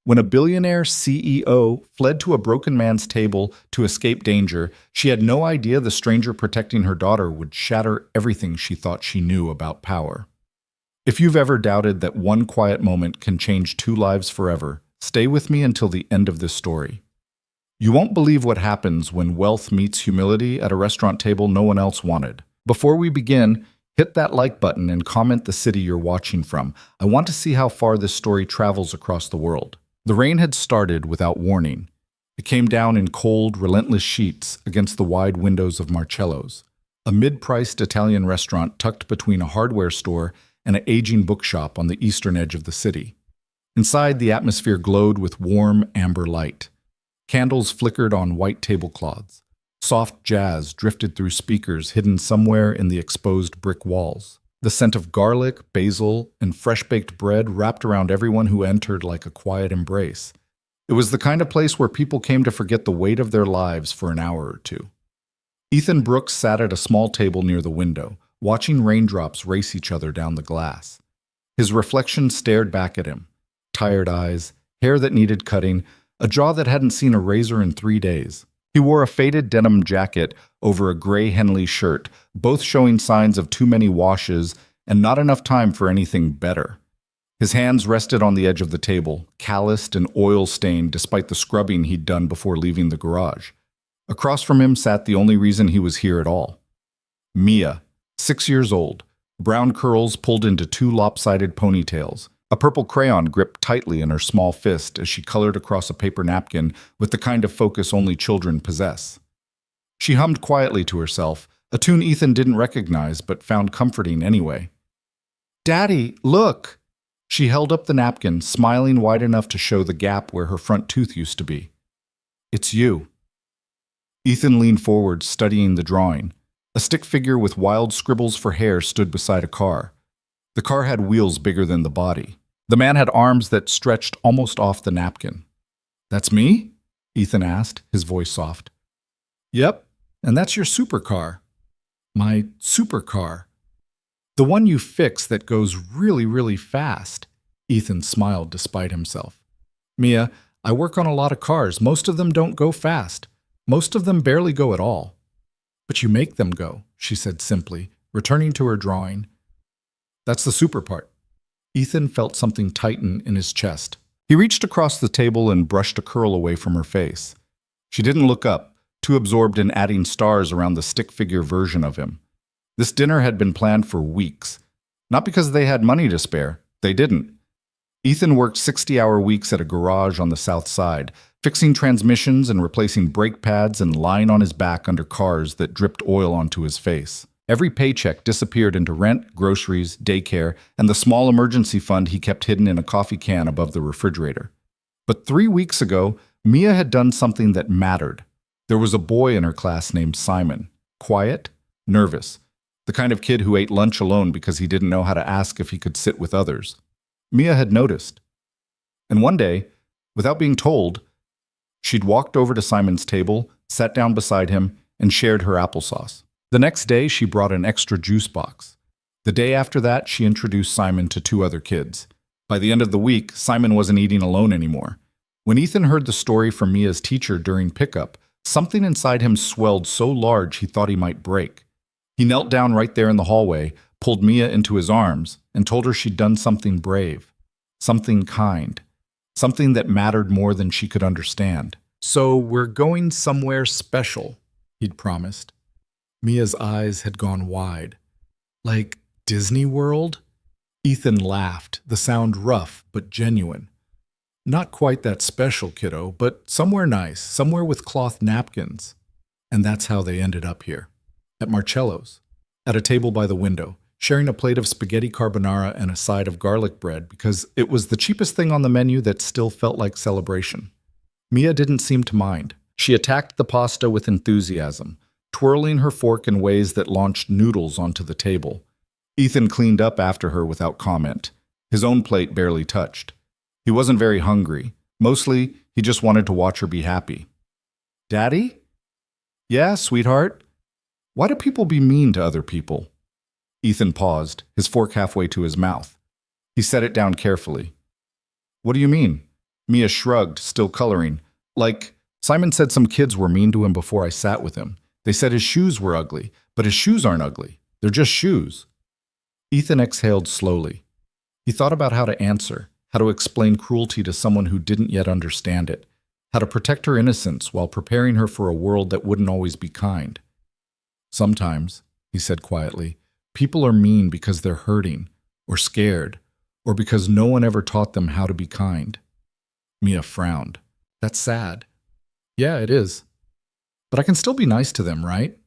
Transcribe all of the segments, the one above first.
When a billionaire CEO fled to a broken man's table to escape danger, she had no idea the stranger protecting her daughter would shatter everything she thought she knew about power. If you've ever doubted that one quiet moment can change two lives forever, stay with me until the end of this story. You won't believe what happens when wealth meets humility at a restaurant table no one else wanted. Before we begin, hit that like button and comment the city you're watching from. I want to see how far this story travels across the world. The rain had started without warning. It came down in cold, relentless sheets against the wide windows of Marcello's, a mid-priced Italian restaurant tucked between a hardware store and an aging bookshop on the eastern edge of the city. Inside, the atmosphere glowed with warm, amber light. Candles flickered on white tablecloths. Soft jazz drifted through speakers hidden somewhere in the exposed brick walls. The scent of garlic, basil, and fresh-baked bread wrapped around everyone who entered like a quiet embrace. It was the kind of place where people came to forget the weight of their lives for an hour or two. Ethan Brooks sat at a small table near the window, watching raindrops race each other down the glass. His reflection stared back at him. Tired eyes, hair that needed cutting, a jaw that hadn't seen a razor in 3 days. He wore a faded denim jacket over a gray Henley shirt, both showing signs of too many washes and not enough time for anything better. His hands rested on the edge of the table, calloused and oil-stained despite the scrubbing he'd done before leaving the garage. Across from him sat the only reason he was here at all. Mia, 6 years old, brown curls pulled into 2 lopsided ponytails. A purple crayon gripped tightly in her small fist as she colored across a paper napkin with the kind of focus only children possess. She hummed quietly to herself, a tune Ethan didn't recognize but found comforting anyway. "Daddy, look!" She held up the napkin, smiling wide enough to show the gap where her front tooth used to be. "It's you." Ethan leaned forward, studying the drawing. A stick figure with wild scribbles for hair stood beside a car. The car had wheels bigger than the body. The man had arms that stretched almost off the napkin. "That's me?" Ethan asked, his voice soft. "Yep, and that's your supercar." "My supercar?" "The one you fix that goes really, really fast." Ethan smiled despite himself. "Mia, I work on a lot of cars. Most of them don't go fast. Most of them barely go at all." "But you make them go," she said simply, returning to her drawing. "That's the super part." Ethan felt something tighten in his chest. He reached across the table and brushed a curl away from her face. She didn't look up, too absorbed in adding stars around the stick figure version of him. This dinner had been planned for weeks. Not because they had money to spare. They didn't. Ethan worked 60-hour weeks at a garage on the south side, fixing transmissions and replacing brake pads and lying on his back under cars that dripped oil onto his face. Every paycheck disappeared into rent, groceries, daycare, and the small emergency fund he kept hidden in a coffee can above the refrigerator. But 3 weeks ago, Mia had done something that mattered. There was a boy in her class named Simon. Quiet, nervous, the kind of kid who ate lunch alone because he didn't know how to ask if he could sit with others. Mia had noticed. And one day, without being told, she'd walked over to Simon's table, sat down beside him, and shared her applesauce. The next day, she brought an extra juice box. The day after that, she introduced Simon to 2 other kids. By the end of the week, Simon wasn't eating alone anymore. When Ethan heard the story from Mia's teacher during pickup, something inside him swelled so large he thought he might break. He knelt down right there in the hallway, pulled Mia into his arms, and told her she'd done something brave, something kind, something that mattered more than she could understand. "So we're going somewhere special," he'd promised. Mia's eyes had gone wide. "Like Disney World?" Ethan laughed, the sound rough but genuine. "Not quite that special, kiddo, but somewhere nice, somewhere with cloth napkins." And that's how they ended up here. At Marcello's, at a table by the window, sharing a plate of spaghetti carbonara and a side of garlic bread because it was the cheapest thing on the menu that still felt like celebration. Mia didn't seem to mind. She attacked the pasta with enthusiasm, twirling her fork in ways that launched noodles onto the table. Ethan cleaned up after her without comment, his own plate barely touched. He wasn't very hungry. Mostly, he just wanted to watch her be happy. "Daddy?" "Yeah, sweetheart?" "Why do people be mean to other people?" Ethan paused, his fork halfway to his mouth. He set it down carefully. "What do you mean?" Mia shrugged, still coloring. Like, Simon said some kids were mean to him before I sat with him. They said his shoes were ugly, but his shoes aren't ugly. They're just shoes. Ethan exhaled slowly. He thought about how to answer, how to explain cruelty to someone who didn't yet understand it, how to protect her innocence while preparing her for a world that wouldn't always be kind. Sometimes, he said quietly, people are mean because they're hurting, or scared, or because no one ever taught them how to be kind. Mia frowned. That's sad. Yeah, it is. But I can still be nice to them, right?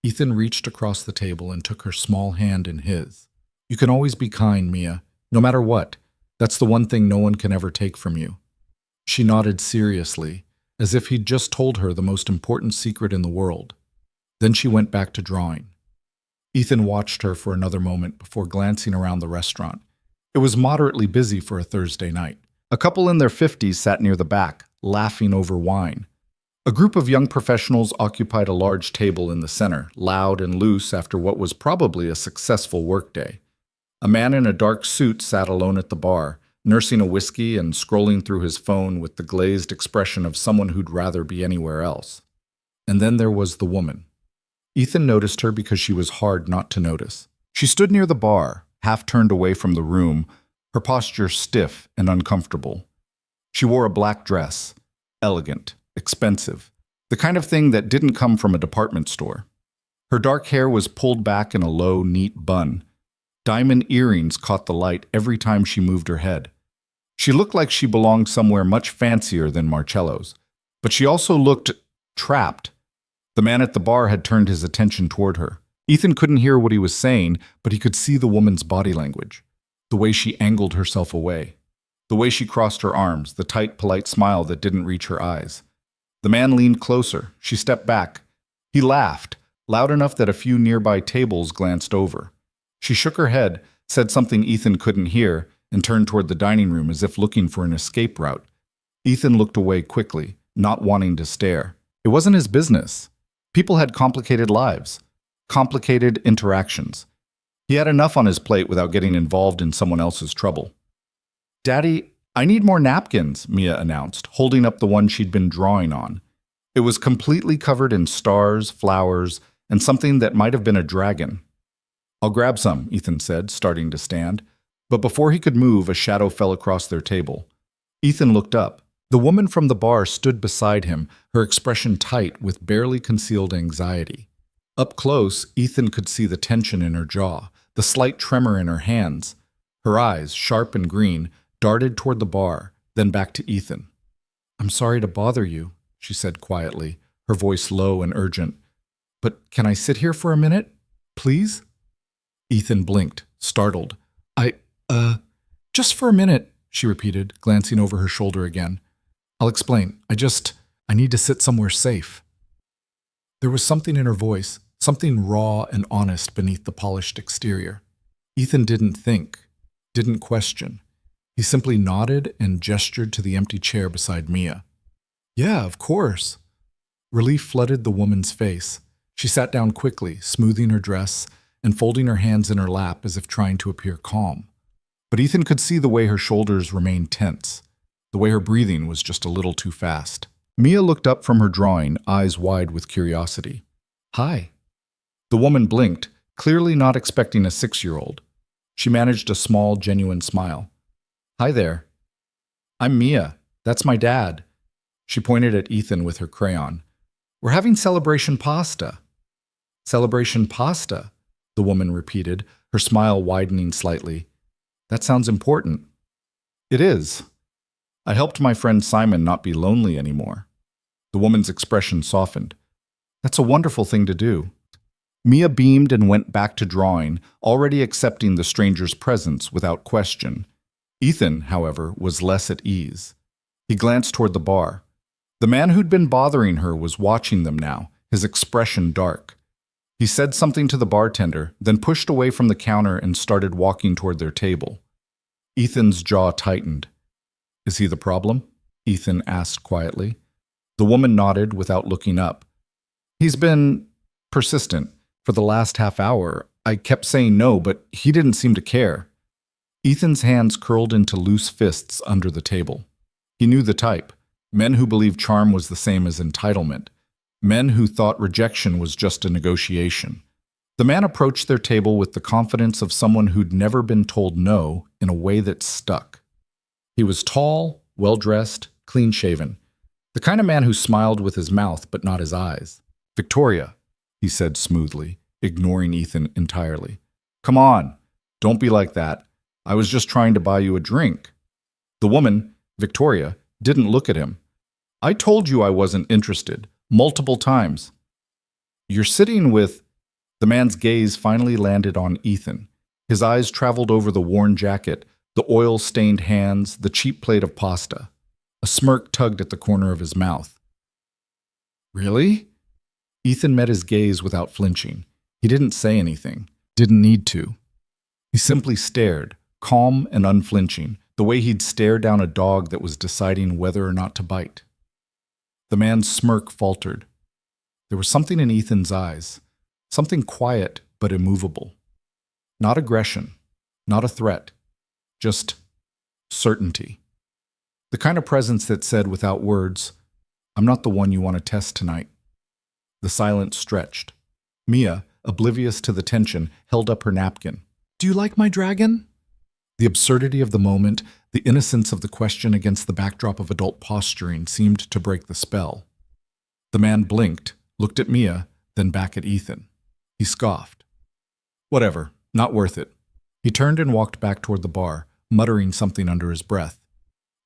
Ethan reached across the table and took her small hand in his. You can always be kind, Mia, no matter what. That's the one thing no one can ever take from you. She nodded seriously, as if he'd just told her the most important secret in the world. Then she went back to drawing. Ethan watched her for another moment before glancing around the restaurant. It was moderately busy for a Thursday night. A couple in their 50s sat near the back, laughing over wine. A group of young professionals occupied a large table in the center, loud and loose after what was probably a successful workday. A man in a dark suit sat alone at the bar, nursing a whiskey and scrolling through his phone with the glazed expression of someone who'd rather be anywhere else. And then there was the woman. Ethan noticed her because she was hard not to notice. She stood near the bar, half turned away from the room, her posture stiff and uncomfortable. She wore a black dress, elegant, expensive, the kind of thing that didn't come from a department store. Her dark hair was pulled back in a low, neat bun. Diamond earrings caught the light every time she moved her head. She looked like she belonged somewhere much fancier than Marcello's, but she also looked trapped. The man at the bar had turned his attention toward her. Ethan couldn't hear what he was saying, but he could see the woman's body language, the way she angled herself away, the way she crossed her arms, the tight, polite smile that didn't reach her eyes. The man leaned closer. She stepped back. He laughed, loud enough that a few nearby tables glanced over. She shook her head, said something Ethan couldn't hear, and turned toward the dining room as if looking for an escape route. Ethan looked away quickly, not wanting to stare. It wasn't his business. People had complicated lives, complicated interactions. He had enough on his plate without getting involved in someone else's trouble. Daddy, I need more napkins, Mia announced, holding up the one she'd been drawing on. It was completely covered in stars, flowers, and something that might have been a dragon. I'll grab some, Ethan said, starting to stand. But before he could move, a shadow fell across their table. Ethan looked up. The woman from the bar stood beside him, her expression tight with barely concealed anxiety. Up close, Ethan could see the tension in her jaw, the slight tremor in her hands. Her eyes, sharp and green, darted toward the bar, then back to Ethan. I'm sorry to bother you, she said quietly, her voice low and urgent. But can I sit here for a minute, please? Ethan blinked, startled. Just for a minute, she repeated, glancing over her shoulder again. I'll explain. I need to sit somewhere safe. There was something in her voice, something raw and honest beneath the polished exterior. Ethan didn't think, didn't question. He simply nodded and gestured to the empty chair beside Mia. Yeah, of course. Relief flooded the woman's face. She sat down quickly, smoothing her dress and folding her hands in her lap as if trying to appear calm. But Ethan could see the way her shoulders remained tense, the way her breathing was just a little too fast. Mia looked up from her drawing, eyes wide with curiosity. Hi. The woman blinked, clearly not expecting a 6-year-old. She managed a small, genuine smile. Hi there. I'm Mia. That's my dad. She pointed at Ethan with her crayon. We're having celebration pasta. Celebration pasta, the woman repeated, her smile widening slightly. That sounds important. It is. I helped my friend Simon not be lonely anymore. The woman's expression softened. That's a wonderful thing to do. Mia beamed and went back to drawing, already accepting the stranger's presence without question. Ethan, however, was less at ease. He glanced toward the bar. The man who'd been bothering her was watching them now, his expression dark. He said something to the bartender, then pushed away from the counter and started walking toward their table. Ethan's jaw tightened. Is he the problem? Ethan asked quietly. The woman nodded without looking up. He's been persistent. For the last half hour, I kept saying no, but he didn't seem to care. Ethan's hands curled into loose fists under the table. He knew the type. Men who believed charm was the same as entitlement. Men who thought rejection was just a negotiation. The man approached their table with the confidence of someone who'd never been told no in a way that stuck. He was tall, well-dressed, clean-shaven. The kind of man who smiled with his mouth but not his eyes. "Victoria," he said smoothly, ignoring Ethan entirely. "Come on, don't be like that. I was just trying to buy you a drink." The woman, Victoria, didn't look at him. "I told you I wasn't interested, multiple times." "You're sitting with—" The man's gaze finally landed on Ethan. His eyes traveled over the worn jacket, the oil-stained hands, the cheap plate of pasta. A smirk tugged at the corner of his mouth. "Really?" Ethan met his gaze without flinching. He didn't say anything, didn't need to. He simply stared, calm and unflinching, the way he'd stare down a dog that was deciding whether or not to bite. The man's smirk faltered. There was something in Ethan's eyes, something quiet but immovable. Not aggression, not a threat, just certainty. The kind of presence that said without words, "I'm not the one you want to test tonight." The silence stretched. Mia, oblivious to the tension, held up her napkin. "Do you like my dragon?" The absurdity of the moment, the innocence of the question against the backdrop of adult posturing seemed to break the spell. The man blinked, looked at Mia, then back at Ethan. He scoffed. "Whatever, not worth it." He turned and walked back toward the bar, muttering something under his breath.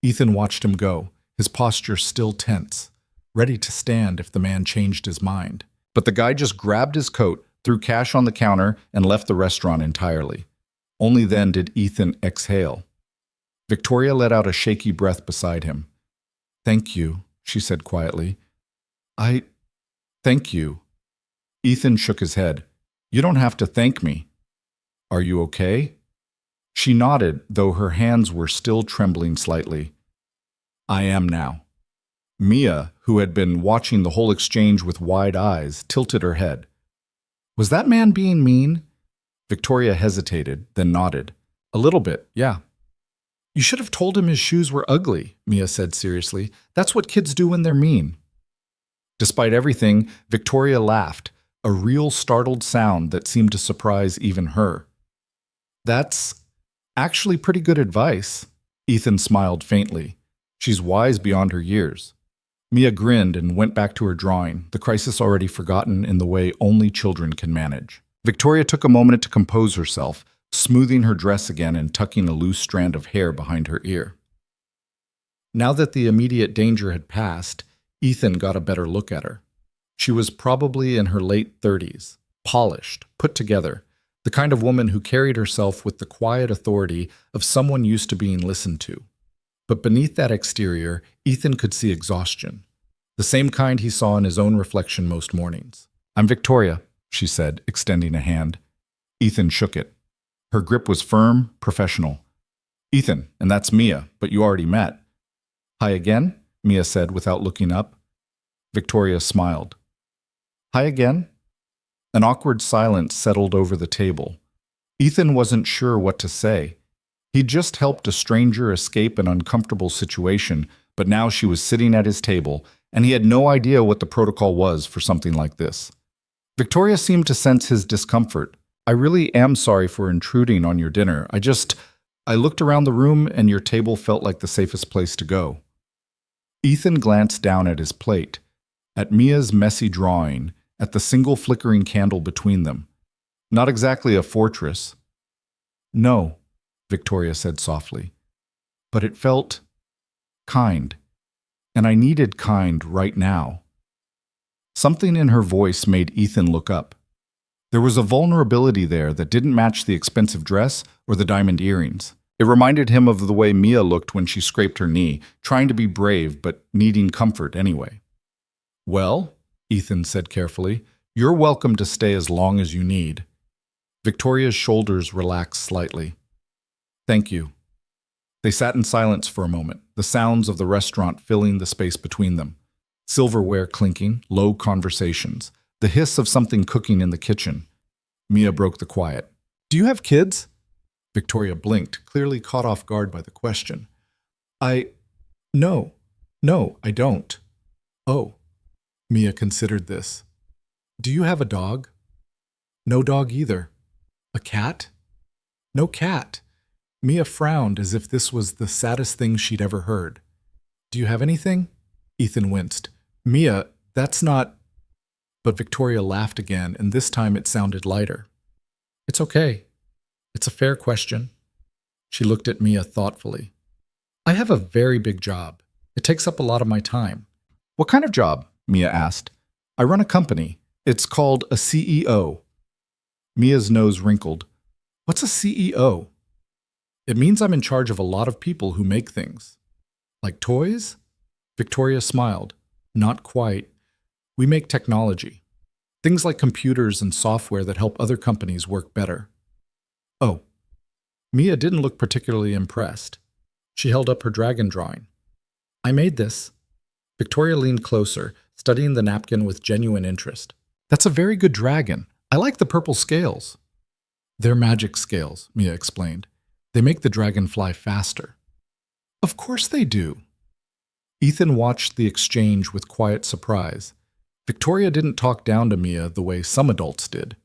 Ethan watched him go, his posture still tense, ready to stand if the man changed his mind. But the guy just grabbed his coat, threw cash on the counter, and left the restaurant entirely. Only then did Ethan exhale. Victoria let out a shaky breath beside him. "Thank you," she said quietly. Thank you." Ethan shook his head. "You don't have to thank me." "Are you okay?" She nodded, though her hands were still trembling slightly. "I am now." Mia, who had been watching the whole exchange with wide eyes, tilted her head. "Was that man being mean?" Victoria hesitated, then nodded. "A little bit, yeah." "You should have told him his shoes were ugly," Mia said seriously. "That's what kids do when they're mean." Despite everything, Victoria laughed, a real startled sound that seemed to surprise even her. "That's actually pretty good advice." Ethan smiled faintly. "She's wise beyond her years." Mia grinned and went back to her drawing, the crisis already forgotten in the way only children can manage. Victoria took a moment to compose herself, smoothing her dress again and tucking a loose strand of hair behind her ear. Now that the immediate danger had passed, Ethan got a better look at her. She was probably in her late 30s, polished, put together, the kind of woman who carried herself with the quiet authority of someone used to being listened to. But beneath that exterior, Ethan could see exhaustion, the same kind he saw in his own reflection most mornings. "I'm Victoria," she said, extending a hand. Ethan shook it. Her grip was firm, professional. "Ethan, and that's Mia, but you already met." "Hi again?" Mia said without looking up. Victoria smiled. "Hi again?" An awkward silence settled over the table. Ethan wasn't sure what to say. He'd just helped a stranger escape an uncomfortable situation, but now she was sitting at his table, and he had no idea what the protocol was for something like this. Victoria seemed to sense his discomfort. "I really am sorry for intruding on your dinner. I looked around the room and your table felt like the safest place to go." Ethan glanced down at his plate, at Mia's messy drawing, at the single flickering candle between them. Not exactly a fortress. "No," Victoria said softly, "but it felt kind, and I needed kind right now." Something in her voice made Ethan look up. There was a vulnerability there that didn't match the expensive dress or the diamond earrings. It reminded him of the way Mia looked when she scraped her knee, trying to be brave but needing comfort anyway. "Well," Ethan said carefully, "you're welcome to stay as long as you need." Victoria's shoulders relaxed slightly. "Thank you." They sat in silence for a moment, the sounds of the restaurant filling the space between them. Silverware clinking, low conversations, the hiss of something cooking in the kitchen. Mia broke the quiet. "Do you have kids?" Victoria blinked, clearly caught off guard by the question. No, no, I don't. Oh, Mia considered this. Do you have a dog? No dog either. A cat? No cat. Mia frowned as if this was the saddest thing she'd ever heard. Do you have anything? Ethan winced. Mia, that's not. But Victoria laughed again, and this time it sounded lighter. It's okay. It's a fair question. She looked at Mia thoughtfully. I have a very big job. It takes up a lot of my time. What kind of job? Mia asked. I run a company. It's called a CEO. Mia's nose wrinkled. What's a CEO? It means I'm in charge of a lot of people who make things. Like toys? Victoria smiled. Not quite. We make technology. Things like computers and software that help other companies work better. Oh. Mia didn't look particularly impressed. She held up her dragon drawing. I made this. Victoria leaned closer, studying the napkin with genuine interest. That's a very good dragon. I like the purple scales. They're magic scales, Mia explained. They make the dragon fly faster. Of course they do. Ethan watched the exchange with quiet surprise. Victoria didn't talk down to Mia the way some adults did.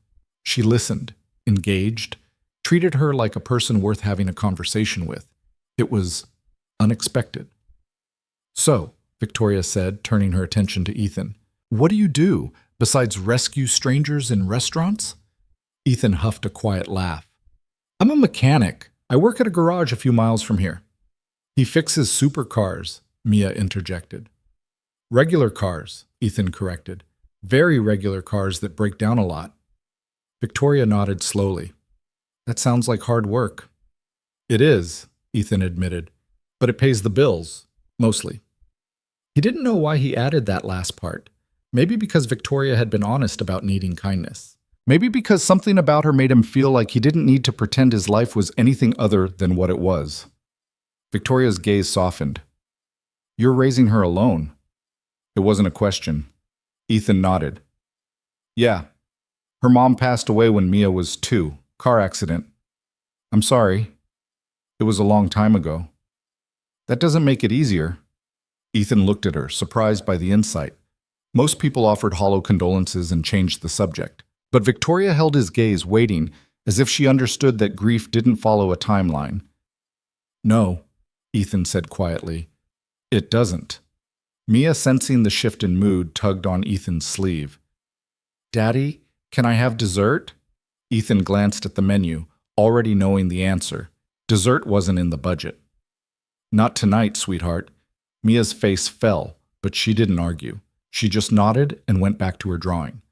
She listened, engaged, treated her like a person worth having a conversation with. It was unexpected. So, Victoria said, turning her attention to Ethan, what do you do besides rescue strangers in restaurants? Ethan huffed a quiet laugh. I'm a mechanic. I work at a garage a few miles from here. He fixes supercars, Mia interjected. Regular cars, Ethan corrected. Very regular cars that break down a lot. Victoria nodded slowly. That sounds like hard work. It is, Ethan admitted, but it pays the bills, mostly. He didn't know why he added that last part. Maybe because Victoria had been honest about needing kindness. Maybe because something about her made him feel like he didn't need to pretend his life was anything other than what it was. Victoria's gaze softened. You're raising her alone. It wasn't a question. Ethan nodded. Yeah. Her mom passed away when Mia was 2. Car accident. I'm sorry. It was a long time ago. That doesn't make it easier. Ethan looked at her, surprised by the insight. Most people offered hollow condolences and changed the subject. But Victoria held his gaze, waiting, as if she understood that grief didn't follow a timeline. No, Ethan said quietly. It doesn't. Mia, sensing the shift in mood, tugged on Ethan's sleeve. Daddy, can I have dessert? Ethan glanced at the menu, already knowing the answer. Dessert wasn't in the budget. Not tonight, sweetheart. Mia's face fell, but she didn't argue. She just nodded and went back to her drawing.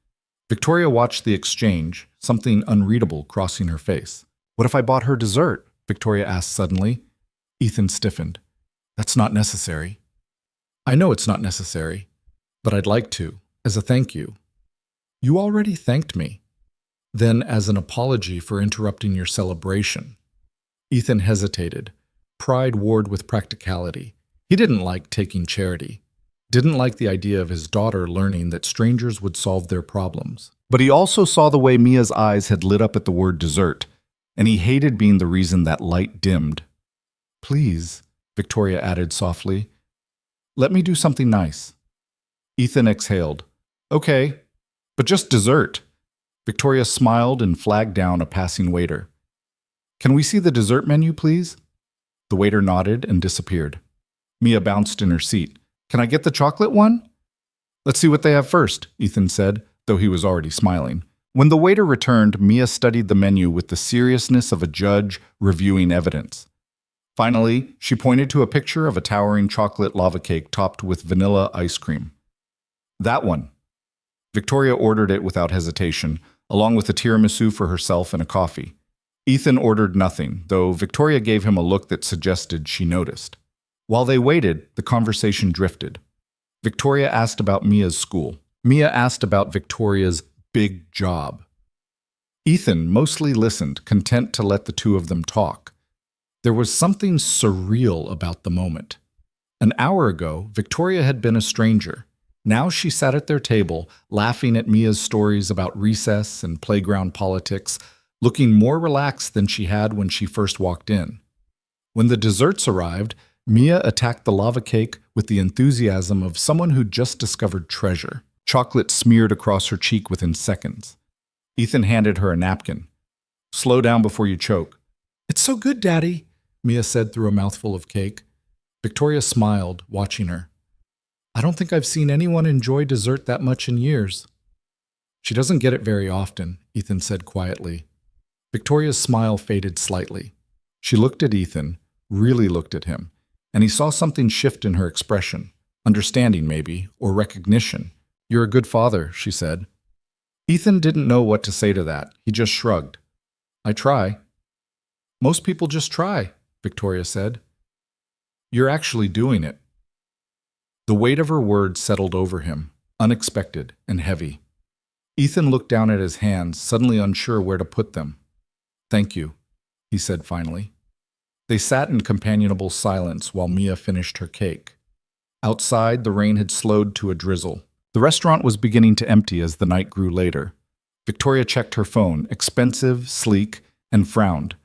Victoria watched the exchange, something unreadable crossing her face. What if I bought her dessert? Victoria asked suddenly. Ethan stiffened. That's not necessary. I know it's not necessary, but I'd like to, as a thank you. You already thanked me. Then as an apology for interrupting your celebration. Ethan hesitated. Pride warred with practicality. He didn't like taking charity. Didn't like the idea of his daughter learning that strangers would solve their problems. But he also saw the way Mia's eyes had lit up at the word dessert, and he hated being the reason that light dimmed. Please, Victoria added softly, let me do something nice. Ethan exhaled. Okay, but just dessert. Victoria smiled and flagged down a passing waiter. Can we see the dessert menu, please? The waiter nodded and disappeared. Mia bounced in her seat. Can I get the chocolate one? Let's see what they have first, Ethan said, though he was already smiling. When the waiter returned, Mia studied the menu with the seriousness of a judge reviewing evidence. Finally, she pointed to a picture of a towering chocolate lava cake topped with vanilla ice cream. That one. Victoria ordered it without hesitation, along with a tiramisu for herself and a coffee. Ethan ordered nothing, though Victoria gave him a look that suggested she noticed. While they waited, the conversation drifted. Victoria asked about Mia's school. Mia asked about Victoria's big job. Ethan mostly listened, content to let the two of them talk. There was something surreal about the moment. An hour ago, Victoria had been a stranger. Now she sat at their table, laughing at Mia's stories about recess and playground politics, looking more relaxed than she had when she first walked in. When the desserts arrived, Mia attacked the lava cake with the enthusiasm of someone who just discovered treasure. Chocolate smeared across her cheek within seconds. Ethan handed her a napkin. "Slow down before you choke." "It's so good, Daddy," Mia said through a mouthful of cake. Victoria smiled, watching her. "I don't think I've seen anyone enjoy dessert that much in years." "She doesn't get it very often," Ethan said quietly. Victoria's smile faded slightly. She looked at Ethan, really looked at him, and he saw something shift in her expression. Understanding, maybe, or recognition. "You're a good father," she said. Ethan didn't know what to say to that. He just shrugged. "I try." "Most people just try," Victoria said. "You're actually doing it." The weight of her words settled over him, unexpected and heavy. Ethan looked down at his hands, suddenly unsure where to put them. "Thank you," he said finally. They sat in companionable silence while Mia finished her cake. Outside, the rain had slowed to a drizzle. The restaurant was beginning to empty as the night grew later. Victoria checked her phone, expensive, sleek, and frowned.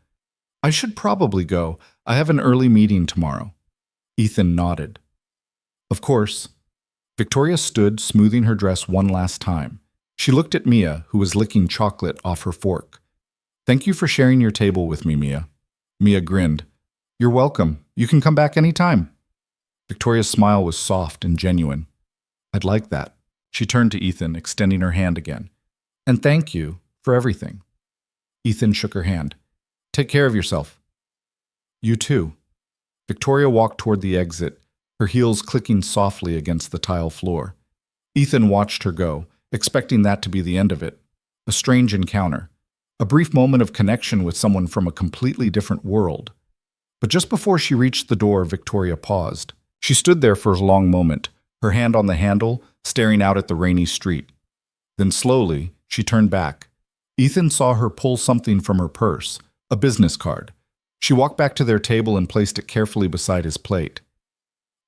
"I should probably go. I have an early meeting tomorrow." Ethan nodded. "Of course." Victoria stood, smoothing her dress one last time. She looked at Mia, who was licking chocolate off her fork. "Thank you for sharing your table with me, Mia." Mia grinned. "You're welcome. You can come back any time." Victoria's smile was soft and genuine. "I'd like that." She turned to Ethan, extending her hand again. "And thank you for everything." Ethan shook her hand. "Take care of yourself." "You too." Victoria walked toward the exit, her heels clicking softly against the tile floor. Ethan watched her go, expecting that to be the end of it. A strange encounter. A brief moment of connection with someone from a completely different world. But just before she reached the door, Victoria paused. She stood there for a long moment, her hand on the handle, staring out at the rainy street. Then slowly, she turned back. Ethan saw her pull something from her purse, a business card. She walked back to their table and placed it carefully beside his plate.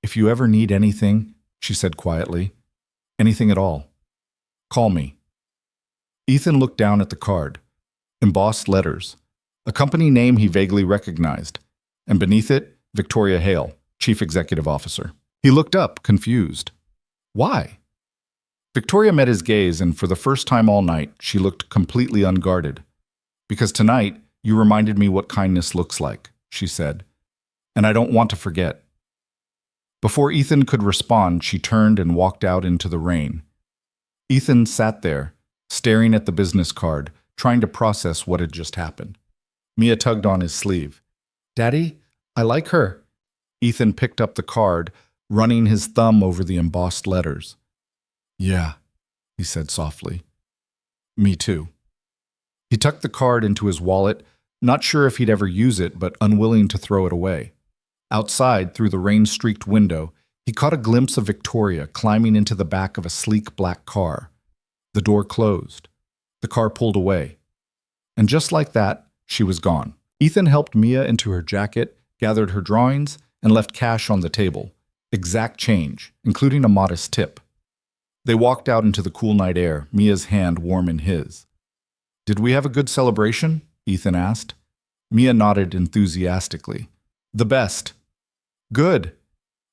"If you ever need anything," she said quietly, "anything at all, call me." Ethan looked down at the card. Embossed letters. A company name he vaguely recognized. And beneath it, Victoria Hale, Chief Executive Officer. He looked up, confused. "Why?" Victoria met his gaze, and for the first time all night, she looked completely unguarded. "Because tonight, you reminded me what kindness looks like," she said. "And I don't want to forget." Before Ethan could respond, she turned and walked out into the rain. Ethan sat there, staring at the business card, trying to process what had just happened. Mia tugged on his sleeve. "Daddy, I like her." Ethan picked up the card, running his thumb over the embossed letters. "Yeah," he said softly. "Me too." He tucked the card into his wallet, not sure if he'd ever use it, but unwilling to throw it away. Outside, through the rain-streaked window, he caught a glimpse of Victoria climbing into the back of a sleek black car. The door closed. The car pulled away. And just like that, she was gone. Ethan helped Mia into her jacket, gathered her drawings, and left cash on the table. Exact change, including a modest tip. They walked out into the cool night air, Mia's hand warm in his. "Did we have a good celebration?" Ethan asked. Mia nodded enthusiastically. "The best." "Good."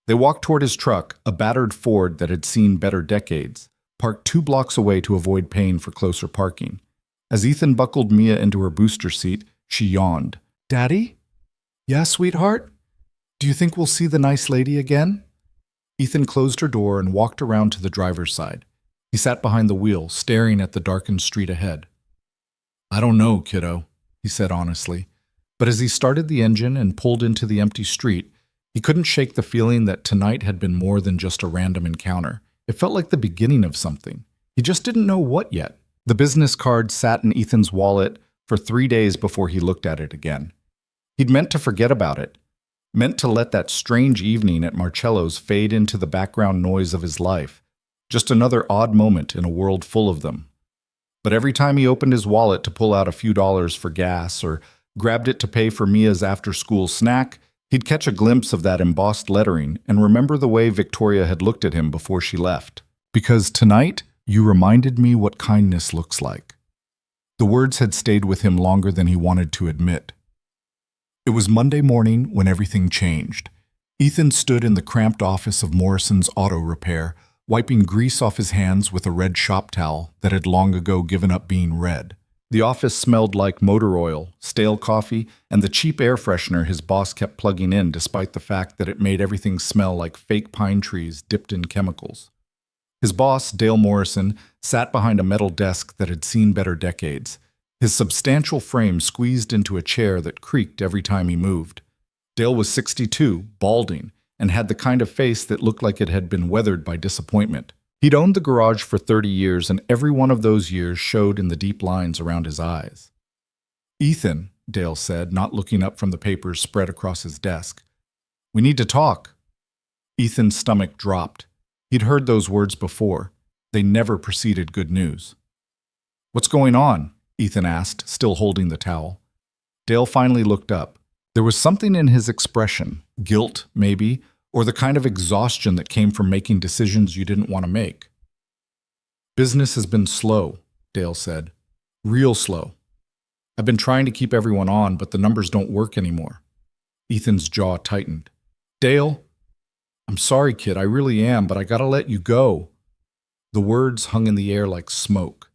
They walked toward his truck, a battered Ford that had seen better decades, parked 2 blocks away to avoid paying for closer parking. As Ethan buckled Mia into her booster seat, she yawned. "Daddy?" "Yeah, sweetheart? Do you think we'll see the nice lady again?" Ethan closed her door and walked around to the driver's side. He sat behind the wheel, staring at the darkened street ahead. "I don't know, kiddo," he said honestly. But as he started the engine and pulled into the empty street, he couldn't shake the feeling that tonight had been more than just a random encounter. It felt like the beginning of something. He just didn't know what yet. The business card sat in Ethan's wallet for 3 days before he looked at it again. He'd meant to forget about it, meant to let that strange evening at Marcello's fade into the background noise of his life, just another odd moment in a world full of them. But every time he opened his wallet to pull out a few dollars for gas or grabbed it to pay for Mia's after-school snack, he'd catch a glimpse of that embossed lettering and remember the way Victoria had looked at him before she left. "Because tonight, you reminded me what kindness looks like." The words had stayed with him longer than he wanted to admit. It was Monday morning when everything changed. Ethan stood in the cramped office of Morrison's Auto Repair, wiping grease off his hands with a red shop towel that had long ago given up being red. The office smelled like motor oil, stale coffee, and the cheap air freshener his boss kept plugging in despite the fact that it made everything smell like fake pine trees dipped in chemicals. His boss, Dale Morrison, sat behind a metal desk that had seen better decades, his substantial frame squeezed into a chair that creaked every time he moved. Dale was 62, balding, and had the kind of face that looked like it had been weathered by disappointment. He'd owned the garage for 30 years, and every one of those years showed in the deep lines around his eyes. "Ethan," Dale said, not looking up from the papers spread across his desk. "We need to talk." Ethan's stomach dropped. He'd heard those words before. They never preceded good news. "What's going on?" Ethan asked, still holding the towel. Dale finally looked up. There was something in his expression, guilt, maybe, or the kind of exhaustion that came from making decisions you didn't want to make. "Business has been slow," Dale said. "Real slow. I've been trying to keep everyone on, but the numbers don't work anymore." Ethan's jaw tightened. "Dale, I'm sorry, kid, I really am, but I gotta let you go." The words hung in the air like smoke.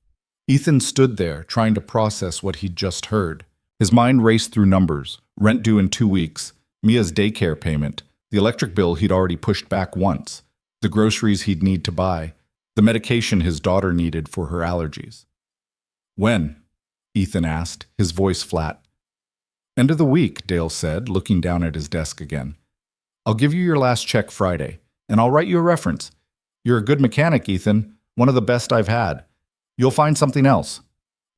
Ethan stood there, trying to process what he'd just heard. His mind raced through numbers: rent due in 2 weeks, Mia's daycare payment, the electric bill he'd already pushed back once, the groceries he'd need to buy, the medication his daughter needed for her allergies. "When?" Ethan asked, his voice flat. "End of the week," Dale said, looking down at his desk again. "I'll give you your last check Friday, and I'll write you a reference. You're a good mechanic, Ethan, one of the best I've had. You'll find something else."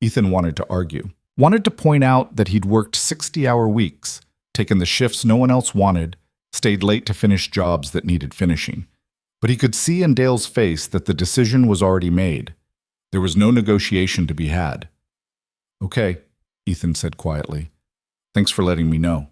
Ethan wanted to argue. Wanted to point out that he'd worked 60-hour weeks, taken the shifts no one else wanted, stayed late to finish jobs that needed finishing. But he could see in Dale's face that the decision was already made. There was no negotiation to be had. "Okay," Ethan said quietly. "Thanks for letting me know."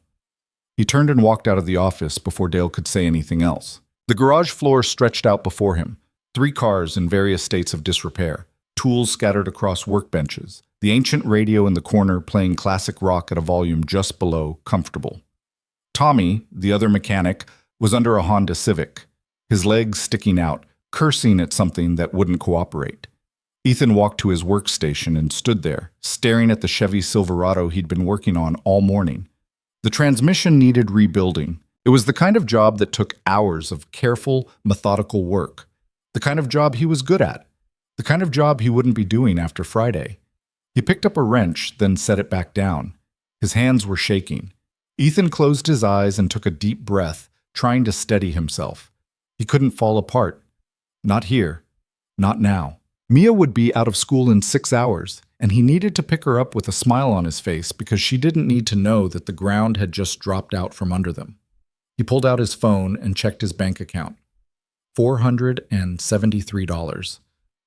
He turned and walked out of the office before Dale could say anything else. The garage floor stretched out before him, 3 cars in various states of disrepair, tools scattered across workbenches, the ancient radio in the corner playing classic rock at a volume just below comfortable. Tommy, the other mechanic, was under a Honda Civic, his legs sticking out, cursing at something that wouldn't cooperate. Ethan walked to his workstation and stood there, staring at the Chevy Silverado he'd been working on all morning. The transmission needed rebuilding. It was the kind of job that took hours of careful, methodical work. The kind of job he was good at. The kind of job he wouldn't be doing after Friday. He picked up a wrench, then set it back down. His hands were shaking. Ethan closed his eyes and took a deep breath, trying to steady himself. He couldn't fall apart. Not here. Not now. Mia would be out of school in 6 hours, and he needed to pick her up with a smile on his face because she didn't need to know that the ground had just dropped out from under them. He pulled out his phone and checked his bank account. $473.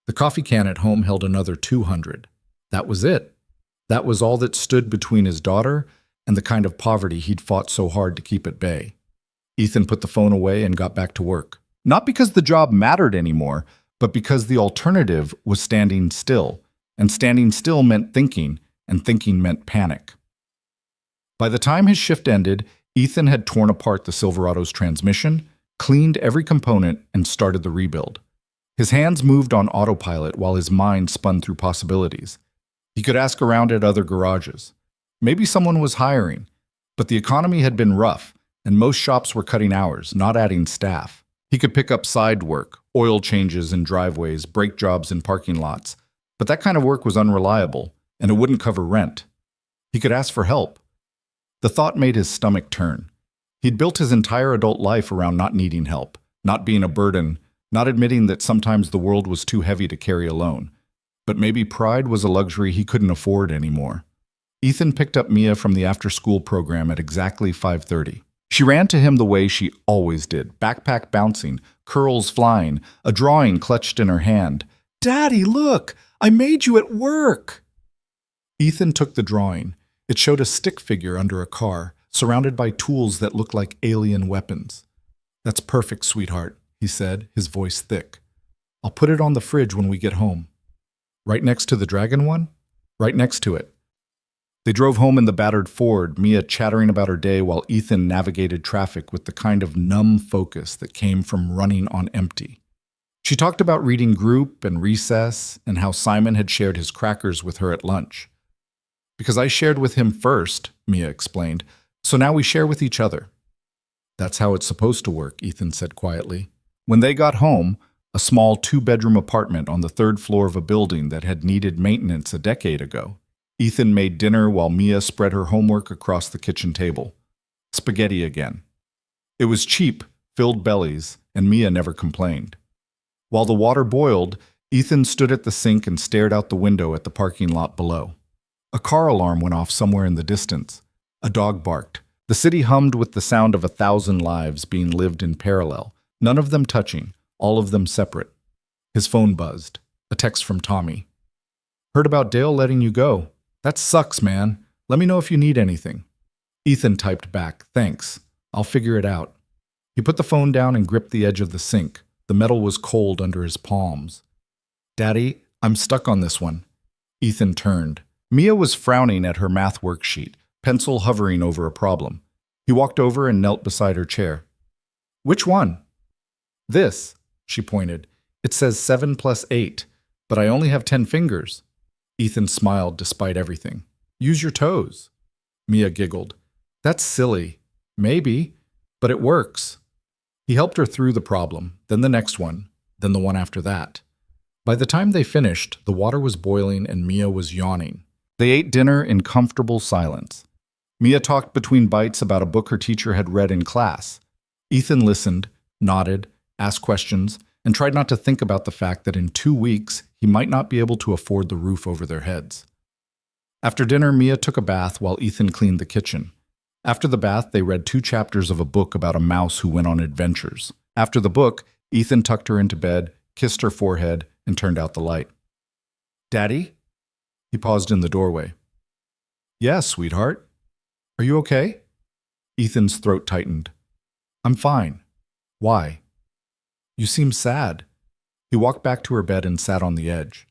The coffee can at home held another $200. That was it. That was all that stood between his daughter and the kind of poverty he'd fought so hard to keep at bay. Ethan put the phone away and got back to work. Not because the job mattered anymore, but because the alternative was standing still, and standing still meant thinking, and thinking meant panic. By the time his shift ended, Ethan had torn apart the Silverado's transmission, cleaned every component, and started the rebuild. His hands moved on autopilot while his mind spun through possibilities. He could ask around at other garages. Maybe someone was hiring, but the economy had been rough, and most shops were cutting hours, not adding staff. He could pick up side work, oil changes in driveways, brake jobs in parking lots, but that kind of work was unreliable, and it wouldn't cover rent. He could ask for help. The thought made his stomach turn. He'd built his entire adult life around not needing help, not being a burden, not admitting that sometimes the world was too heavy to carry alone. But maybe pride was a luxury he couldn't afford anymore. Ethan picked up Mia from the after-school program at exactly 5:30. She ran to him the way she always did, backpack bouncing, curls flying, a drawing clutched in her hand. "Daddy, look! I made you at work!" Ethan took the drawing. It showed a stick figure under a car, surrounded by tools that looked like alien weapons. "That's perfect, sweetheart," he said, his voice thick. "I'll put it on the fridge when we get home." "Right next to the dragon one?" "Right next to it." They drove home in the battered Ford, Mia chattering about her day while Ethan navigated traffic with the kind of numb focus that came from running on empty. She talked about reading group and recess and how Simon had shared his crackers with her at lunch. Because I shared with him first, Mia explained, so now we share with each other. That's how it's supposed to work, Ethan said quietly. When they got home, a small two-bedroom apartment on the third floor of a building that had needed maintenance a decade ago, Ethan made dinner while Mia spread her homework across the kitchen table. Spaghetti again. It was cheap, filled bellies, and Mia never complained. While the water boiled, Ethan stood at the sink and stared out the window at the parking lot below. A car alarm went off somewhere in the distance. A dog barked. The city hummed with the sound of 1,000 lives being lived in parallel, none of them touching, all of them separate. His phone buzzed. A text from Tommy. Heard about Dale letting you go. That sucks, man. Let me know if you need anything. Ethan typed back, thanks. I'll figure it out. He put the phone down and gripped the edge of the sink. The metal was cold under his palms. Daddy, I'm stuck on this one. Ethan turned. Mia was frowning at her math worksheet, pencil hovering over a problem. He walked over and knelt beside her chair. Which one? This, she pointed. It says 7 plus 8, but I only have 10 fingers. Ethan smiled despite everything. Use your toes. Mia giggled. That's silly. Maybe, but it works. He helped her through the problem, then the next one, then the one after that. By the time they finished, the water was boiling and Mia was yawning. They ate dinner in comfortable silence. Mia talked between bites about a book her teacher had read in class. Ethan listened, nodded, asked questions, and tried not to think about the fact that in 2 weeks he might not be able to afford the roof over their heads. After dinner, Mia took a bath while Ethan cleaned the kitchen. After the bath, they read 2 chapters of a book about a mouse who went on adventures. After the book, Ethan tucked her into bed, kissed her forehead, and turned out the light. Daddy? He paused in the doorway. Yes, sweetheart. Are you okay? Ethan's throat tightened. I'm fine. Why? You seem sad. He walked back to her bed and sat on the edge.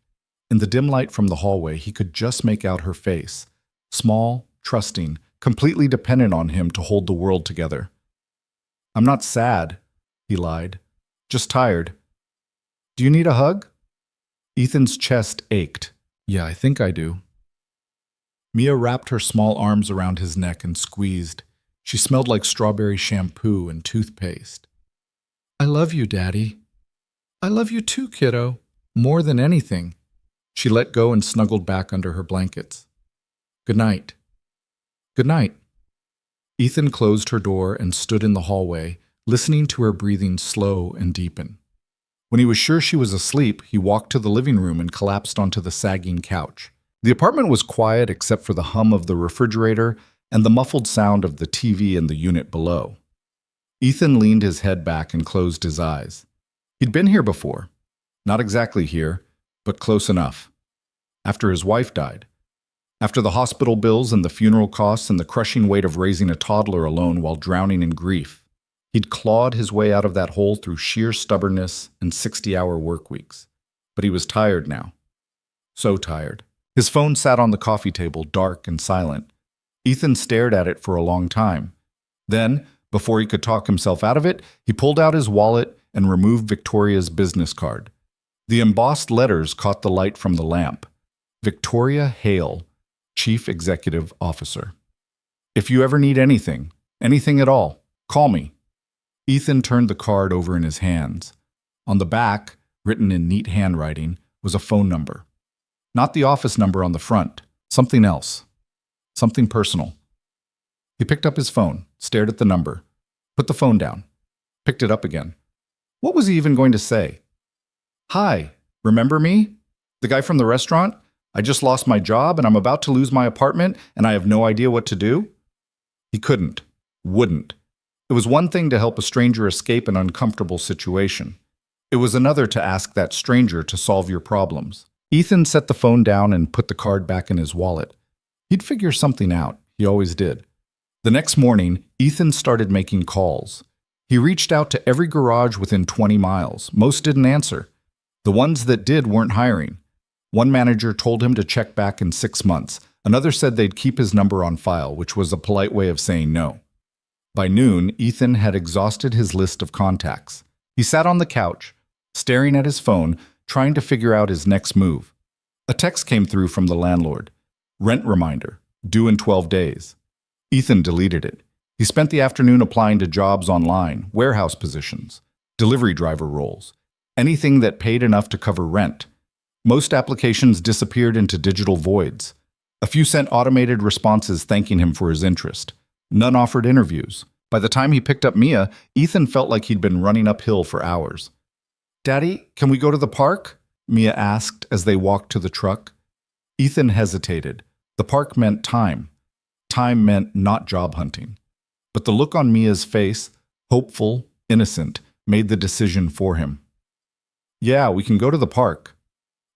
In the dim light from the hallway, he could just make out her face. Small, trusting, completely dependent on him to hold the world together. I'm not sad, he lied. Just tired. Do you need a hug? Ethan's chest ached. Yeah, I think I do. Mia wrapped her small arms around his neck and squeezed. She smelled like strawberry shampoo and toothpaste. I love you, Daddy. I love you too, kiddo. More than anything. She let go and snuggled back under her blankets. Good night. Good night. Ethan closed her door and stood in the hallway, listening to her breathing slow and deepen. When he was sure she was asleep, he walked to the living room and collapsed onto the sagging couch. The apartment was quiet except for the hum of the refrigerator and the muffled sound of the TV in the unit below. Ethan leaned his head back and closed his eyes. He'd been here before. Not exactly here, but close enough. After his wife died. After the hospital bills and the funeral costs and the crushing weight of raising a toddler alone while drowning in grief. He'd clawed his way out of that hole through sheer stubbornness and 60-hour work weeks. But he was tired now. So tired. His phone sat on the coffee table, dark and silent. Ethan stared at it for a long time. Then, before he could talk himself out of it, he pulled out his wallet and removed Victoria's business card. The embossed letters caught the light from the lamp. Victoria Hale, Chief Executive Officer. If you ever need anything at all, call me. Ethan turned the card over in his hands. On the back, written in neat handwriting, was a phone number. Not the office number on the front, something else. Something personal. He picked up his phone, stared at the number, put the phone down, picked it up again. What was he even going to say? Hi, remember me? The guy from the restaurant? I just lost my job and I'm about to lose my apartment and I have no idea what to do? He couldn't, wouldn't. It was one thing to help a stranger escape an uncomfortable situation. It was another to ask that stranger to solve your problems. Ethan set the phone down and put the card back in his wallet. He'd figure something out. He always did. The next morning, Ethan started making calls. He reached out to every garage within 20 miles. Most didn't answer. The ones that did weren't hiring. One manager told him to check back in 6 months. Another said they'd keep his number on file, which was a polite way of saying no. By noon, Ethan had exhausted his list of contacts. He sat on the couch, staring at his phone, trying to figure out his next move. A text came through from the landlord. Rent reminder, due in 12 days. Ethan deleted it. He spent the afternoon applying to jobs online, warehouse positions, delivery driver roles, anything that paid enough to cover rent. Most applications disappeared into digital voids. A few sent automated responses thanking him for his interest. None offered interviews. By the time he picked up Mia, Ethan felt like he'd been running uphill for hours. "Daddy, can we go to the park?" Mia asked as they walked to the truck. Ethan hesitated. The park meant time. Time meant not job hunting. But the look on Mia's face, hopeful, innocent, made the decision for him. "Yeah, we can go to the park."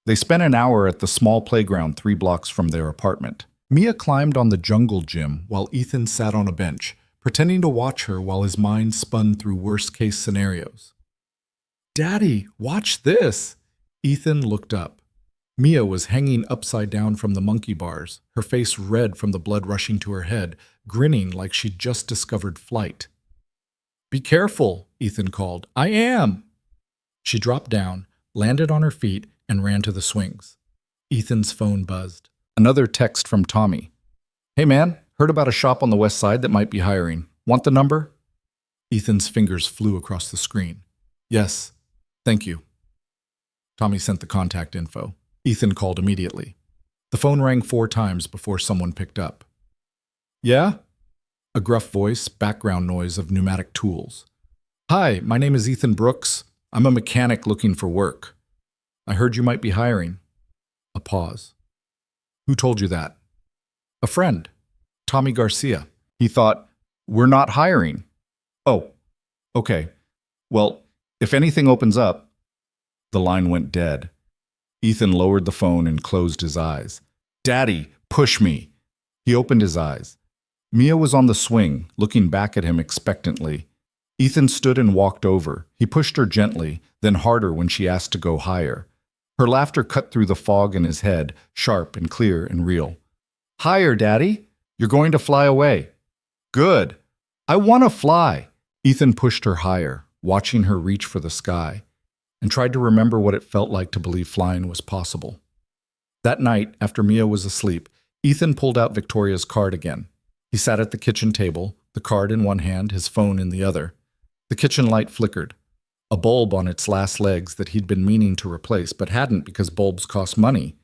They spent an hour at the small playground 3 blocks from their apartment. Mia climbed on the jungle gym while Ethan sat on a bench, pretending to watch her while his mind spun through worst-case scenarios. "Daddy, watch this!" Ethan looked up. Mia was hanging upside down from the monkey bars, her face red from the blood rushing to her head, grinning like she'd just discovered flight. "Be careful," Ethan called. "I am!" She dropped down, landed on her feet, and ran to the swings. Ethan's phone buzzed. Another text from Tommy. "Hey man, heard about a shop on the west side that might be hiring. Want the number?" Ethan's fingers flew across the screen. "Yes, thank you." Tommy sent the contact info. Ethan called immediately. The phone rang 4 times before someone picked up. "Yeah?" A gruff voice, background noise of pneumatic tools. "Hi, my name is Ethan Brooks. I'm a mechanic looking for work. I heard you might be hiring." A pause. "Who told you that?" "A friend. Tommy Garcia." He thought, "We're not hiring." "Oh, okay. Well, if anything opens up..." The line went dead. Ethan lowered the phone and closed his eyes. "Daddy, push me." He opened his eyes. Mia was on the swing, looking back at him expectantly. Ethan stood and walked over. He pushed her gently, then harder when she asked to go higher. Her laughter cut through the fog in his head, sharp and clear and real. "Higher, Daddy. You're going to fly away." "Good. I want to fly." Ethan pushed her higher, watching her reach for the sky, and tried to remember what it felt like to believe flying was possible. That night, after Mia was asleep, Ethan pulled out Victoria's card again. He sat at the kitchen table, the card in one hand, his phone in the other. The kitchen light flickered. A bulb on its last legs that he'd been meaning to replace, but hadn't because bulbs cost money.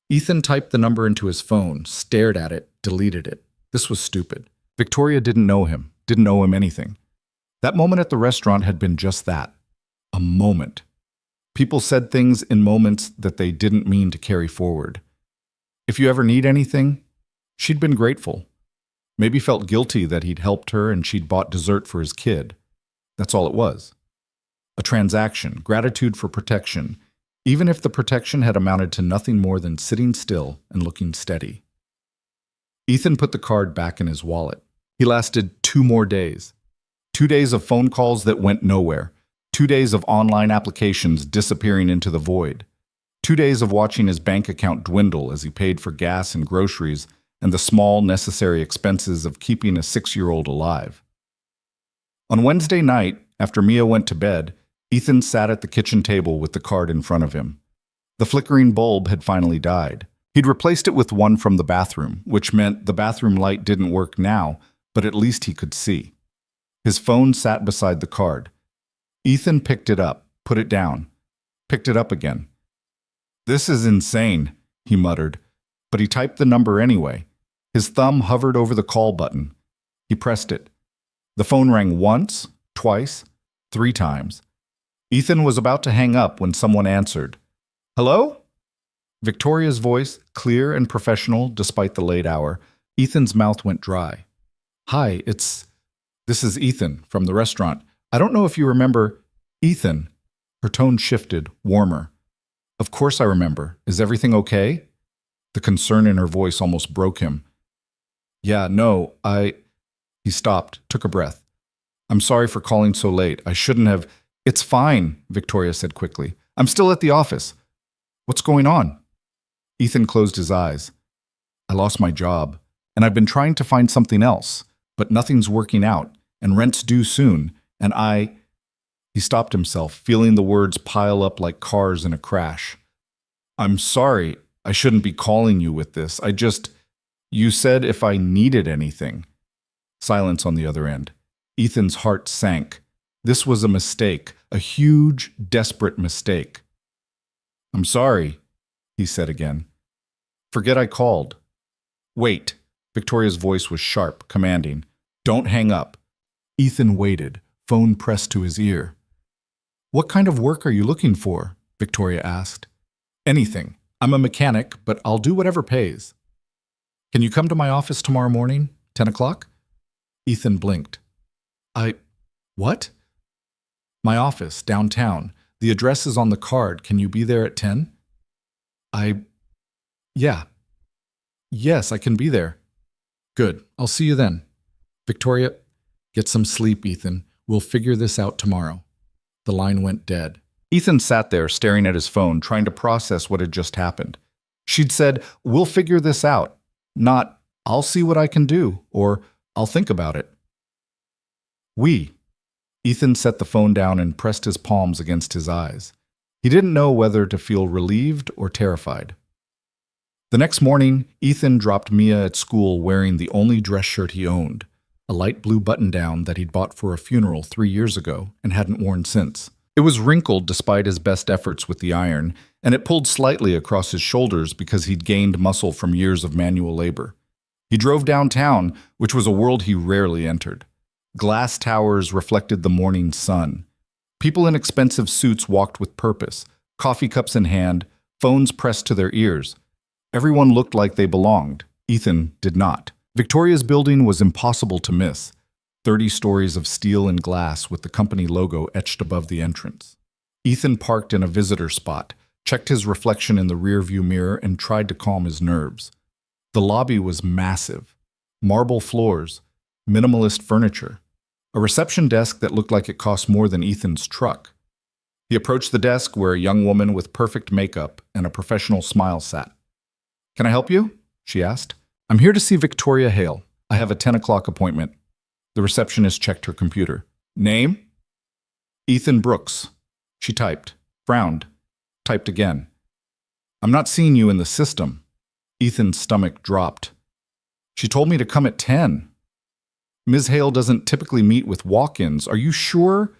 Ethan typed the number into his phone, stared at it, deleted it. This was stupid. Victoria didn't know him, didn't owe him anything. That moment at the restaurant had been just that. A moment. People said things in moments that they didn't mean to carry forward. If you ever need anything, she'd been grateful. Maybe felt guilty that he'd helped her and she'd bought dessert for his kid. That's all it was. A transaction, gratitude for protection, even if the protection had amounted to nothing more than sitting still and looking steady. Ethan put the card back in his wallet. He lasted 2 more days. 2 days of phone calls that went nowhere. 2 days of online applications disappearing into the void. 2 days of watching his bank account dwindle as he paid for gas and groceries and the small, necessary expenses of keeping a 6-year-old alive. On Wednesday night, after Mia went to bed, Ethan sat at the kitchen table with the card in front of him. The flickering bulb had finally died. He'd replaced it with one from the bathroom, which meant the bathroom light didn't work now, but at least he could see. His phone sat beside the card. Ethan picked it up, put it down, picked it up again. "This is insane," he muttered, but he typed the number anyway. His thumb hovered over the call button. He pressed it. The phone rang once, twice, 3 times. Ethan was about to hang up when someone answered. "Hello?" Victoria's voice, clear and professional despite the late hour. Ethan's mouth went dry. "Hi, this is Ethan from the restaurant. I don't know if you remember..." "Ethan." Her tone shifted, warmer. "Of course I remember. Is everything okay?" The concern in her voice almost broke him. "Yeah, no, He stopped, took a breath. "I'm sorry for calling so late. I shouldn't have..." "It's fine," Victoria said quickly. "I'm still at the office. What's going on?" Ethan closed his eyes. I lost my job, and I've been trying to find something else, but nothing's working out, and rent's due soon, and I... He stopped himself, feeling the words pile up like cars in a crash. I'm sorry, I shouldn't be calling you with this. You said if I needed anything. Silence on the other end. Ethan's heart sank. This was a mistake, a huge, desperate mistake. I'm sorry, he said again. Forget I called. Wait. Victoria's voice was sharp, commanding. Don't hang up. Ethan waited, phone pressed to his ear. What kind of work are you looking for? Victoria asked. Anything. I'm a mechanic, but I'll do whatever pays. Can you come to my office tomorrow morning, 10 o'clock? Ethan blinked. What? My office, downtown. The address is on the card. Can you be there at 10? Yeah. Yes, I can be there. Good. I'll see you then. Victoria, get some sleep, Ethan. We'll figure this out tomorrow. The line went dead. Ethan sat there staring at his phone, trying to process what had just happened. She'd said, we'll figure this out, not, I'll see what I can do, or I'll think about it. Ethan set the phone down and pressed his palms against his eyes. He didn't know whether to feel relieved or terrified. The next morning, Ethan dropped Mia at school wearing the only dress shirt he owned, a light blue button-down that he'd bought for a funeral 3 years ago and hadn't worn since. It was wrinkled despite his best efforts with the iron, and it pulled slightly across his shoulders because he'd gained muscle from years of manual labor. He drove downtown, which was a world he rarely entered. Glass towers reflected the morning sun. People in expensive suits walked with purpose, coffee cups in hand, phones pressed to their ears. Everyone looked like they belonged. Ethan did not. Victoria's building was impossible to miss. 30 stories of steel and glass with the company logo etched above the entrance. Ethan parked in a visitor spot, checked his reflection in the rearview mirror, and tried to calm his nerves. The lobby was massive. Marble floors, minimalist furniture, a reception desk that looked like it cost more than Ethan's truck. He approached the desk where a young woman with perfect makeup and a professional smile sat. Can I help you? She asked. I'm here to see Victoria Hale. I have a 10 o'clock appointment. The receptionist checked her computer. Name? Ethan Brooks. She typed, frowned, typed again. I'm not seeing you in the system. Ethan's stomach dropped. She told me to come at 10. Ms. Hale doesn't typically meet with walk-ins. Are you sure?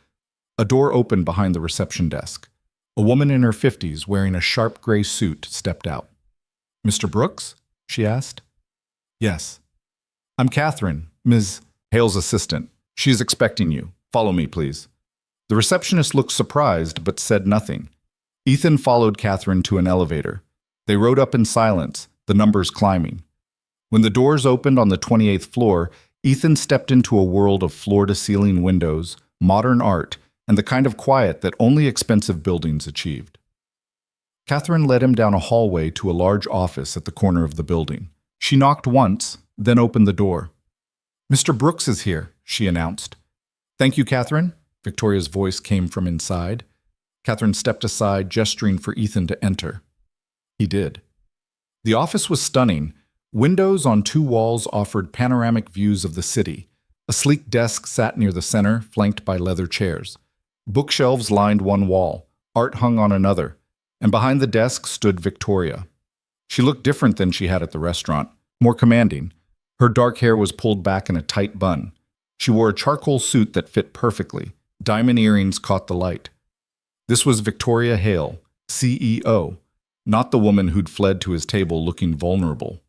A door opened behind the reception desk. A woman in her 50s wearing a sharp gray suit stepped out. Mr. Brooks? She asked. Yes. I'm Catherine, Ms. Hale's assistant. She's expecting you. Follow me, please. The receptionist looked surprised but said nothing. Ethan followed Catherine to an elevator. They rode up in silence, the numbers climbing. When the doors opened on the 28th floor, Ethan stepped into a world of floor-to-ceiling windows, modern art, and the kind of quiet that only expensive buildings achieved. Catherine led him down a hallway to a large office at the corner of the building. She knocked once, then opened the door. Mr. Brooks is here, she announced. Thank you, Catherine. Victoria's voice came from inside. Catherine stepped aside, gesturing for Ethan to enter. He did. The office was stunning. Windows on 2 walls offered panoramic views of the city. A sleek desk sat near the center, flanked by leather chairs. Bookshelves lined one wall. Art hung on another. And behind the desk stood Victoria. She looked different than she had at the restaurant, more commanding. Her dark hair was pulled back in a tight bun. She wore a charcoal suit that fit perfectly. Diamond earrings caught the light. This was Victoria Hale, CEO, not the woman who'd fled to his table looking vulnerable.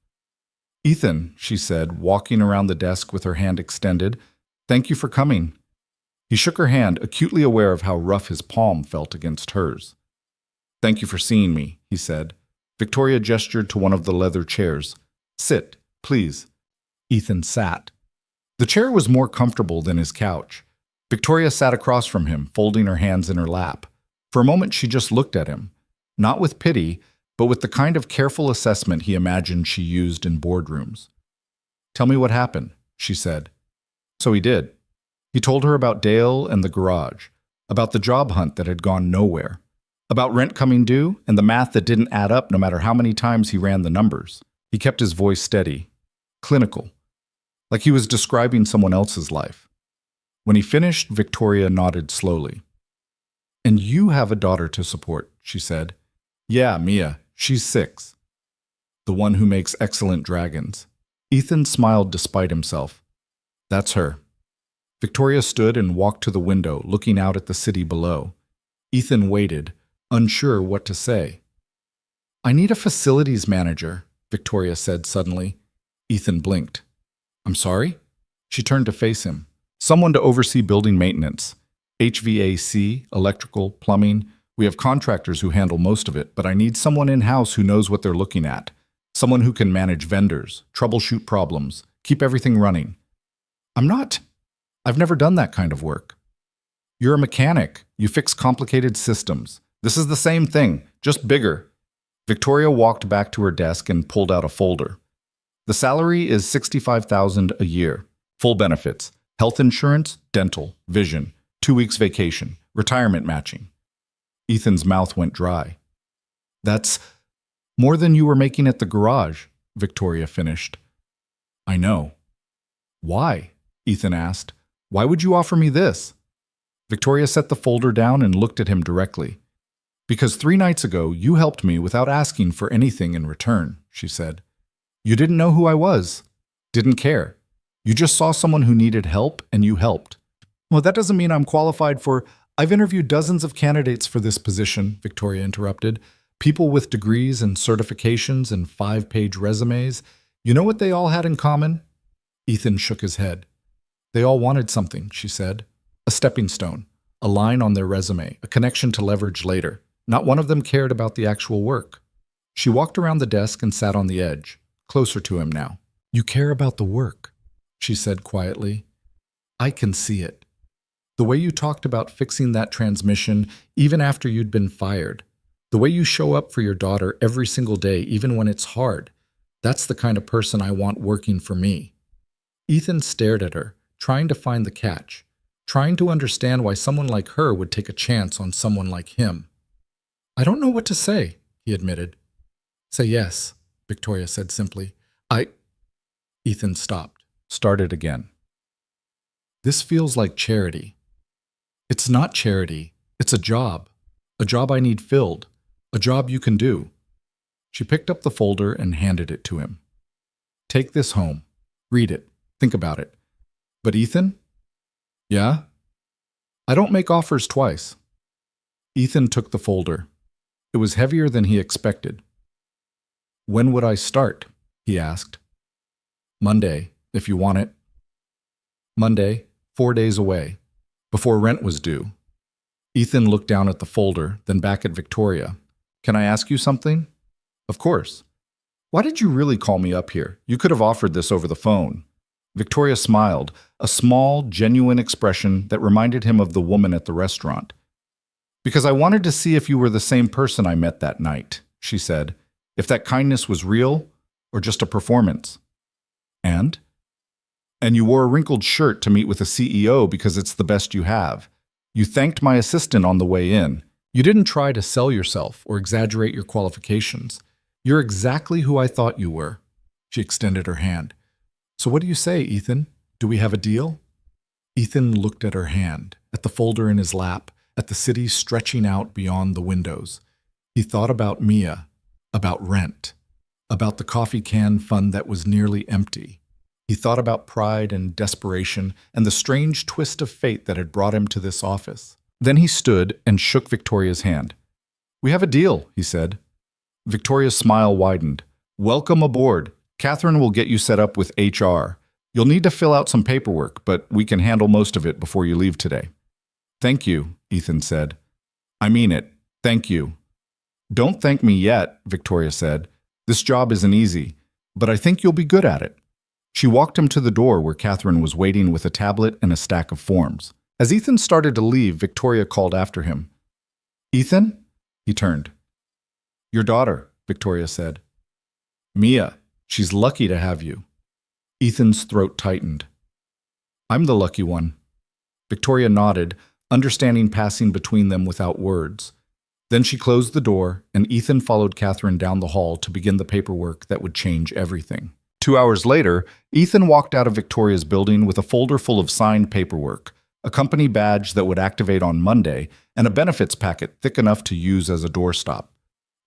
Ethan, she said, walking around the desk with her hand extended, thank you for coming. He shook her hand, acutely aware of how rough his palm felt against hers. Thank you for seeing me, he said. Victoria gestured to one of the leather chairs. Sit, please. Ethan sat. The chair was more comfortable than his couch. Victoria sat across from him, folding her hands in her lap. For a moment she just looked at him, not with pity, but with the kind of careful assessment he imagined she used in boardrooms. Tell me what happened, she said. So he did. He told her about Dale and the garage, about the job hunt that had gone nowhere, about rent coming due and the math that didn't add up no matter how many times he ran the numbers. He kept his voice steady, clinical, like he was describing someone else's life. When he finished, Victoria nodded slowly. "And you have a daughter to support," she said. "Yeah, Mia. She's 6. The one who makes excellent dragons." Ethan smiled despite himself. "That's her." Victoria stood and walked to the window, looking out at the city below. Ethan waited, unsure what to say. "I need a facilities manager," Victoria said suddenly. Ethan blinked. "I'm sorry?" She turned to face him. "Someone to oversee building maintenance. HVAC, electrical, plumbing. We have contractors who handle most of it, but I need someone in-house who knows what they're looking at. Someone who can manage vendors, troubleshoot problems, keep everything running." I've never done that kind of work." "You're a mechanic. You fix complicated systems. This is the same thing, just bigger." Victoria walked back to her desk and pulled out a folder. "The salary is $65,000 a year. Full benefits, health insurance, dental, vision, 2 weeks vacation, retirement matching." Ethan's mouth went dry. "That's more than you were making at the garage," Victoria finished. "I know." "Why?" Ethan asked. "Why would you offer me this?" Victoria set the folder down and looked at him directly. "Because 3 nights ago you helped me without asking for anything in return," she said. "You didn't know who I was. Didn't care. You just saw someone who needed help and you helped." "Well, that doesn't mean I'm qualified for—" "I've interviewed dozens of candidates for this position," Victoria interrupted. "People with degrees and certifications and 5-page resumes. You know what they all had in common?" Ethan shook his head. "They all wanted something," she said. "A stepping stone, a line on their resume, a connection to leverage later. Not one of them cared about the actual work." She walked around the desk and sat on the edge, closer to him now. "You care about the work," she said quietly. "I can see it. The way you talked about fixing that transmission even after you'd been fired. The way you show up for your daughter every single day, even when it's hard. That's the kind of person I want working for me." Ethan stared at her, trying to find the catch, trying to understand why someone like her would take a chance on someone like him. "I don't know what to say," he admitted. "Say yes," Victoria said simply. Ethan stopped, started again. "This feels like charity." "It's not charity. It's a job I need filled, a job you can do." She picked up the folder and handed it to him. "Take this home. Read it. Think about it." "But Ethan?" "Yeah?" "I don't make offers twice." Ethan took the folder. It was heavier than he expected. "When would I start?" he asked. "Monday, if you want it." Monday, 4 days away, before rent was due. Ethan looked down at the folder, then back at Victoria. "Can I ask you something?" "Of course." "Why did you really call me up here? You could have offered this over the phone." Victoria smiled, a small, genuine expression that reminded him of the woman at the restaurant. "Because I wanted to see if you were the same person I met that night," she said. "If that kindness was real or just a performance." "And?" "And you wore a wrinkled shirt to meet with a CEO because it's the best you have. You thanked my assistant on the way in. You didn't try to sell yourself or exaggerate your qualifications. You're exactly who I thought you were." She extended her hand. "So what do you say, Ethan? Do we have a deal?" Ethan looked at her hand, at the folder in his lap, at the city stretching out beyond the windows. He thought about Mia, about rent, about the coffee can fund that was nearly empty. He thought about pride and desperation and the strange twist of fate that had brought him to this office. Then he stood and shook Victoria's hand. "We have a deal," he said. Victoria's smile widened. "Welcome aboard. Catherine will get you set up with HR. You'll need to fill out some paperwork, but we can handle most of it before you leave today." "Thank you," Ethan said. "I mean it. Thank you." "Don't thank me yet," Victoria said. "This job isn't easy, but I think you'll be good at it." She walked him to the door where Catherine was waiting with a tablet and a stack of forms. As Ethan started to leave, Victoria called after him. "Ethan?" He turned. "Your daughter," Victoria said. "Mia. She's lucky to have you." Ethan's throat tightened. "I'm the lucky one." Victoria nodded, understanding passing between them without words. Then she closed the door, and Ethan followed Catherine down the hall to begin the paperwork that would change everything. 2 hours later, Ethan walked out of Victoria's building with a folder full of signed paperwork, a company badge that would activate on Monday, and a benefits packet thick enough to use as a doorstop.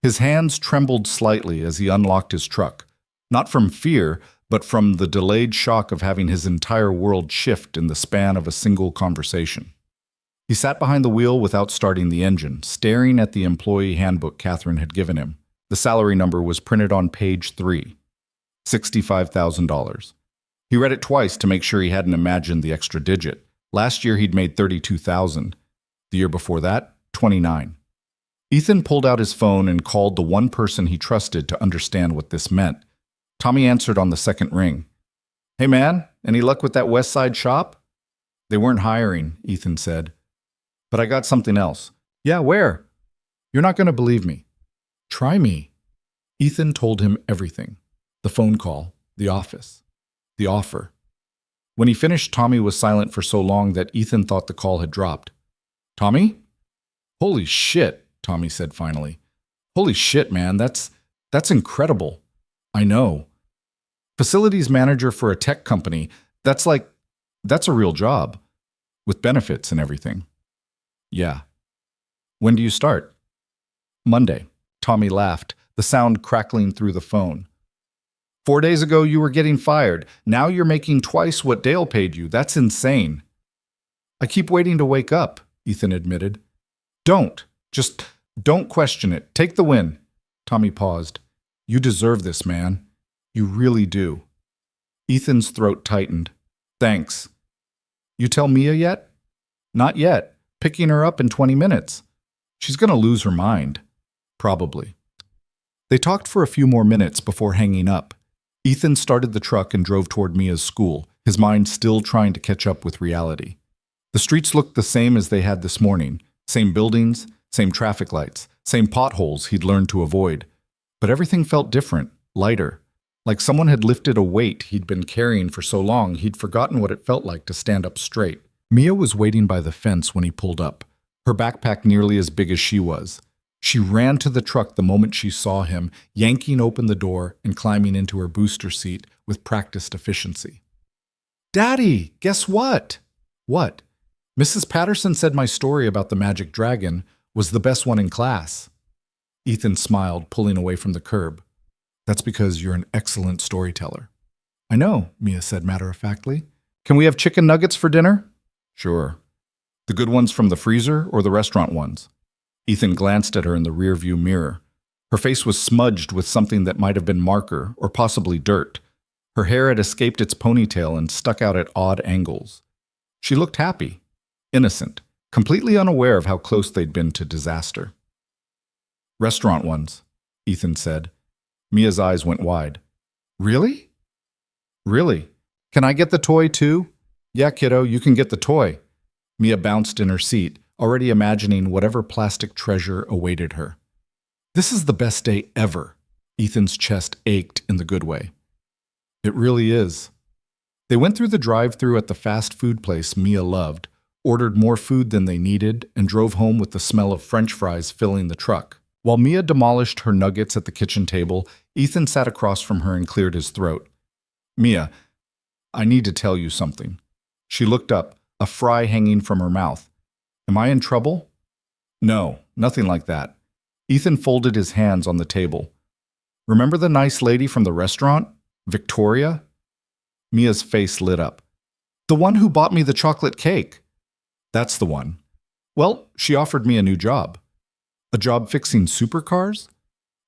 His hands trembled slightly as he unlocked his truck, not from fear, but from the delayed shock of having his entire world shift in the span of a single conversation. He sat behind the wheel without starting the engine, staring at the employee handbook Catherine had given him. The salary number was printed on page 3, $65,000. He read it twice to make sure he hadn't imagined the extra digit. Last year he'd made $32,000. The year before that, $29,000. Ethan pulled out his phone and called the one person he trusted to understand what this meant. Tommy answered on the second ring. "Hey man, any luck with that West Side shop?" "They weren't hiring," Ethan said. "But I got something else." "Yeah, where?" "You're not going to believe me." "Try me." Ethan told him everything. The phone call, the office, the offer. When he finished, Tommy was silent for so long that Ethan thought the call had dropped. "Tommy?" "Holy shit," Tommy said finally. "Holy shit, man, that's incredible." "I know. Facilities manager for a tech company, that's a real job. With benefits and everything." "Yeah." "When do you start?" "Monday." Tommy laughed, the sound crackling through the phone. 4 days ago you were getting fired. Now you're making twice what Dale paid you. That's insane." "I keep waiting to wake up," Ethan admitted. Just don't question it. Take the win." Tommy paused. "You deserve this, man. You really do." Ethan's throat tightened. "Thanks." "You tell Mia yet?" "Not yet. Picking her up in 20 minutes. She's going to lose her mind." "Probably." They talked for a few more minutes before hanging up. Ethan started the truck and drove toward Mia's school, his mind still trying to catch up with reality. The streets looked the same as they had this morning. Same buildings, same traffic lights, same potholes he'd learned to avoid. But everything felt different, lighter. Like someone had lifted a weight he'd been carrying for so long he'd forgotten what it felt like to stand up straight. Mia was waiting by the fence when he pulled up, her backpack nearly as big as she was. She ran to the truck the moment she saw him, yanking open the door and climbing into her booster seat with practiced efficiency. "Daddy, guess what?" "What?" "Mrs. Patterson said my story about the magic dragon was the best one in class." Ethan smiled, pulling away from the curb. "That's because you're an excellent storyteller." "I know," Mia said matter-of-factly. "Can we have chicken nuggets for dinner?" "Sure." "The good ones from the freezer or the restaurant ones?" Ethan glanced at her in the rearview mirror. Her face was smudged with something that might have been marker or possibly dirt. Her hair had escaped its ponytail and stuck out at odd angles. She looked happy, innocent, completely unaware of how close they'd been to disaster. "Restaurant ones," Ethan said. Mia's eyes went wide. "Really?" "Really. Can I get the toy too?" "Yeah, kiddo, you can get the toy." Mia bounced in her seat, already imagining whatever plastic treasure awaited her. "This is the best day ever." Ethan's chest ached in the good way. "It really is." They went through the drive-thru at the fast food place Mia loved, ordered more food than they needed, and drove home with the smell of French fries filling the truck. While Mia demolished her nuggets at the kitchen table, Ethan sat across from her and cleared his throat. "Mia, I need to tell you something." She looked up, a fry hanging from her mouth. "Am I in trouble?" "No, nothing like that." Ethan folded his hands on the table. "Remember the nice lady from the restaurant? Victoria?" Mia's face lit up. "The one who bought me the chocolate cake." "That's the one. Well, she offered me a new job." "A job fixing supercars?"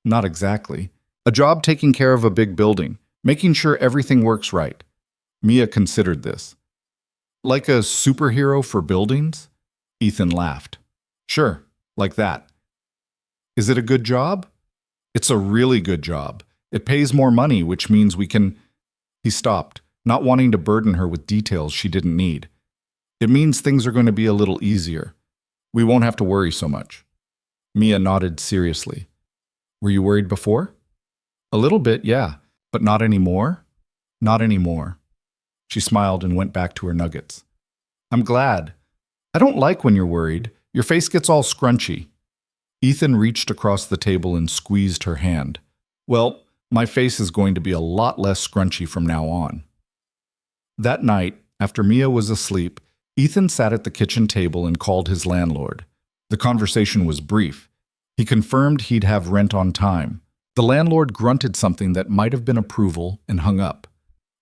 "Not exactly. A job taking care of a big building, making sure everything works right." Mia considered this. "Like a superhero for buildings?" Ethan laughed. "Sure, like that." "Is it a good job?" "It's a really good job. It pays more money, which means we can—" He stopped, not wanting to burden her with details she didn't need. "It means things are going to be a little easier. We won't have to worry so much." Mia nodded seriously. "Were you worried before?" "A little bit, yeah. But not anymore?" "Not anymore." She smiled and went back to her nuggets. "I'm glad. I don't like when you're worried. Your face gets all scrunchy." Ethan reached across the table and squeezed her hand. Well, my face is going to be a lot less scrunchy from now on. That night, after Mia was asleep, Ethan sat at the kitchen table and called his landlord. The conversation was brief. He confirmed he'd have rent on time. The landlord grunted something that might have been approval and hung up.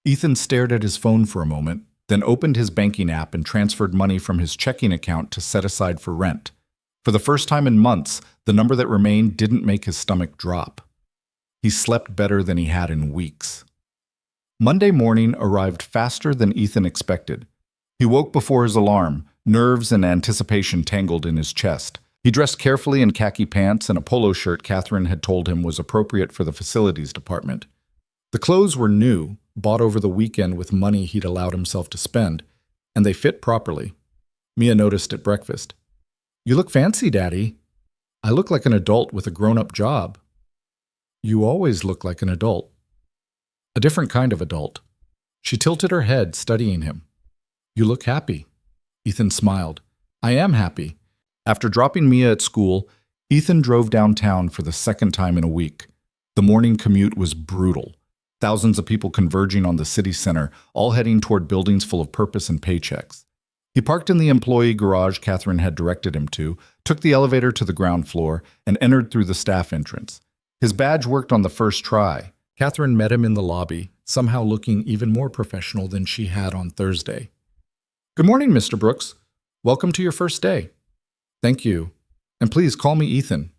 Ethan stared at his phone for a moment, then opened his banking app and transferred money from his checking account to set aside for rent. For the first time in months, the number that remained didn't make his stomach drop. He slept better than he had in weeks. Monday morning arrived faster than Ethan expected. He woke before his alarm, nerves and anticipation tangled in his chest. He dressed carefully in khaki pants and a polo shirt Catherine had told him was appropriate for the facilities department. The clothes were new, bought over the weekend with money he'd allowed himself to spend, and they fit properly. Mia noticed at breakfast. "You look fancy, Daddy." "I look like an adult with a grown-up job." "You always look like an adult." "A different kind of adult." She tilted her head, studying him. "You look happy." Ethan smiled. "I am happy." After dropping Mia at school, Ethan drove downtown for the second time in a week. The morning commute was brutal. Thousands of people converging on the city center, all heading toward buildings full of purpose and paychecks. He parked in the employee garage Catherine had directed him to, took the elevator to the ground floor, and entered through the staff entrance. His badge worked on the first try. Catherine met him in the lobby, somehow looking even more professional than she had on Thursday. "Good morning, Mr. Brooks. Welcome to your first day." "Thank you. And please call me Ethan."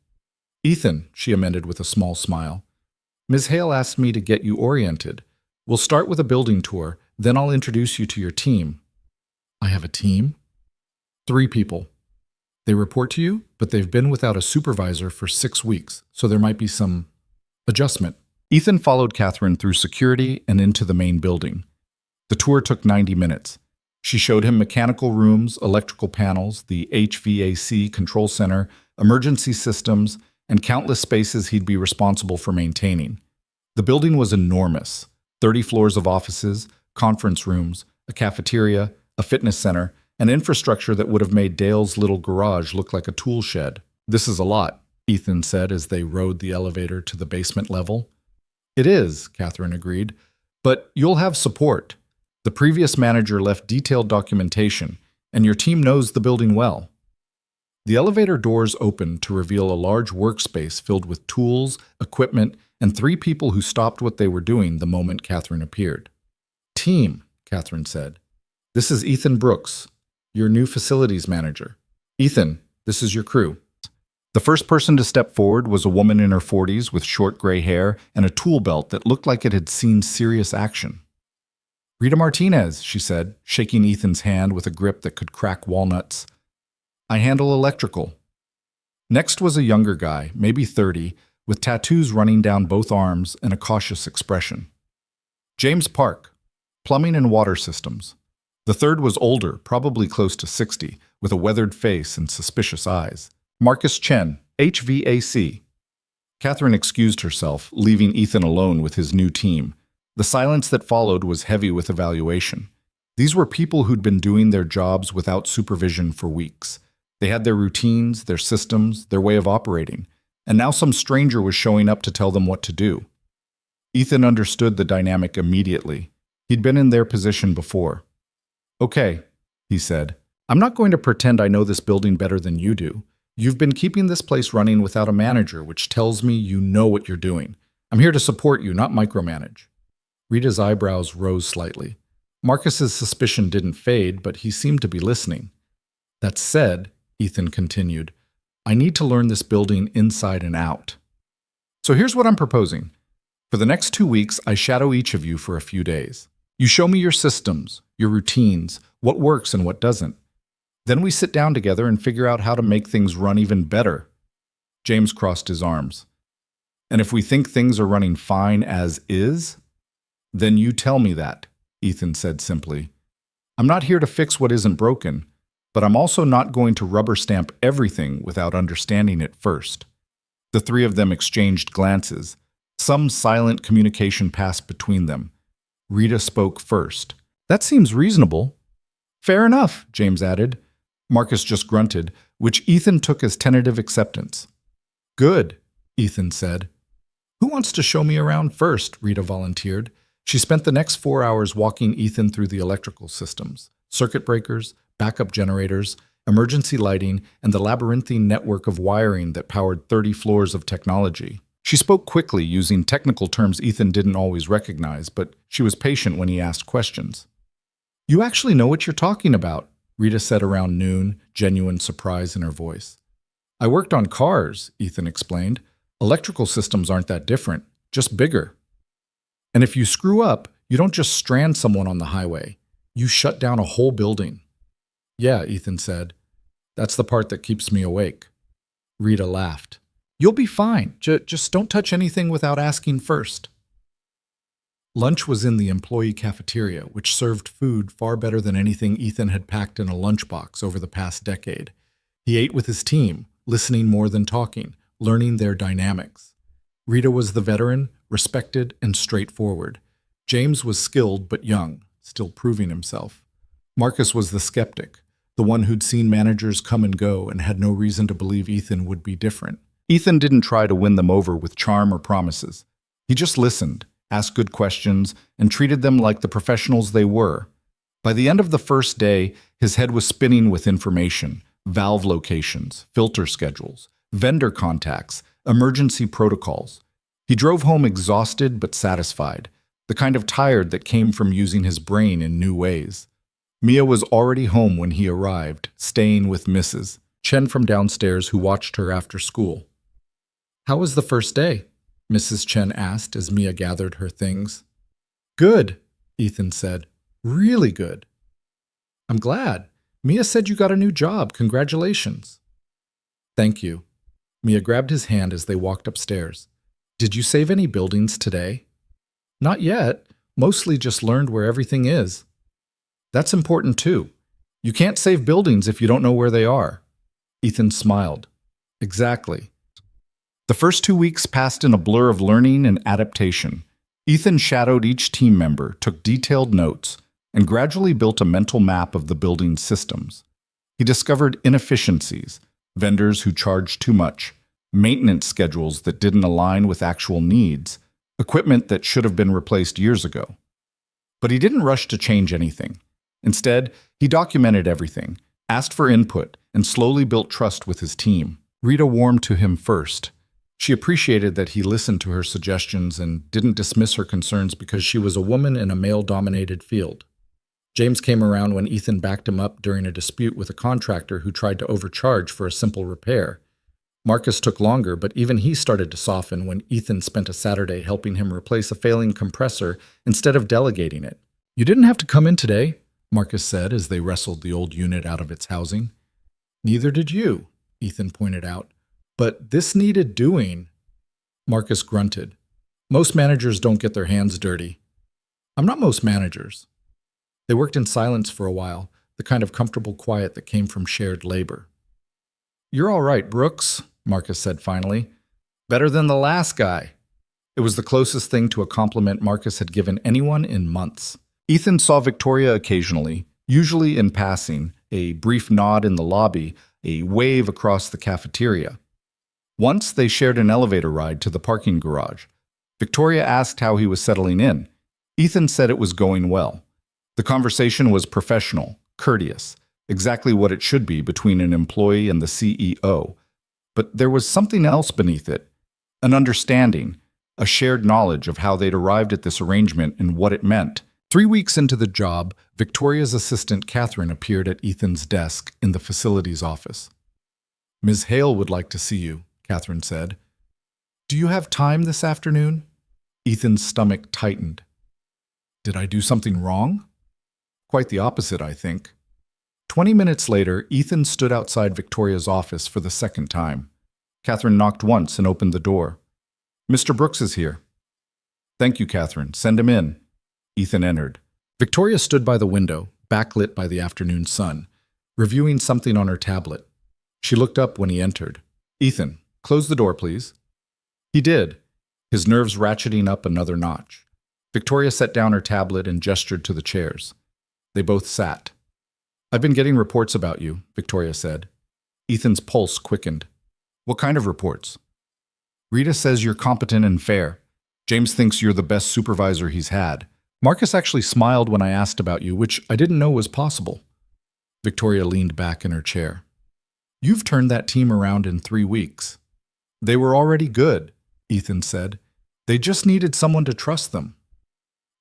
"Ethan," she amended with a small smile. "Ms. Hale asked me to get you oriented. We'll start with a building tour, then I'll introduce you to your team." "I have a team?" "3 people. They report to you, but they've been without a supervisor for 6 weeks, so there might be some adjustment." Ethan followed Catherine through security and into the main building. The tour took 90 minutes. She showed him mechanical rooms, electrical panels, the HVAC control center, emergency systems, and countless spaces he'd be responsible for maintaining. The building was enormous. 30 floors of offices, conference rooms, a cafeteria, a fitness center, and infrastructure that would have made Dale's little garage look like a tool shed. "This is a lot," Ethan said as they rode the elevator to the basement level. "It is," Catherine agreed, "but you'll have support. The previous manager left detailed documentation, and your team knows the building well." The elevator doors opened to reveal a large workspace filled with tools, equipment, and 3 people who stopped what they were doing the moment Catherine appeared. "Team," Catherine said. "This is Ethan Brooks, your new facilities manager. Ethan, this is your crew." The first person to step forward was a woman in her 40s with short gray hair and a tool belt that looked like it had seen serious action. "Rita Martinez," she said, shaking Ethan's hand with a grip that could crack walnuts. "I handle electrical." Next was a younger guy, maybe 30, with tattoos running down both arms and a cautious expression. "James Park, plumbing and water systems." The third was older, probably close to 60, with a weathered face and suspicious eyes. "Marcus Chen, HVAC." Catherine excused herself, leaving Ethan alone with his new team. The silence that followed was heavy with evaluation. These were people who'd been doing their jobs without supervision for weeks. They had their routines, their systems, their way of operating, and now some stranger was showing up to tell them what to do. Ethan understood the dynamic immediately. He'd been in their position before. "Okay," he said. "I'm not going to pretend I know this building better than you do. You've been keeping this place running without a manager, which tells me you know what you're doing. I'm here to support you, not micromanage." Rita's eyebrows rose slightly. Marcus's suspicion didn't fade, but he seemed to be listening. "That said," Ethan continued, "I need to learn this building inside and out. So here's what I'm proposing. For the next 2 weeks, I shadow each of you for a few days. You show me your systems, your routines, what works and what doesn't. Then we sit down together and figure out how to make things run even better." James crossed his arms. "And if we think things are running fine as is, then you tell me that," Ethan said simply. "I'm not here to fix what isn't broken, but I'm also not going to rubber stamp everything without understanding it first." The 3 of them exchanged glances. Some silent communication passed between them. Rita spoke first. "That seems reasonable." "Fair enough," James added. Marcus just grunted, which Ethan took as tentative acceptance. Good, Ethan said. Who wants to show me around first? Rita volunteered. She spent the next 4 hours walking Ethan through the electrical systems, circuit breakers, backup generators, emergency lighting, and the labyrinthine network of wiring that powered 30 floors of technology. She spoke quickly, using technical terms Ethan didn't always recognize, but she was patient when he asked questions. You actually know what you're talking about, Rita said around noon, genuine surprise in her voice. I worked on cars, Ethan explained. Electrical systems aren't that different, just bigger. And if you screw up, you don't just strand someone on the highway. You shut down a whole building. Yeah, Ethan said. That's the part that keeps me awake. Rita laughed. You'll be fine. Just don't touch anything without asking first. Lunch was in the employee cafeteria, which served food far better than anything Ethan had packed in a lunchbox over the past decade. He ate with his team, listening more than talking, learning their dynamics. Rita was the veteran, respected and straightforward. James was skilled but young, still proving himself. Marcus was the skeptic, the one who'd seen managers come and go and had no reason to believe Ethan would be different. Ethan didn't try to win them over with charm or promises. He just listened, asked good questions, and treated them like the professionals they were. By the end of the first day, his head was spinning with information, valve locations, filter schedules, vendor contacts, emergency protocols. He drove home exhausted but satisfied, the kind of tired that came from using his brain in new ways. Mia was already home when he arrived, staying with Mrs. Chen from downstairs, who watched her after school. How was the first day? Mrs. Chen asked as Mia gathered her things. Good, Ethan said. Really good. I'm glad. Mia said you got a new job. Congratulations. Thank you. Mia grabbed his hand as they walked upstairs. Did you save any buildings today? Not yet. Mostly just learned where everything is. That's important too. You can't save buildings if you don't know where they are. Ethan smiled. Exactly. The first 2 weeks passed in a blur of learning and adaptation. Ethan shadowed each team member, took detailed notes, and gradually built a mental map of the building's systems. He discovered inefficiencies, vendors who charged too much, maintenance schedules that didn't align with actual needs, equipment that should have been replaced years ago. But he didn't rush to change anything. Instead, he documented everything, asked for input, and slowly built trust with his team. Rita warmed to him first. She appreciated that he listened to her suggestions and didn't dismiss her concerns because she was a woman in a male-dominated field. James came around when Ethan backed him up during a dispute with a contractor who tried to overcharge for a simple repair. Marcus took longer, but even he started to soften when Ethan spent a Saturday helping him replace a failing compressor instead of delegating it. You didn't have to come in today, Marcus said as they wrestled the old unit out of its housing. Neither did you, Ethan pointed out. But this needed doing. Marcus grunted. Most managers don't get their hands dirty. I'm not most managers. They worked in silence for a while, the kind of comfortable quiet that came from shared labor. You're all right, Brooks, Marcus said finally. Better than the last guy. It was the closest thing to a compliment Marcus had given anyone in months. Ethan saw Victoria occasionally, usually in passing, a brief nod in the lobby, a wave across the cafeteria. Once they shared an elevator ride to the parking garage. Victoria asked how he was settling in. Ethan said it was going well. The conversation was professional, courteous, exactly what it should be between an employee and the CEO. But there was something else beneath it, an understanding, a shared knowledge of how they'd arrived at this arrangement and what it meant. 3 weeks into the job, Victoria's assistant Catherine appeared at Ethan's desk in the facilities office. Ms. Hale would like to see you, Catherine said. Do you have time this afternoon? Ethan's stomach tightened. Did I do something wrong? Quite the opposite, I think. 20 minutes later, Ethan stood outside Victoria's office for the second time. Catherine knocked once and opened the door. Mr. Brooks is here. Thank you, Catherine. Send him in. Ethan entered. Victoria stood by the window, backlit by the afternoon sun, reviewing something on her tablet. She looked up when he entered. Ethan, close the door, please. He did, his nerves ratcheting up another notch. Victoria set down her tablet and gestured to the chairs. They both sat. I've been getting reports about you, Victoria said. Ethan's pulse quickened. What kind of reports? Rita says you're competent and fair. James thinks you're the best supervisor he's had. Marcus actually smiled when I asked about you, which I didn't know was possible. Victoria leaned back in her chair. You've turned that team around in 3 weeks. They were already good, Ethan said. They just needed someone to trust them.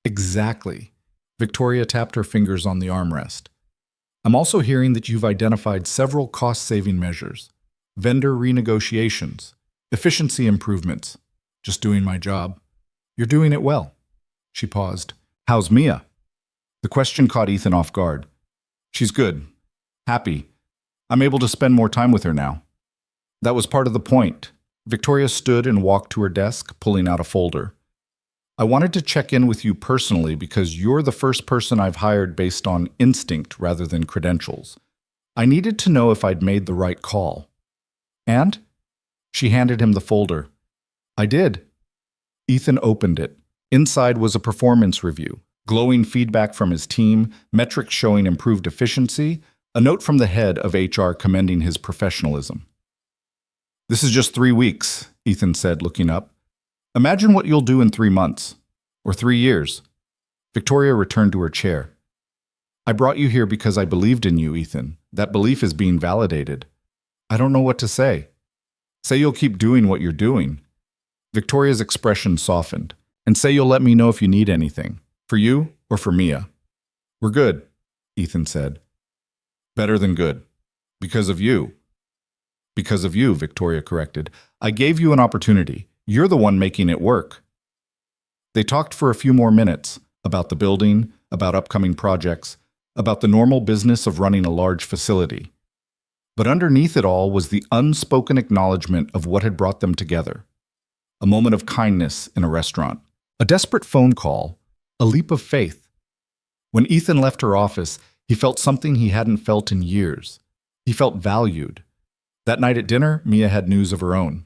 Exactly. Victoria tapped her fingers on the armrest. I'm also hearing that you've identified several cost-saving measures, vendor renegotiations, efficiency improvements. Just doing my job. You're doing it well. She paused. How's Mia? The question caught Ethan off guard. She's good. Happy. I'm able to spend more time with her now. That was part of the point. Victoria stood and walked to her desk, pulling out a folder. I wanted to check in with you personally because you're the first person I've hired based on instinct rather than credentials. I needed to know if I'd made the right call. And? She handed him the folder. I did. Ethan opened it. Inside was a performance review, glowing feedback from his team, metrics showing improved efficiency, a note from the head of HR commending his professionalism. This is just 3 weeks, Ethan said, looking up. Imagine what you'll do in 3 months, or 3 years. Victoria returned to her chair. I brought you here because I believed in you, Ethan. That belief is being validated. I don't know what to say. Say you'll keep doing what you're doing. Victoria's expression softened. And say you'll let me know if you need anything, for you or for Mia. We're good, Ethan said. Better than good. Because of you. Because of you, Victoria corrected. I gave you an opportunity. You're the one making it work. They talked for a few more minutes about the building, about upcoming projects, about the normal business of running a large facility. But underneath it all was the unspoken acknowledgement of what had brought them together. A moment of kindness in a restaurant. A desperate phone call. A leap of faith. When Ethan left her office, he felt something he hadn't felt in years. He felt valued. That night at dinner, Mia had news of her own.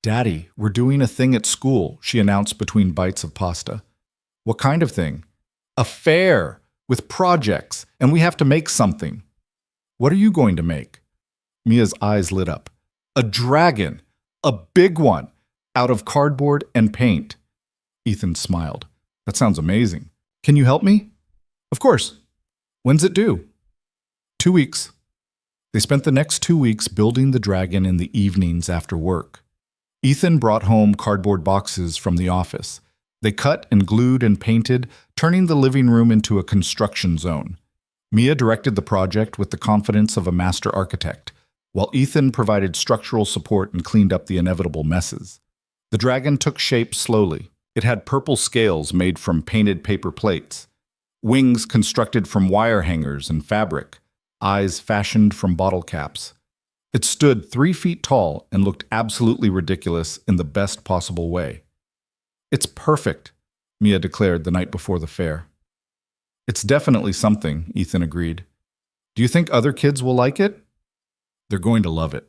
Daddy, we're doing a thing at school, she announced between bites of pasta. What kind of thing? A fair, with projects, and we have to make something. What are you going to make? Mia's eyes lit up. A dragon, a big one, out of cardboard and paint. Ethan smiled. That sounds amazing. Can you help me? Of course. When's it due? 2 weeks. They spent the next 2 weeks building the dragon in the evenings after work. Ethan brought home cardboard boxes from the office. They cut and glued and painted, turning the living room into a construction zone. Mia directed the project with the confidence of a master architect, while Ethan provided structural support and cleaned up the inevitable messes. The dragon took shape slowly. It had purple scales made from painted paper plates, wings constructed from wire hangers and fabric, eyes fashioned from bottle caps. It stood 3 feet tall and looked absolutely ridiculous in the best possible way. It's perfect, Mia declared the night before the fair. It's definitely something, Ethan agreed. Do you think other kids will like it? They're going to love it.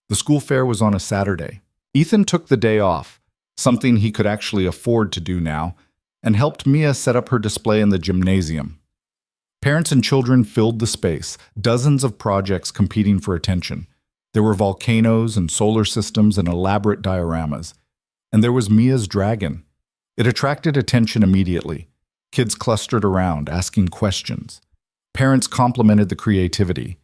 The school fair was on a Saturday. Ethan took the day off, something he could actually afford to do now, and helped Mia set up her display in the gymnasium. Parents and children filled the space, dozens of projects competing for attention. There were volcanoes and solar systems and elaborate dioramas. And there was Mia's dragon. It attracted attention immediately. Kids clustered around, asking questions. Parents complimented the creativity.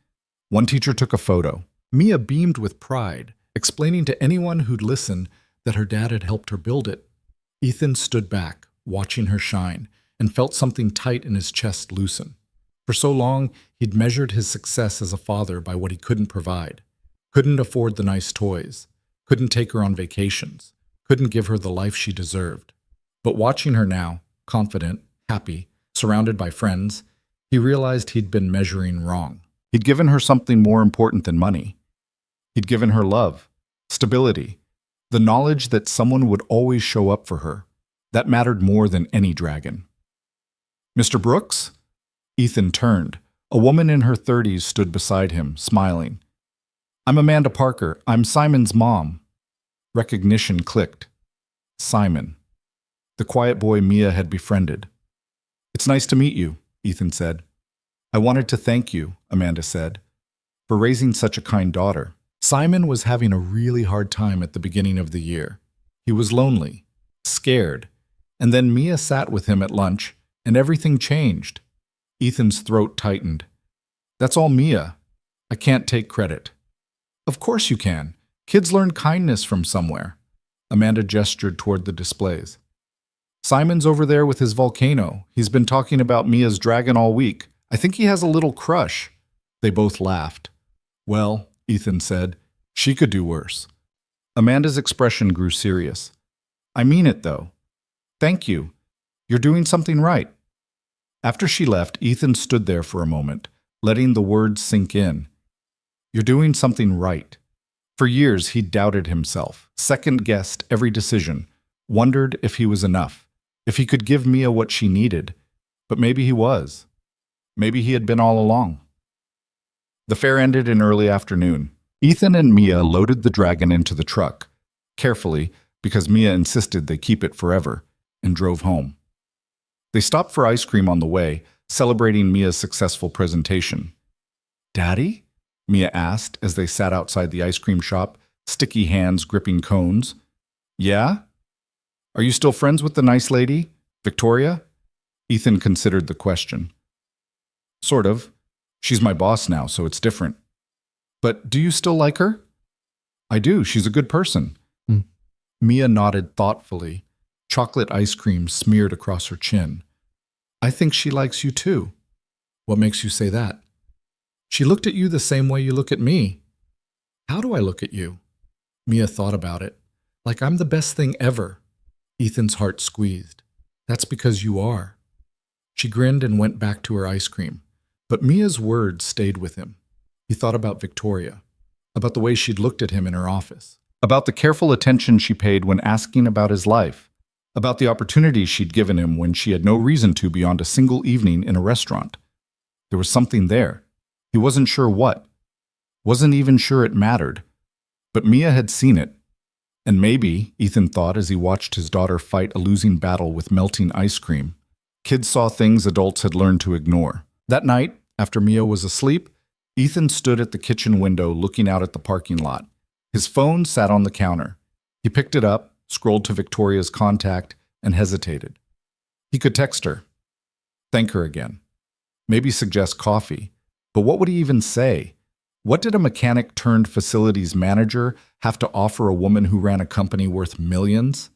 One teacher took a photo. Mia beamed with pride, explaining to anyone who'd listen that her dad had helped her build it. Ethan stood back, watching her shine, and felt something tight in his chest loosen. For so long, he'd measured his success as a father by what he couldn't provide. Couldn't afford the nice toys. Couldn't take her on vacations. Couldn't give her the life she deserved. But watching her now, confident, happy, surrounded by friends, he realized he'd been measuring wrong. He'd given her something more important than money. He'd given her love, stability, the knowledge that someone would always show up for her. That mattered more than any dragon. Mr. Brooks? Ethan turned. A woman in her 30s stood beside him, smiling. I'm Amanda Parker. I'm Simon's mom. Recognition clicked. Simon. The quiet boy Mia had befriended. It's nice to meet you, Ethan said. I wanted to thank you, Amanda said, for raising such a kind daughter. Simon was having a really hard time at the beginning of the year. He was lonely, scared, and then Mia sat with him at lunch, and everything changed. Ethan's throat tightened. That's all Mia. I can't take credit. Of course you can. Kids learn kindness from somewhere. Amanda gestured toward the displays. Simon's over there with his volcano. He's been talking about Mia's dragon all week. I think he has a little crush. They both laughed. Well, Ethan said, she could do worse. Amanda's expression grew serious. I mean it, though. Thank you. You're doing something right. After she left, Ethan stood there for a moment, letting the words sink in. You're doing something right. For years, he doubted himself, second-guessed every decision, wondered if he was enough, if he could give Mia what she needed. But maybe he was. Maybe he had been all along. The fair ended in early afternoon. Ethan and Mia loaded the dragon into the truck, carefully, because Mia insisted they keep it forever, and drove home. They stopped for ice cream on the way, celebrating Mia's successful presentation. Daddy? Mia asked as they sat outside the ice cream shop, sticky hands gripping cones. Yeah? Are you still friends with the nice lady, Victoria? Ethan considered the question. Sort of. She's my boss now, so it's different. But do you still like her? I do. She's a good person. Mia nodded thoughtfully, chocolate ice cream smeared across her chin. I think she likes you too. What makes you say that? She looked at you the same way you look at me. How do I look at you? Mia thought about it. Like I'm the best thing ever. Ethan's heart squeezed. That's because you are. She grinned and went back to her ice cream. But Mia's words stayed with him. He thought about Victoria, about the way she'd looked at him in her office, about the careful attention she paid when asking about his life, about the opportunities she'd given him when she had no reason to beyond a single evening in a restaurant. There was something there. He wasn't sure what. Wasn't even sure it mattered. But Mia had seen it. And maybe, Ethan thought as he watched his daughter fight a losing battle with melting ice cream, kids saw things adults had learned to ignore. That night, after Mia was asleep, Ethan stood at the kitchen window looking out at the parking lot. His phone sat on the counter. He picked it up, scrolled to Victoria's contact, and hesitated. He could text her. Thank her again. Maybe suggest coffee. But what would he even say? What did a mechanic-turned-facilities manager have to offer a woman who ran a company worth millions?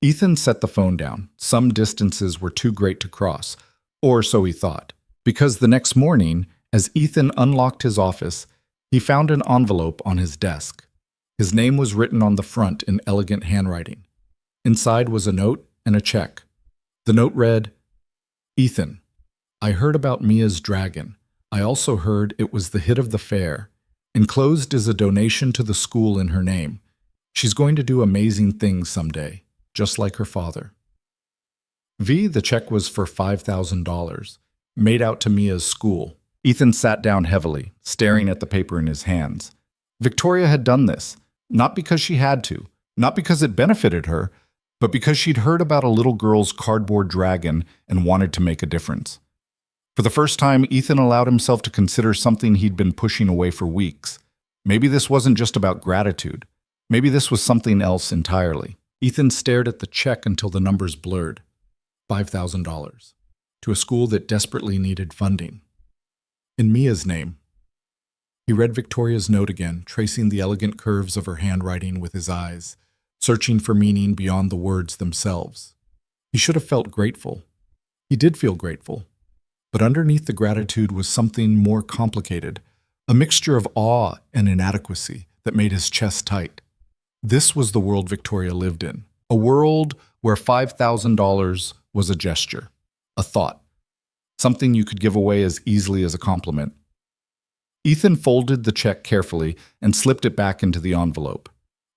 Ethan set the phone down. Some distances were too great to cross, or so he thought. Because the next morning, as Ethan unlocked his office, he found an envelope on his desk. His name was written on the front in elegant handwriting. Inside was a note and a check. The note read, Ethan, I heard about Mia's dragon. I also heard it was the hit of the fair. Enclosed is a donation to the school in her name. She's going to do amazing things someday, just like her father. The check was for $5,000, made out to Mia's school. Ethan sat down heavily, staring at the paper in his hands. Victoria had done this, not because she had to, not because it benefited her, but because she'd heard about a little girl's cardboard dragon and wanted to make a difference. For the first time, Ethan allowed himself to consider something he'd been pushing away for weeks. Maybe this wasn't just about gratitude. Maybe this was something else entirely. Ethan stared at the check until the numbers blurred. $5,000. To a school that desperately needed funding. In Mia's name. He read Victoria's note again, tracing the elegant curves of her handwriting with his eyes, searching for meaning beyond the words themselves. He should have felt grateful. He did feel grateful. But underneath the gratitude was something more complicated, a mixture of awe and inadequacy that made his chest tight. This was the world Victoria lived in, a world where $5,000 was a gesture, a thought, something you could give away as easily as a compliment. Ethan folded the check carefully and slipped it back into the envelope.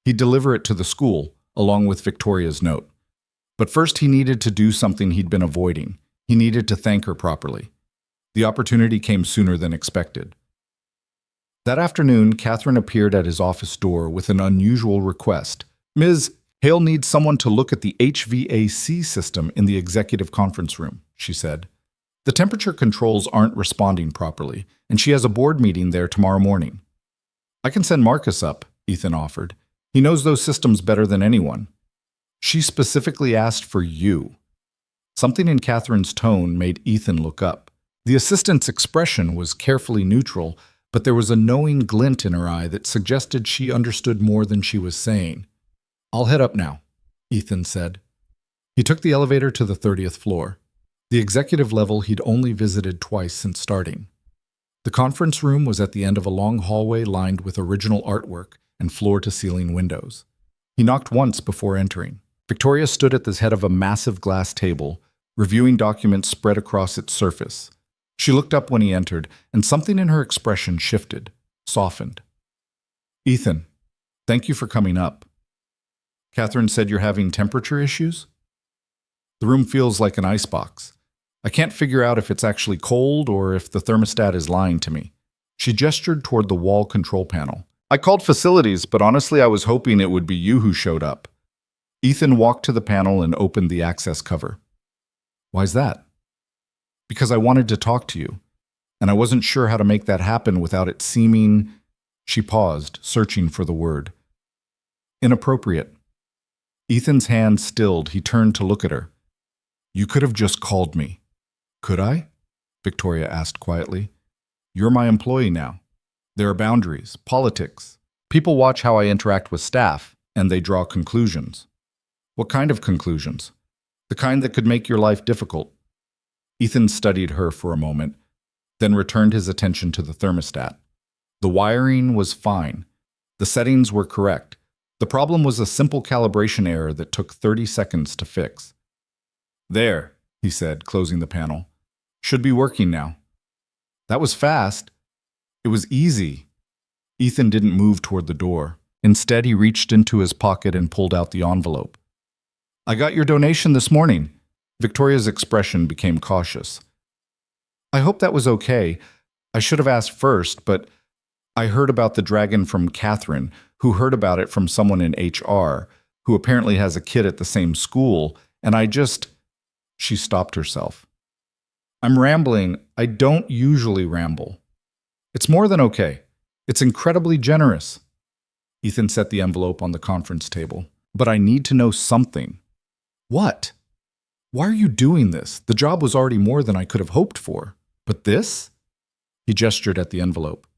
He'd deliver it to the school, along with Victoria's note. But first he needed to do something he'd been avoiding. He needed to thank her properly. The opportunity came sooner than expected. That afternoon, Catherine appeared at his office door with an unusual request. Ms. Hale needs someone to look at the HVAC system in the executive conference room, she said. The temperature controls aren't responding properly, and she has a board meeting there tomorrow morning. I can send Marcus up, Ethan offered. He knows those systems better than anyone. She specifically asked for you. Something in Catherine's tone made Ethan look up. The assistant's expression was carefully neutral, but there was a knowing glint in her eye that suggested she understood more than she was saying. I'll head up now, Ethan said. He took the elevator to the 30th floor. The executive level he'd only visited twice since starting. The conference room was at the end of a long hallway lined with original artwork and floor-to-ceiling windows. He knocked once before entering. Victoria stood at the head of a massive glass table, reviewing documents spread across its surface. She looked up when he entered, and something in her expression shifted, softened. Ethan, thank you for coming up. Catherine said you're having temperature issues? The room feels like an icebox. I can't figure out if it's actually cold or if the thermostat is lying to me. She gestured toward the wall control panel. I called facilities, but honestly I was hoping it would be you who showed up. Ethan walked to the panel and opened the access cover. Why's that? Because I wanted to talk to you, and I wasn't sure how to make that happen without it seeming… She paused, searching for the word. Inappropriate. Ethan's hand stilled. He turned to look at her. You could have just called me. Could I? Victoria asked quietly. You're my employee now. There are boundaries, politics. People watch how I interact with staff, and they draw conclusions. What kind of conclusions? The kind that could make your life difficult. Ethan studied her for a moment, then returned his attention to the thermostat. The wiring was fine. The settings were correct. The problem was a simple calibration error that took 30 seconds to fix. There, he said, closing the panel. Should be working now. That was fast. It was easy. Ethan didn't move toward the door. Instead, he reached into his pocket and pulled out the envelope. I got your donation this morning. Victoria's expression became cautious. I hope that was okay. I should have asked first, but I heard about the dragon from Catherine, who heard about it from someone in HR, who apparently has a kid at the same school, and I just… She stopped herself. I'm rambling. I don't usually ramble. It's more than okay. It's incredibly generous. Ethan set the envelope on the conference table. But I need to know something. What? Why are you doing this? The job was already more than I could have hoped for. But this? He gestured at the envelope.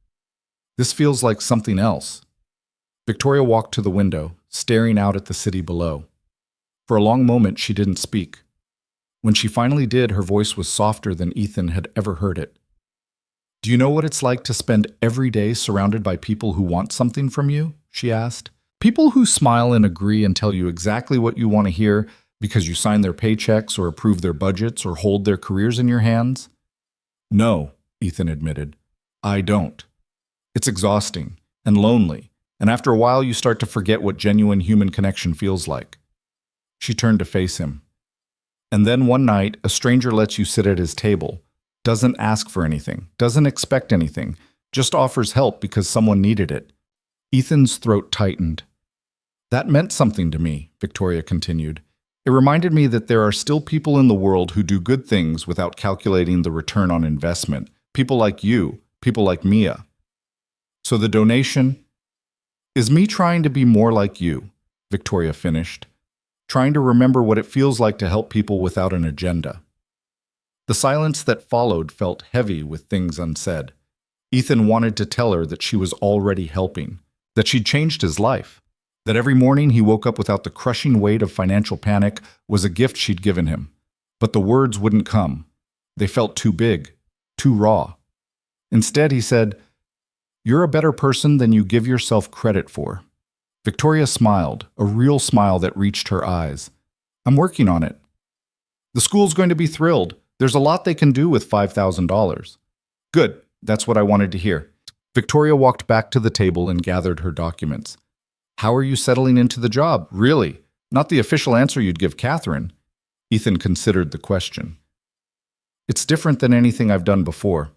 This feels like something else. Victoria walked to the window, staring out at the city below. For a long moment, she didn't speak. When she finally did, her voice was softer than Ethan had ever heard it. Do you know what it's like to spend every day surrounded by people who want something from you? She asked. People who smile and agree and tell you exactly what you want to hear because you sign their paychecks or approve their budgets or hold their careers in your hands? No, Ethan admitted. I don't. It's exhausting and lonely, and after a while you start to forget what genuine human connection feels like. She turned to face him. And then one night, a stranger lets you sit at his table, doesn't ask for anything, doesn't expect anything, just offers help because someone needed it. Ethan's throat tightened. That meant something to me, Victoria continued. It reminded me that there are still people in the world who do good things without calculating the return on investment. People like you, people like Mia. So the donation is me trying to be more like you, Victoria finished, trying to remember what it feels like to help people without an agenda. The silence that followed felt heavy with things unsaid. Ethan wanted to tell her that she was already helping, that she'd changed his life, that every morning he woke up without the crushing weight of financial panic was a gift she'd given him. But the words wouldn't come. They felt too big, too raw. Instead, he said, "You're a better person than you give yourself credit for." Victoria smiled, a real smile that reached her eyes. "I'm working on it. The school's going to be thrilled. There's a lot they can do with $5,000. Good, that's what I wanted to hear." Victoria walked back to the table and gathered her documents. How are you settling into the job, really? Not the official answer you'd give Catherine. Ethan considered the question. It's different than anything I've done before,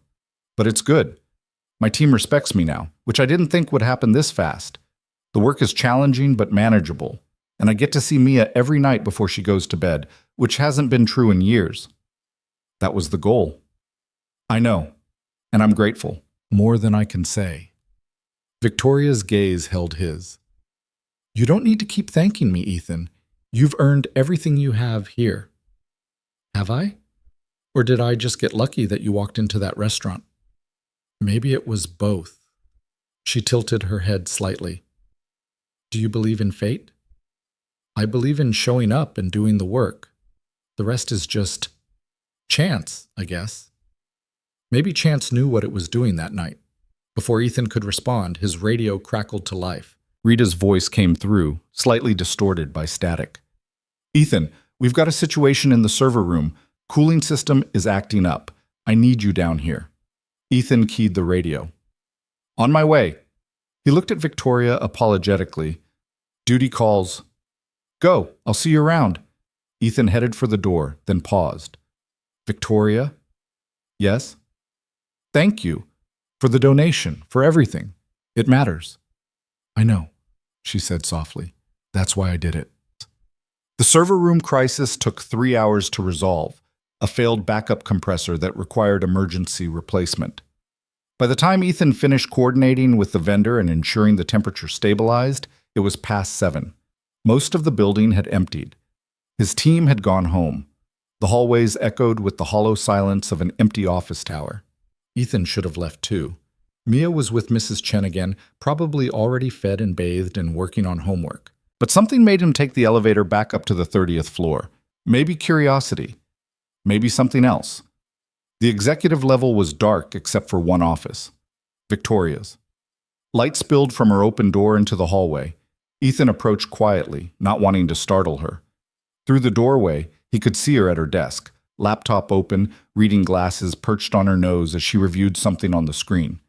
but it's good. My team respects me now, which I didn't think would happen this fast. The work is challenging but manageable, and I get to see Mia every night before she goes to bed, which hasn't been true in years. That was the goal. I know, and I'm grateful, more than I can say. Victoria's gaze held his. You don't need to keep thanking me, Ethan. You've earned everything you have here. Have I? Or did I just get lucky that you walked into that restaurant? Maybe it was both. She tilted her head slightly. Do you believe in fate? I believe in showing up and doing the work. The rest is just chance, I guess. Maybe chance knew what it was doing that night. Before Ethan could respond, his radio crackled to life. Rita's voice came through, slightly distorted by static. Ethan, we've got a situation in the server room. Cooling system is acting up. I need you down here. Ethan keyed the radio. On my way. He looked at Victoria apologetically. Duty calls. Go, I'll see you around. Ethan headed for the door, then paused. Victoria? Yes? Thank you. For the donation, for everything. It matters. I know, she said softly. That's why I did it. The server room crisis took 3 hours to resolve, a failed backup compressor that required emergency replacement. By the time Ethan finished coordinating with the vendor and ensuring the temperature stabilized, it was past 7. Most of the building had emptied. His team had gone home. The hallways echoed with the hollow silence of an empty office tower. Ethan should have left too. Mia was with Mrs. Chen again, probably already fed and bathed and working on homework. But something made him take the elevator back up to the 30th floor. Maybe curiosity. Maybe something else. The executive level was dark except for one office. Victoria's. Light spilled from her open door into the hallway. Ethan approached quietly, not wanting to startle her. Through the doorway, he could see her at her desk, laptop open, reading glasses perched on her nose as she reviewed something on the screen.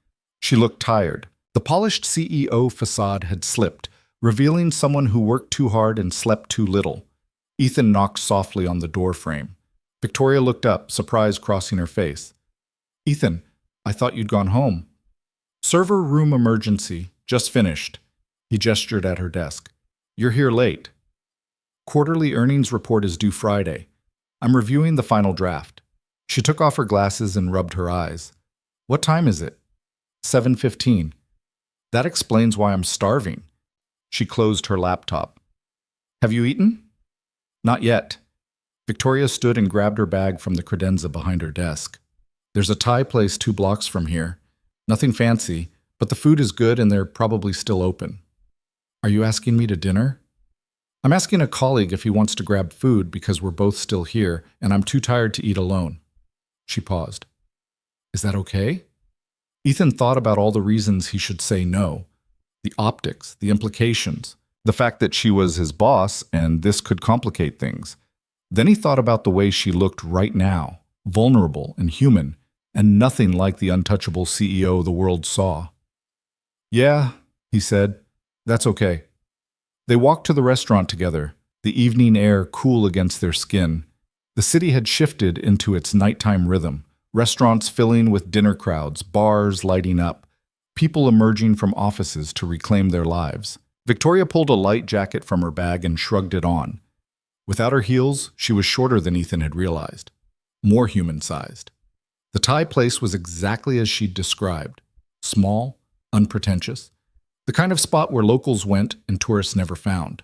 She looked tired. The polished CEO facade had slipped, revealing someone who worked too hard and slept too little. Ethan knocked softly on the door frame. Victoria looked up, surprise crossing her face. Ethan, I thought you'd gone home. Server room emergency, just finished. He gestured at her desk. You're here late. Quarterly earnings report is due Friday. I'm reviewing the final draft. She took off her glasses and rubbed her eyes. What time is it? 7:15. That explains why I'm starving. She closed her laptop. Have you eaten? Not yet. Victoria stood and grabbed her bag from the credenza behind her desk. There's a Thai place 2 blocks from here. Nothing fancy, but the food is good and they're probably still open. Are you asking me to dinner? I'm asking a colleague if he wants to grab food because we're both still here and I'm too tired to eat alone. She paused. Is that okay? Ethan thought about all the reasons he should say no. The optics, the implications, the fact that she was his boss and this could complicate things. Then he thought about the way she looked right now, vulnerable and human, and nothing like the untouchable CEO the world saw. Yeah, he said, that's okay. They walked to the restaurant together, the evening air cool against their skin. The city had shifted into its nighttime rhythm, restaurants filling with dinner crowds, bars lighting up, people emerging from offices to reclaim their lives. Victoria pulled a light jacket from her bag and shrugged it on. Without her heels, she was shorter than Ethan had realized, more human-sized. The Thai place was exactly as she'd described, small, unpretentious, the kind of spot where locals went and tourists never found.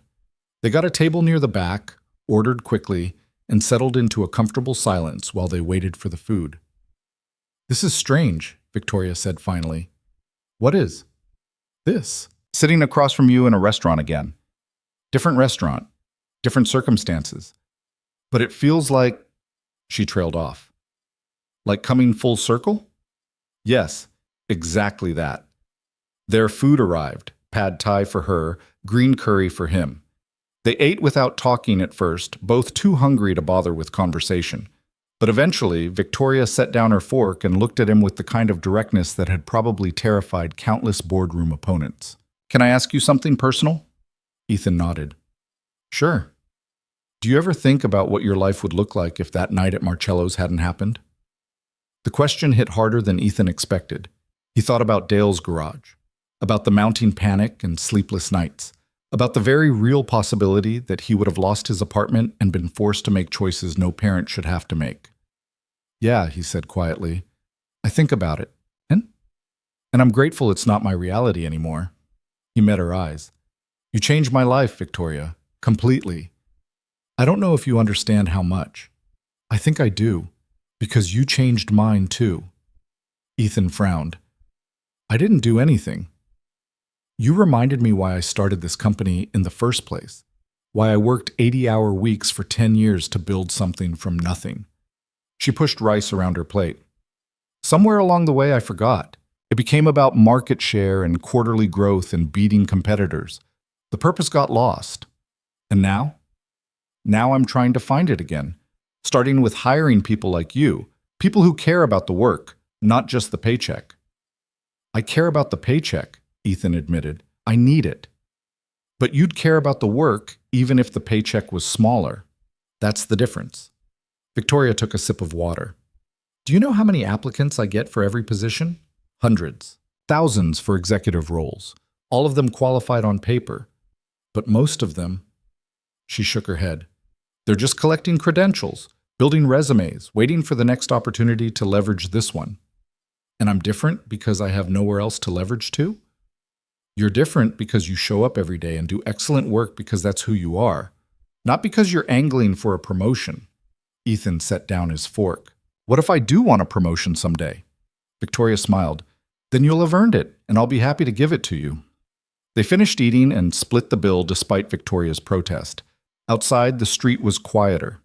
They got a table near the back, ordered quickly, and settled into a comfortable silence while they waited for the food. This is strange, Victoria said finally. What is? This. Sitting across from you in a restaurant again. Different restaurant, different circumstances. But it feels like, she trailed off. Like coming full circle? Yes, exactly that. Their food arrived, pad thai for her, green curry for him. They ate without talking at first, both too hungry to bother with conversation. But eventually, Victoria set down her fork and looked at him with the kind of directness that had probably terrified countless boardroom opponents. Can I ask you something personal? Ethan nodded. Sure. Do you ever think about what your life would look like if that night at Marcello's hadn't happened? The question hit harder than Ethan expected. He thought about Dale's garage, about the mounting panic and sleepless nights, about the very real possibility that he would have lost his apartment and been forced to make choices no parent should have to make. Yeah, he said quietly. I think about it. And? And I'm grateful it's not my reality anymore. He met her eyes. You changed my life, Victoria. Completely. I don't know if you understand how much. I think I do, because you changed mine too. Ethan frowned. I didn't do anything. You reminded me why I started this company in the first place, why I worked 80-hour weeks for 10 years to build something from nothing. She pushed rice around her plate. Somewhere along the way I forgot. It became about market share and quarterly growth and beating competitors. The purpose got lost. And now? Now I'm trying to find it again, starting with hiring people like you, people who care about the work, not just the paycheck. I care about the paycheck, Ethan admitted. I need it. But you'd care about the work even if the paycheck was smaller. That's the difference. Victoria took a sip of water. Do you know how many applicants I get for every position? Hundreds. Thousands for executive roles. All of them qualified on paper. But most of them… She shook her head. They're just collecting credentials, building resumes, waiting for the next opportunity to leverage this one. And I'm different because I have nowhere else to leverage to? You're different because you show up every day and do excellent work because that's who you are, not because you're angling for a promotion. Ethan set down his fork. What if I do want a promotion someday? Victoria smiled. Then you'll have earned it, and I'll be happy to give it to you. They finished eating and split the bill despite Victoria's protest. Outside, the street was quieter.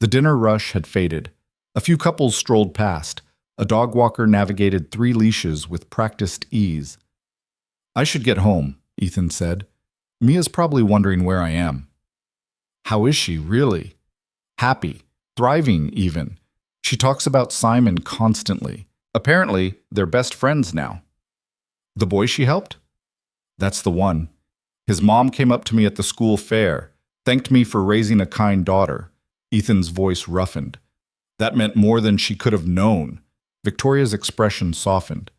The dinner rush had faded. A few couples strolled past. A dog walker navigated 3 leashes with practiced ease. I should get home, Ethan said. Mia's probably wondering where I am. How is she, really? Happy, thriving even. She talks about Simon constantly. Apparently, they're best friends now. The boy she helped? That's the one. His mom came up to me at the school fair, thanked me for raising a kind daughter. Ethan's voice roughened. That meant more than she could have known. Victoria's expression softened.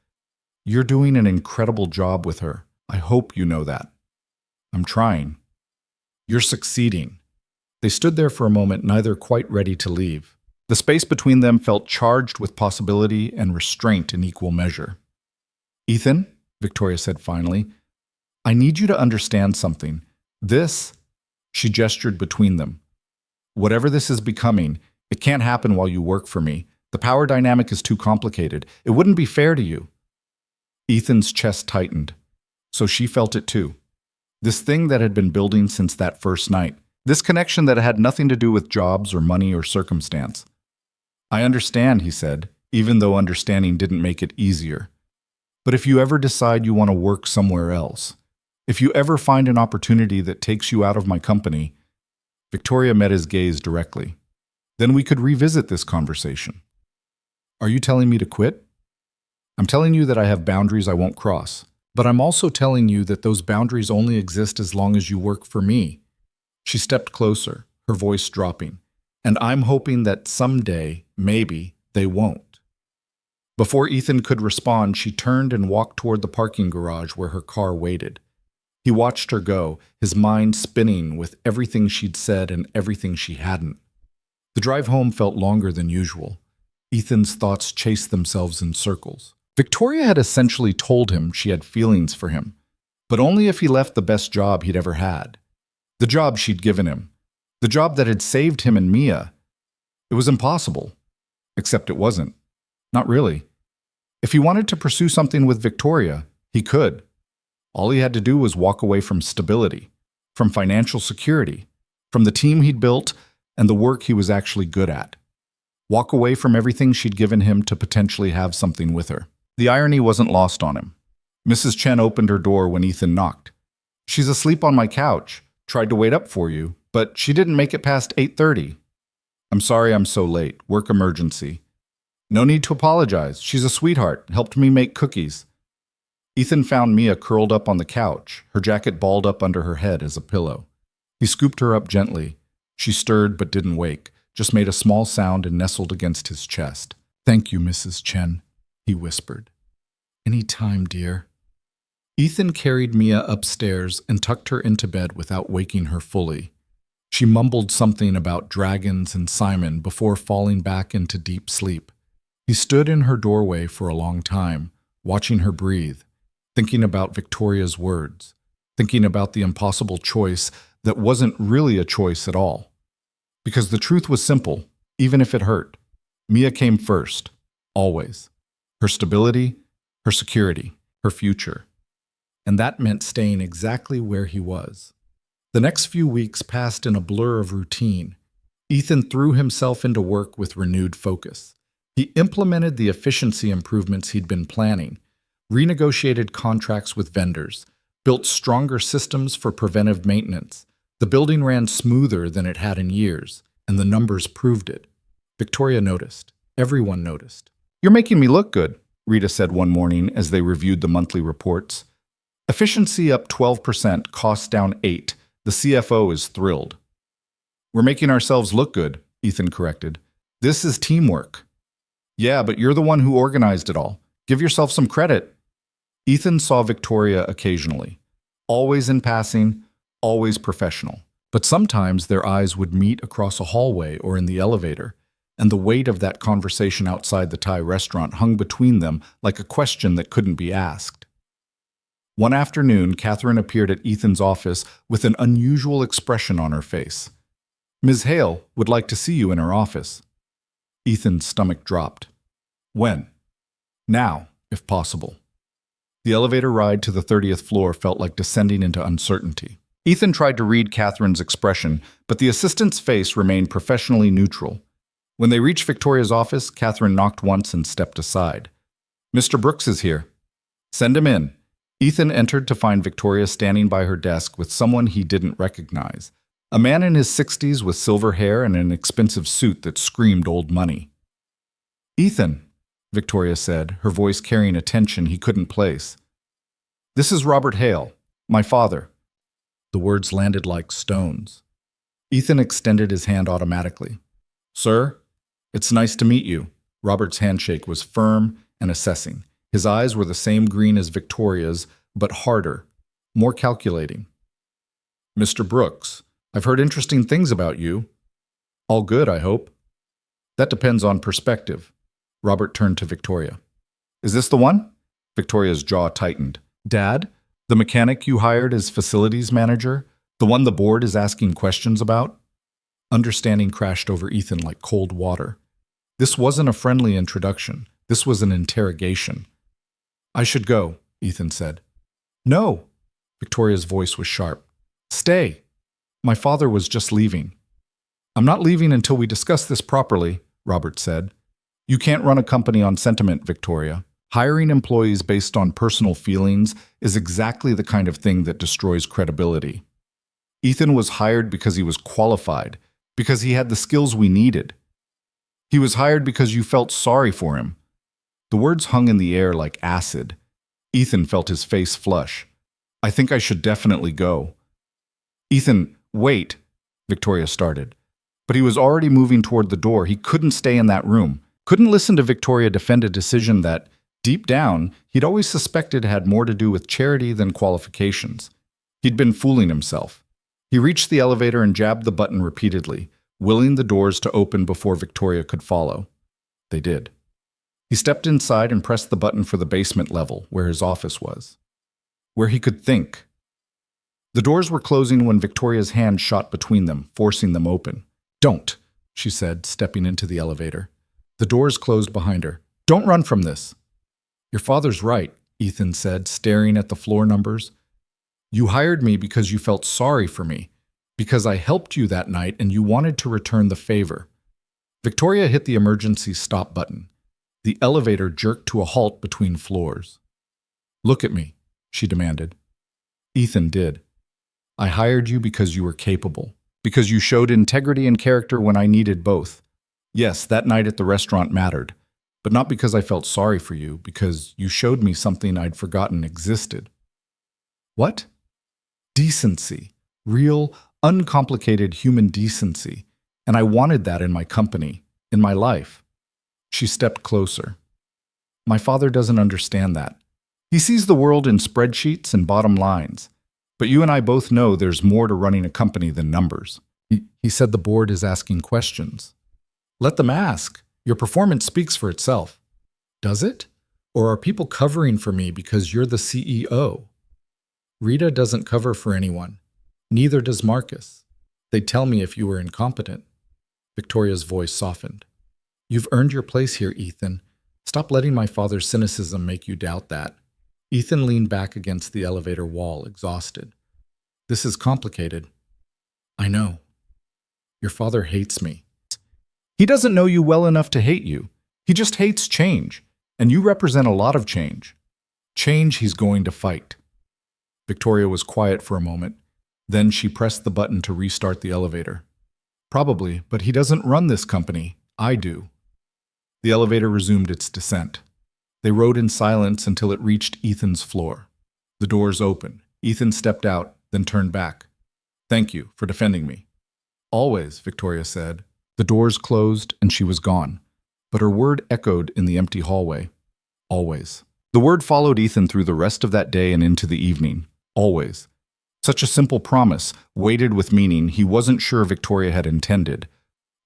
You're doing an incredible job with her. I hope you know that. I'm trying. You're succeeding. They stood there for a moment, neither quite ready to leave. The space between them felt charged with possibility and restraint in equal measure. Ethan, Victoria said finally, I need you to understand something. This… She gestured between them. Whatever this is becoming, it can't happen while you work for me. The power dynamic is too complicated. It wouldn't be fair to you. Ethan's chest tightened. So she felt it too. This thing that had been building since that first night. This connection that had nothing to do with jobs or money or circumstance. I understand, he said, even though understanding didn't make it easier. But if you ever decide you want to work somewhere else, if you ever find an opportunity that takes you out of my company… Victoria met his gaze directly. Then we could revisit this conversation. Are you telling me to quit? I'm telling you that I have boundaries I won't cross. But I'm also telling you that those boundaries only exist as long as you work for me. She stepped closer, her voice dropping. And I'm hoping that someday, maybe, they won't. Before Ethan could respond, she turned and walked toward the parking garage where her car waited. He watched her go, his mind spinning with everything she'd said and everything she hadn't. The drive home felt longer than usual. Ethan's thoughts chased themselves in circles. Victoria had essentially told him she had feelings for him, but only if he left the best job he'd ever had. The job she'd given him. The job that had saved him and Mia. It was impossible. Except it wasn't. Not really. If he wanted to pursue something with Victoria, he could. All he had to do was walk away from stability, from financial security, from the team he'd built and the work he was actually good at. Walk away from everything she'd given him to potentially have something with her. The irony wasn't lost on him. Mrs. Chen opened her door when Ethan knocked. She's asleep on my couch. Tried to wait up for you, but she didn't make it past 8:30. I'm sorry I'm so late. Work emergency. No need to apologize. She's a sweetheart. Helped me make cookies. Ethan found Mia curled up on the couch, her jacket balled up under her head as a pillow. He scooped her up gently. She stirred but didn't wake, just made a small sound and nestled against his chest. Thank you, Mrs. Chen, he whispered. Any time, dear. Ethan carried Mia upstairs and tucked her into bed without waking her fully. She mumbled something about dragons and Simon before falling back into deep sleep. He stood in her doorway for a long time, watching her breathe, thinking about Victoria's words, thinking about the impossible choice that wasn't really a choice at all. Because the truth was simple, even if it hurt. Mia came first, always. Her stability, her security, her future. And that meant staying exactly where he was. The next few weeks passed in a blur of routine. Ethan threw himself into work with renewed focus. He implemented the efficiency improvements he'd been planning, renegotiated contracts with vendors, built stronger systems for preventive maintenance. The building ran smoother than it had in years, and the numbers proved it. Victoria noticed. Everyone noticed. "You're making me look good," Rita said one morning as they reviewed the monthly reports. "Efficiency up 12%, costs down 8%. The CFO is thrilled." "We're making ourselves look good," Ethan corrected. "This is teamwork." "Yeah, but you're the one who organized it all. Give yourself some credit." Ethan saw Victoria occasionally, always in passing, always professional. But sometimes their eyes would meet across a hallway or in the elevator, and the weight of that conversation outside the Thai restaurant hung between them like a question that couldn't be asked. One afternoon, Catherine appeared at Ethan's office with an unusual expression on her face. "Ms. Hale would like to see you in her office." Ethan's stomach dropped. "When?" "Now, if possible." The elevator ride to the 30th floor felt like descending into uncertainty. Ethan tried to read Catherine's expression, but the assistant's face remained professionally neutral. When they reached Victoria's office, Catherine knocked once and stepped aside. "Mr. Brooks is here." "Send him in." Ethan entered to find Victoria standing by her desk with someone he didn't recognize. A man in his 60s with silver hair and an expensive suit that screamed old money. "Ethan," Victoria said, her voice carrying a tension he couldn't place. "This is Robert Hale, my father." The words landed like stones. Ethan extended his hand automatically. "Sir, it's nice to meet you." Robert's handshake was firm and assessing. His eyes were the same green as Victoria's, but harder, more calculating. "Mr. Brooks, I've heard interesting things about you." "All good, I hope." "That depends on perspective." Robert turned to Victoria. "Is this the one?" Victoria's jaw tightened. "Dad, the mechanic you hired as facilities manager, the one the board is asking questions about?" Understanding crashed over Ethan like cold water. This wasn't a friendly introduction. This was an interrogation. "I should go," Ethan said. "No." Victoria's voice was sharp. "Stay. My father was just leaving." "I'm not leaving until we discuss this properly," Robert said. "You can't run a company on sentiment, Victoria. Hiring employees based on personal feelings is exactly the kind of thing that destroys credibility. Ethan was hired because he was qualified, because he had the skills we needed. He was hired because you felt sorry for him." The words hung in the air like acid. Ethan felt his face flush. "I think I should definitely go." "Ethan, wait," Victoria started. But he was already moving toward the door. He couldn't stay in that room. Couldn't listen to Victoria defend a decision that, deep down, he'd always suspected had more to do with charity than qualifications. He'd been fooling himself. He reached the elevator and jabbed the button repeatedly, willing the doors to open before Victoria could follow. They did. He stepped inside and pressed the button for the basement level, where his office was. Where he could think. The doors were closing when Victoria's hand shot between them, forcing them open. "Don't," she said, stepping into the elevator. The doors closed behind her. "Don't run from this." "Your father's right," Ethan said, staring at the floor numbers. "You hired me because you felt sorry for me, because I helped you that night and you wanted to return the favor." Victoria hit the emergency stop button. The elevator jerked to a halt between floors. "Look at me," she demanded. Ethan did. "I hired you because you were capable, because you showed integrity and character when I needed both. Yes, that night at the restaurant mattered, but not because I felt sorry for you, because you showed me something I'd forgotten existed." "What?" "Decency. Real, uncomplicated human decency. And I wanted that in my company, in my life." She stepped closer. "My father doesn't understand that. He sees the world in spreadsheets and bottom lines. But you and I both know there's more to running a company than numbers." He said the board is asking questions. "Let them ask. Your performance speaks for itself." "Does it?" Or are people covering for me because you're the CEO? Rita doesn't cover for anyone. Neither does Marcus. They'd tell me if you were incompetent. Victoria's voice softened. You've earned your place here, Ethan. Stop letting my father's cynicism make you doubt that. Ethan leaned back against the elevator wall, exhausted. This is complicated. I know. Your father hates me. He doesn't know you well enough to hate you. He just hates change, and you represent a lot of change. Change he's going to fight. Victoria was quiet for a moment. Then she pressed the button to restart the elevator. Probably, but he doesn't run this company. I do. The elevator resumed its descent. They rode in silence until it reached Ethan's floor. The doors opened. Ethan stepped out, then turned back. Thank you for defending me. Always, Victoria said. The doors closed and she was gone. But her word echoed in the empty hallway. Always. The word followed Ethan through the rest of that day and into the evening. Always. Such a simple promise, weighted with meaning he wasn't sure Victoria had intended.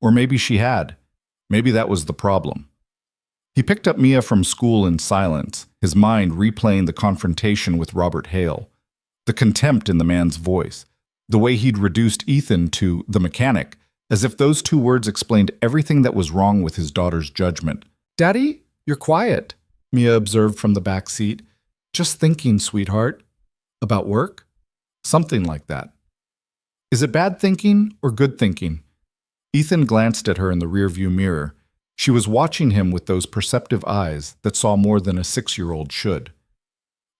Or maybe she had. Maybe that was the problem. He picked up Mia from school in silence, his mind replaying the confrontation with Robert Hale. The contempt in the man's voice. The way he'd reduced Ethan to the mechanic, as if those two words explained everything that was wrong with his daughter's judgment. Daddy, you're quiet, Mia observed from the back seat. Just thinking, sweetheart. About work? Something like that. Is it bad thinking or good thinking? Ethan glanced at her in the rearview mirror. She was watching him with those perceptive eyes that saw more than a 6-year-old should.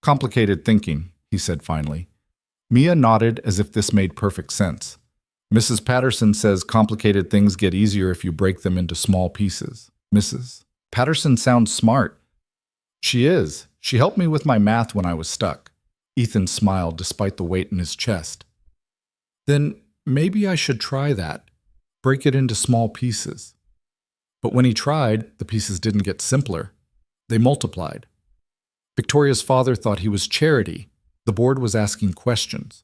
Complicated thinking, he said finally. Mia nodded as if this made perfect sense. Mrs. Patterson says complicated things get easier if you break them into small pieces. Mrs. Patterson sounds smart. She is. She helped me with my math when I was stuck. Ethan smiled despite the weight in his chest. Then maybe I should try that. Break it into small pieces. But when he tried, the pieces didn't get simpler. They multiplied. Victoria's father thought he was charity. The board was asking questions.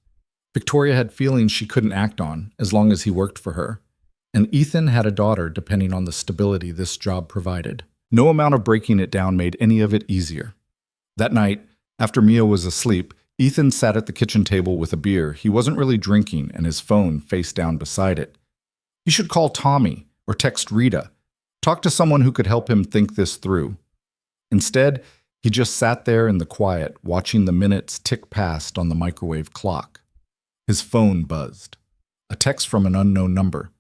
Victoria had feelings she couldn't act on as long as he worked for her. And Ethan had a daughter depending on the stability this job provided. No amount of breaking it down made any of it easier. That night, after Mia was asleep, Ethan sat at the kitchen table with a beer. He wasn't really drinking and his phone face down beside it. He should call Tommy or text Rita. Talk to someone who could help him think this through. Instead, he just sat there in the quiet, watching the minutes tick past on the microwave clock. His phone buzzed. A text from an unknown number.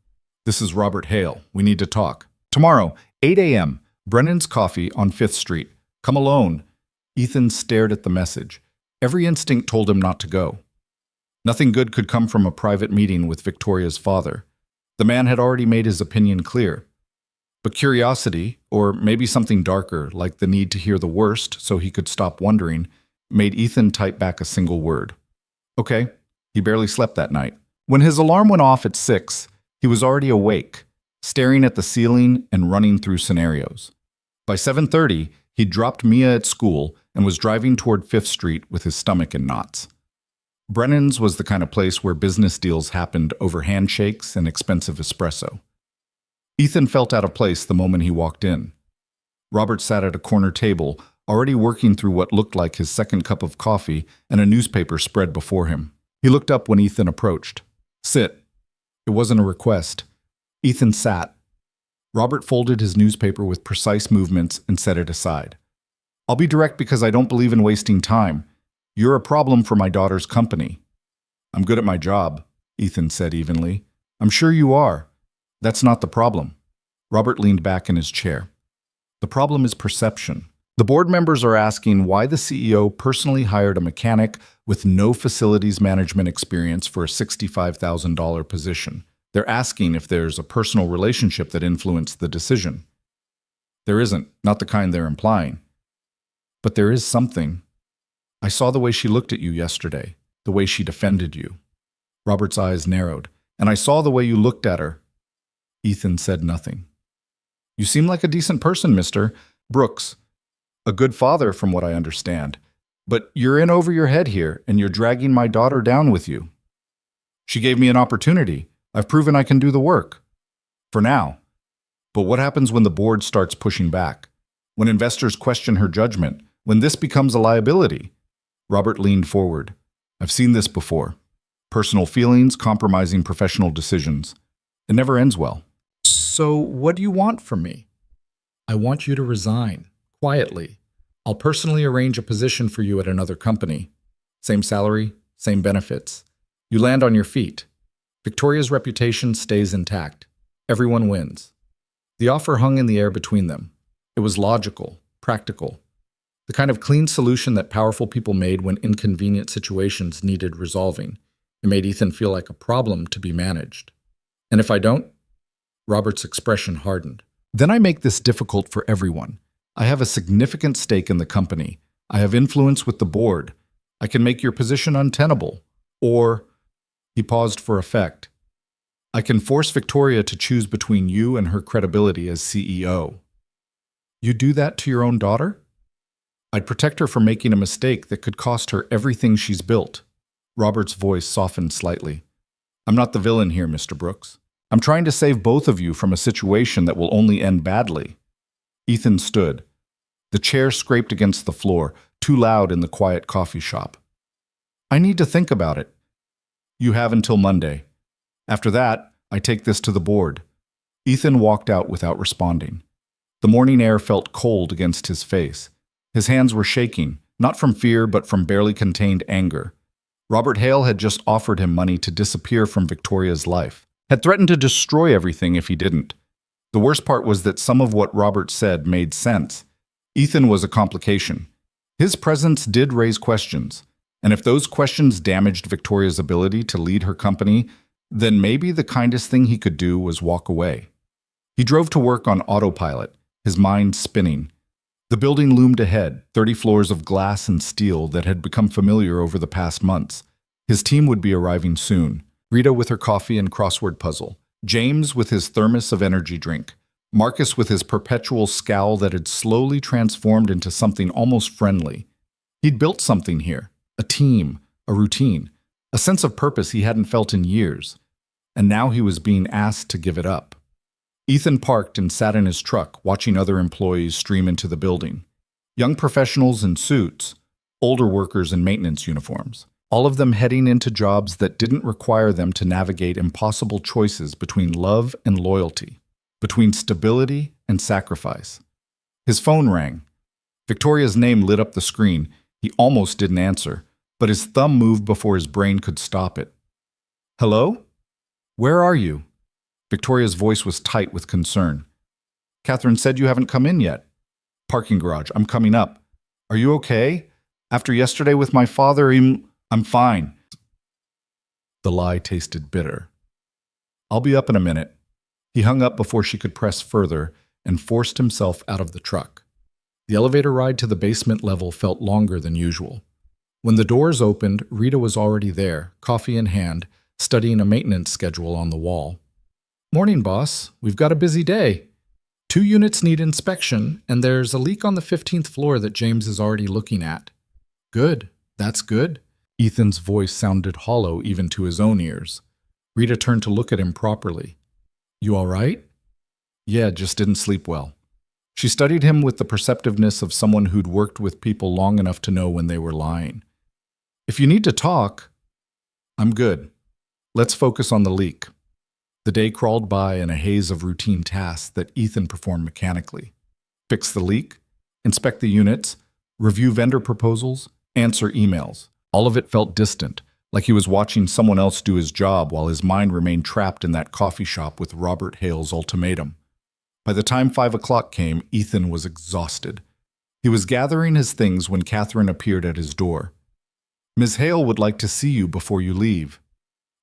This is Robert Hale. We need to talk. Tomorrow, 8 a.m., Brennan's Coffee on 5th Street. Come alone. Ethan stared at the message. Every instinct told him not to go. Nothing good could come from a private meeting with Victoria's father. The man had already made his opinion clear. But curiosity, or maybe something darker, like the need to hear the worst so he could stop wondering, made Ethan type back a single word. Okay. He barely slept that night. When his alarm went off at 6, he was already awake, staring at the ceiling and running through scenarios. By 7:30, he'd dropped Mia at school and was driving toward 5th Street with his stomach in knots. Brennan's was the kind of place where business deals happened over handshakes and expensive espresso. Ethan felt out of place the moment he walked in. Robert sat at a corner table, already working through what looked like his second cup of coffee and a newspaper spread before him. He looked up when Ethan approached. Sit. It wasn't a request. Ethan sat. Robert folded his newspaper with precise movements and set it aside. I'll be direct because I don't believe in wasting time. You're a problem for my daughter's company. I'm good at my job, Ethan said evenly. I'm sure you are. That's not the problem. Robert leaned back in his chair. The problem is perception. The board members are asking why the CEO personally hired a mechanic with no facilities management experience for a $65,000 position. They're asking if there's a personal relationship that influenced the decision. There isn't, not the kind they're implying. But there is something. I saw the way she looked at you yesterday, the way she defended you. Robert's eyes narrowed. And I saw the way you looked at her. Ethan said nothing. You seem like a decent person, Mr. Brooks. A good father, from what I understand. But you're in over your head here, and you're dragging my daughter down with you. She gave me an opportunity. I've proven I can do the work. For now. But what happens when the board starts pushing back? when investors question her judgment, when this becomes a liability. Robert leaned forward. I've seen this before. Personal feelings compromising professional decisions. It never ends well. So what do you want from me? I want you to resign, quietly. I'll personally arrange a position for you at another company. Same salary, same benefits. You land on your feet. Victoria's reputation stays intact. Everyone wins. The offer hung in the air between them. It was logical, practical. The kind of clean solution that powerful people made when inconvenient situations needed resolving. It made Ethan feel like a problem to be managed. And if I don't? Robert's expression hardened. Then I make this difficult for everyone. I have a significant stake in the company. I have influence with the board. I can make your position untenable. Or, he paused for effect, I can force Victoria to choose between you and her credibility as CEO. You do that to your own daughter? I'd protect her from making a mistake that could cost her everything she's built. Robert's voice softened slightly. I'm not the villain here, Mr. Brooks. I'm trying to save both of you from a situation that will only end badly. Ethan stood. The chair scraped against the floor, too loud in the quiet coffee shop. I need to think about it. You have until Monday. After that, I take this to the board. Ethan walked out without responding. The morning air felt cold against his face. His hands were shaking, not from fear but from barely contained anger. Robert Hale had just offered him money to disappear from Victoria's life, had threatened to destroy everything if he didn't. The worst part was that some of what Robert said made sense. Ethan was a complication. His presence did raise questions, and if those questions damaged Victoria's ability to lead her company, then maybe the kindest thing he could do was walk away. He drove to work on autopilot, his mind spinning. The building loomed ahead, 30 floors of glass and steel that had become familiar over the past months. His team would be arriving soon. Rita with her coffee and crossword puzzle, James with his thermos of energy drink, Marcus with his perpetual scowl that had slowly transformed into something almost friendly. He'd built something here, a team, a routine, a sense of purpose he hadn't felt in years, and now he was being asked to give it up. Ethan parked and sat in his truck, watching other employees stream into the building. Young professionals in suits, older workers in maintenance uniforms, all of them heading into jobs that didn't require them to navigate impossible choices between love and loyalty, between stability and sacrifice. His phone rang. Victoria's name lit up the screen. He almost didn't answer, but his thumb moved before his brain could stop it. Hello? Where are you? Victoria's voice was tight with concern. Catherine said you haven't come in yet. Parking garage. I'm coming up. Are you okay? After yesterday with my father, I'm fine. The lie tasted bitter. I'll be up in a minute. He hung up before she could press further and forced himself out of the truck. The elevator ride to the basement level felt longer than usual. When the doors opened, Rita was already there, coffee in hand, studying a maintenance schedule on the wall. Morning, boss. We've got a busy day. 2 units need inspection, and there's a leak on the 15th floor that James is already looking at. Good. That's good. Ethan's voice sounded hollow even to his own ears. Rita turned to look at him properly. You all right? Yeah, just didn't sleep well. She studied him with the perceptiveness of someone who'd worked with people long enough to know when they were lying. If you need to talk, I'm good. Let's focus on the leak. The day crawled by in a haze of routine tasks that Ethan performed mechanically. Fix the leak, inspect the units, review vendor proposals, answer emails. All of it felt distant, like he was watching someone else do his job while his mind remained trapped in that coffee shop with Robert Hale's ultimatum. By the time 5 o'clock came, Ethan was exhausted. He was gathering his things when Catherine appeared at his door. Ms. Hale would like to see you before you leave.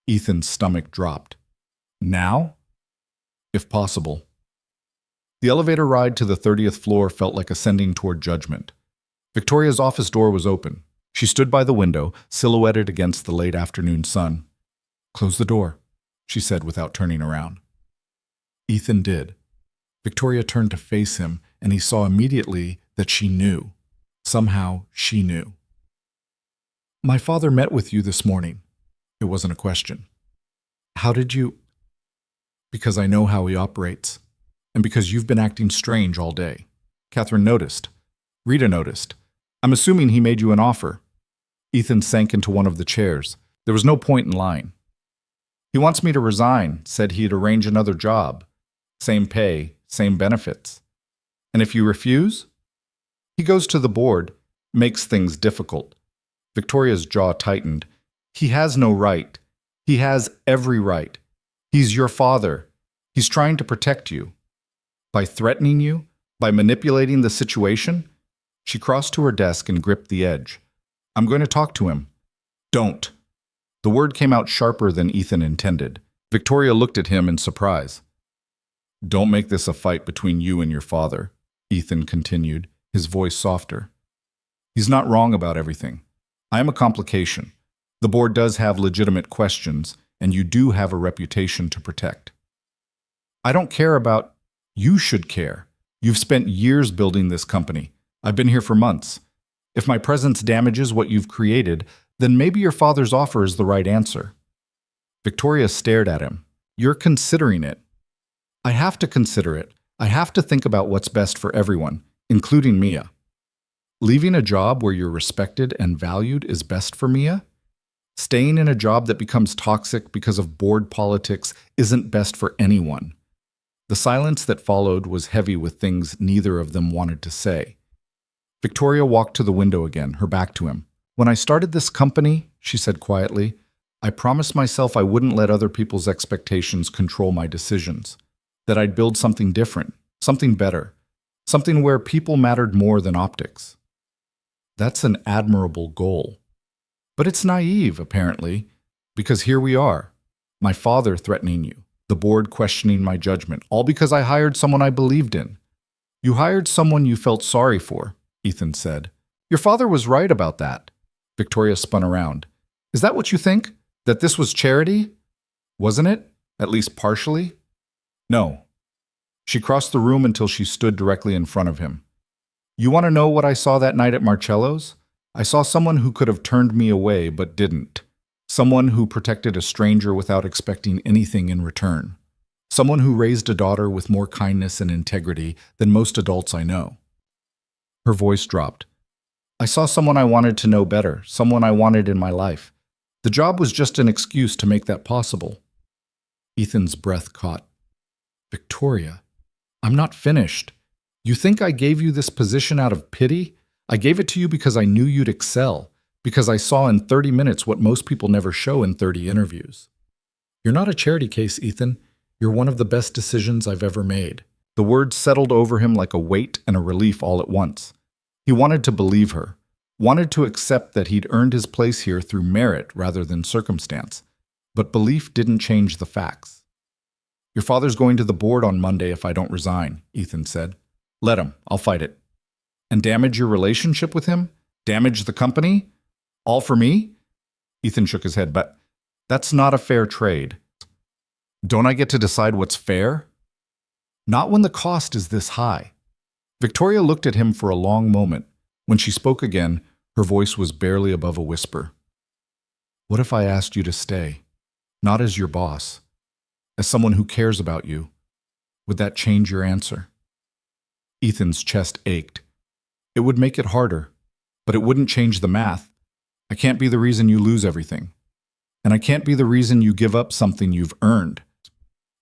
Ethan's stomach dropped. Now? If possible. The elevator ride to the 30th floor felt like ascending toward judgment. Victoria's office door was open. She stood by the window, silhouetted against the late afternoon sun. Close the door, she said without turning around. Ethan did. Victoria turned to face him, and he saw immediately that she knew. Somehow, she knew. My father met with you this morning. It wasn't a question. How did you? Because I know how he operates, and because you've been acting strange all day. Catherine noticed. Rita noticed. I'm assuming he made you an offer. Ethan sank into one of the chairs. There was no point in lying. He wants me to resign, said he'd arrange another job. Same pay, same benefits. And if you refuse? He goes to the board, makes things difficult. Victoria's jaw tightened. He has no right. He has every right. He's your father. He's trying to protect you. By threatening you? By manipulating the situation? She crossed to her desk and gripped the edge. I'm going to talk to him. Don't. The word came out sharper than Ethan intended. Victoria looked at him in surprise. Don't make this a fight between you and your father, Ethan continued, his voice softer. He's not wrong about everything. I am a complication. The board does have legitimate questions, and you do have a reputation to protect. I don't care about... You should care. You've spent years building this company. I've been here for months. If my presence damages what you've created, then maybe your father's offer is the right answer. Victoria stared at him. You're considering it. I have to consider it. I have to think about what's best for everyone, including Mia. Leaving a job where you're respected and valued is best for Mia? Staying in a job that becomes toxic because of board politics isn't best for anyone. The silence that followed was heavy with things neither of them wanted to say. Victoria walked to the window again, her back to him. When I started this company, she said quietly, I promised myself I wouldn't let other people's expectations control my decisions. That I'd build something different, something better, something where people mattered more than optics. That's an admirable goal. But it's naive, apparently, because here we are, my father threatening you, the board questioning my judgment, all because I hired someone I believed in. You hired someone you felt sorry for, Ethan said. Your father was right about that. Victoria spun around. Is that what you think? That this was charity? Wasn't it? At least partially? No. She crossed the room until she stood directly in front of him. You want to know what I saw that night at Marcello's? I saw someone who could have turned me away but didn't. Someone who protected a stranger without expecting anything in return. Someone who raised a daughter with more kindness and integrity than most adults I know. Her voice dropped. I saw someone I wanted to know better, someone I wanted in my life. The job was just an excuse to make that possible. Ethan's breath caught. Victoria, I'm not finished. You think I gave you this position out of pity? I gave it to you because I knew you'd excel, because I saw in 30 minutes what most people never show in 30 interviews. You're not a charity case, Ethan. You're one of the best decisions I've ever made. The words settled over him like a weight and a relief all at once. He wanted to believe her, wanted to accept that he'd earned his place here through merit rather than circumstance. But belief didn't change the facts. Your father's going to the board on Monday if I don't resign, Ethan said. Let him. I'll fight it. And damage your relationship with him? Damage the company? All for me? Ethan shook his head, but that's not a fair trade. Don't I get to decide what's fair? Not when the cost is this high. Victoria looked at him for a long moment. When she spoke again, her voice was barely above a whisper. What if I asked you to stay? Not as your boss, as someone who cares about you. Would that change your answer? Ethan's chest ached. It would make it harder, but it wouldn't change the math. I can't be the reason you lose everything. And I can't be the reason you give up something you've earned.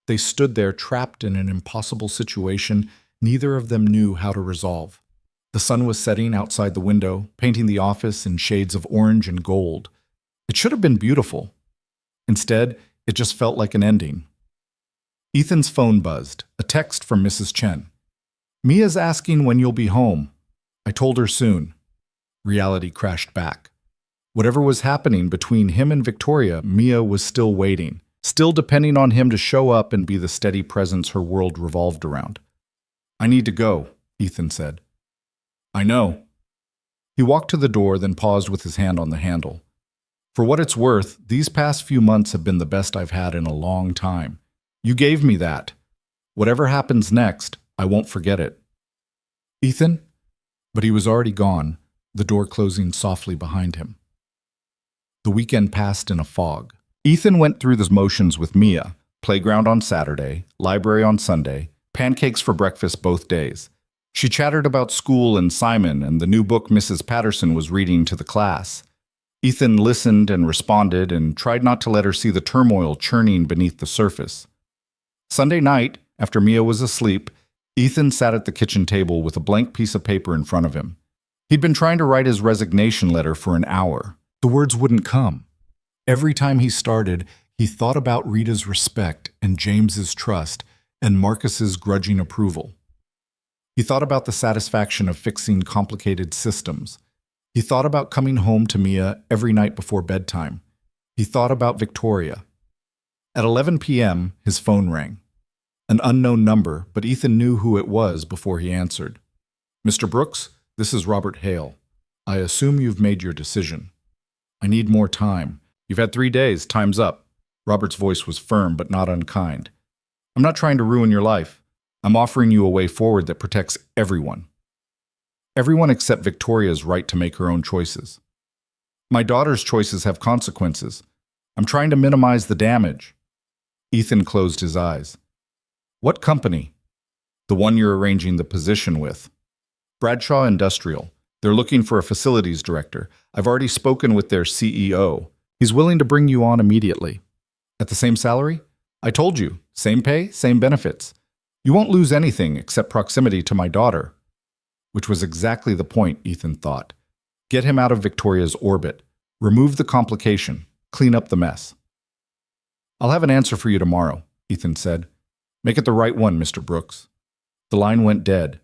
They stood there trapped in an impossible situation neither of them knew how to resolve. The sun was setting outside the window, painting the office in shades of orange and gold. It should have been beautiful. Instead, it just felt like an ending. Ethan's phone buzzed, a text from Mrs. Chen. Mia's asking when you'll be home. I told her soon. Reality crashed back. Whatever was happening between him and Victoria, Mia was still waiting, still depending on him to show up and be the steady presence her world revolved around. I need to go, Ethan said. I know. He walked to the door, then paused with his hand on the handle. For what it's worth, these past few months have been the best I've had in a long time. You gave me that. Whatever happens next, I won't forget it. Ethan? But he was already gone, the door closing softly behind him. The weekend passed in a fog. Ethan went through the motions with Mia, playground on Saturday, library on Sunday, pancakes for breakfast both days. She chattered about school and Simon and the new book Mrs. Patterson was reading to the class. Ethan listened and responded and tried not to let her see the turmoil churning beneath the surface. Sunday night, after Mia was asleep, Ethan sat at the kitchen table with a blank piece of paper in front of him. He'd been trying to write his resignation letter for an hour. The words wouldn't come. Every time he started, he thought about Rita's respect and James's trust and Marcus's grudging approval. He thought about the satisfaction of fixing complicated systems. He thought about coming home to Mia every night before bedtime. He thought about Victoria. At 11 p.m., his phone rang. An unknown number, but Ethan knew who it was before he answered. "Mr. Brooks, this is Robert Hale. I assume you've made your decision." "I need more time." "You've had 3 days. Time's up." Robert's voice was firm but not unkind. "I'm not trying to ruin your life. I'm offering you a way forward that protects everyone. Everyone except Victoria's right to make her own choices. My daughter's choices have consequences. I'm trying to minimize the damage." Ethan closed his eyes. "What company?" "The one you're arranging the position with. Bradshaw Industrial. They're looking for a facilities director. I've already spoken with their CEO. He's willing to bring you on immediately." "At the same salary?" "I told you. Same pay, same benefits. You won't lose anything except proximity to my daughter." Which was exactly the point, Ethan thought. Get him out of Victoria's orbit. Remove the complication. Clean up the mess. "I'll have an answer for you tomorrow," Ethan said. "Make it the right one, Mr. Brooks." The line went dead.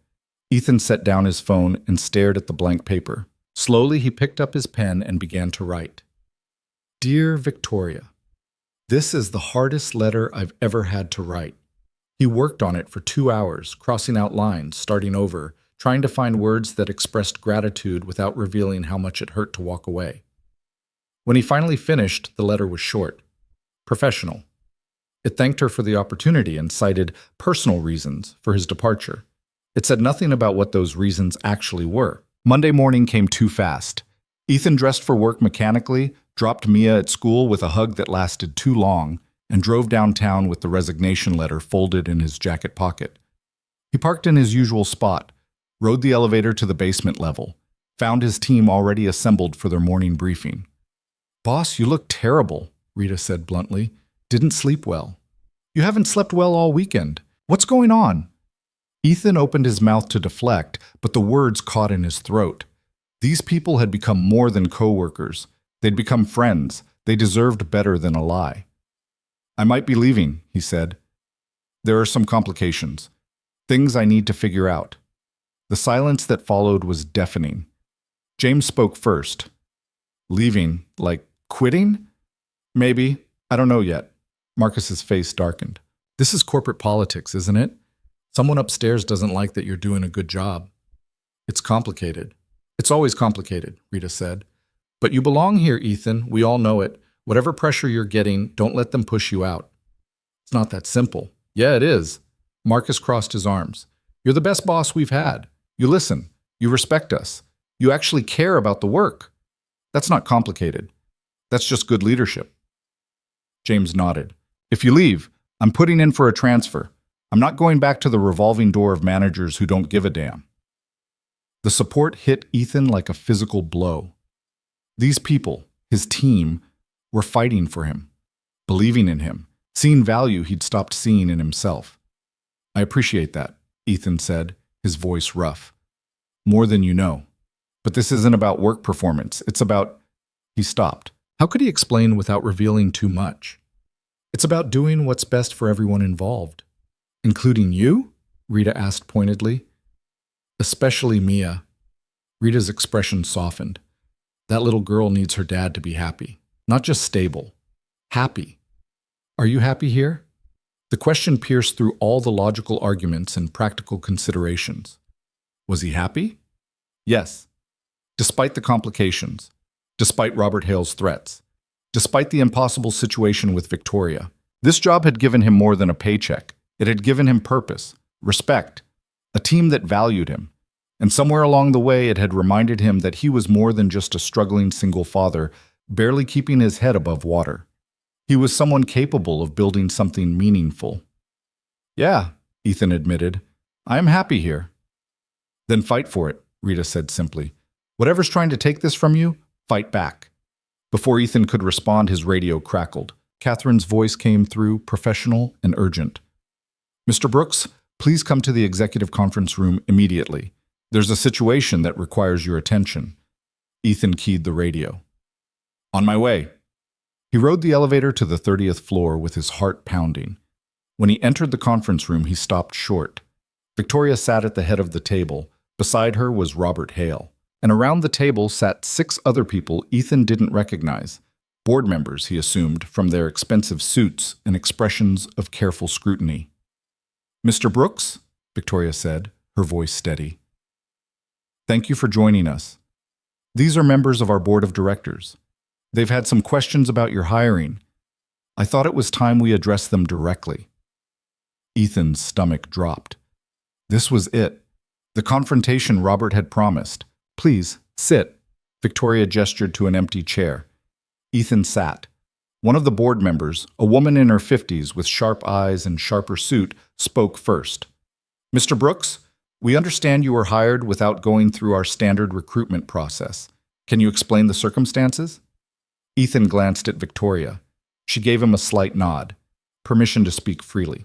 Ethan set down his phone and stared at the blank paper. Slowly, he picked up his pen and began to write. "Dear Victoria, this is the hardest letter I've ever had to write." He worked on it for 2 hours, crossing out lines, starting over, trying to find words that expressed gratitude without revealing how much it hurt to walk away. When he finally finished, the letter was short, professional. It thanked her for the opportunity and cited personal reasons for his departure. It said nothing about what those reasons actually were. Monday morning came too fast. Ethan dressed for work mechanically, dropped Mia at school with a hug that lasted too long, and drove downtown with the resignation letter folded in his jacket pocket. He parked in his usual spot, rode the elevator to the basement level, found his team already assembled for their morning briefing. "Boss, you look terrible," Rita said bluntly. "Didn't sleep well." "You haven't slept well all weekend. What's going on?" Ethan opened his mouth to deflect, but the words caught in his throat. These people had become more than co-workers. They'd become friends. They deserved better than a lie. "I might be leaving," he said. "There are some complications. Things I need to figure out." The silence that followed was deafening. James spoke first. "Leaving? Like quitting?" "Maybe. I don't know yet." Marcus's face darkened. "This is corporate politics, isn't it? Someone upstairs doesn't like that you're doing a good job." "It's complicated." "It's always complicated," Rita said. "But you belong here, Ethan. We all know it. Whatever pressure you're getting, don't let them push you out." "It's not that simple." "Yeah, it is." Marcus crossed his arms. "You're the best boss we've had. You listen. You respect us. You actually care about the work. That's not complicated. That's just good leadership." James nodded. "If you leave, I'm putting in for a transfer. I'm not going back to the revolving door of managers who don't give a damn." The support hit Ethan like a physical blow. These people, his team, were fighting for him, believing in him, seeing value he'd stopped seeing in himself. "I appreciate that," Ethan said, his voice rough. "More than you know. But this isn't about work performance. It's about—" He stopped. How could he explain without revealing too much? "It's about doing what's best for everyone involved." "Including you?" Rita asked pointedly. "Especially Mia." Rita's expression softened. "That little girl needs her dad to be happy. Not just stable. Happy. Are you happy here?" The question pierced through all the logical arguments and practical considerations. Was he happy? Yes. Despite the complications. Despite Robert Hale's threats. Despite the impossible situation with Victoria. This job had given him more than a paycheck. It had given him purpose, respect, a team that valued him. And somewhere along the way, it had reminded him that he was more than just a struggling single father, barely keeping his head above water. He was someone capable of building something meaningful. "Yeah," Ethan admitted, "I am happy here." Then fight for it, Rita said simply. Whatever's trying to take this from you, fight back. Before Ethan could respond, his radio crackled. Catherine's voice came through, professional and urgent. Mr. Brooks, please come to the executive conference room immediately. There's a situation that requires your attention. Ethan keyed the radio. On my way. He rode the elevator to the 30th floor with his heart pounding. When he entered the conference room, he stopped short. Victoria sat at the head of the table. Beside her was Robert Hale. And around the table sat 6 other people Ethan didn't recognize. Board members, he assumed, from their expensive suits and expressions of careful scrutiny. Mr. Brooks, Victoria said, her voice steady. Thank you for joining us. These are members of our board of directors. They've had some questions about your hiring. I thought it was time we addressed them directly. Ethan's stomach dropped. This was it. The confrontation Robert had promised. Please, sit. Victoria gestured to an empty chair. Ethan sat. One of the board members, a woman in her 50s with sharp eyes and sharper suit, spoke first. Mr. Brooks, we understand you were hired without going through our standard recruitment process. Can you explain the circumstances? Ethan glanced at Victoria. She gave him a slight nod. Permission to speak freely.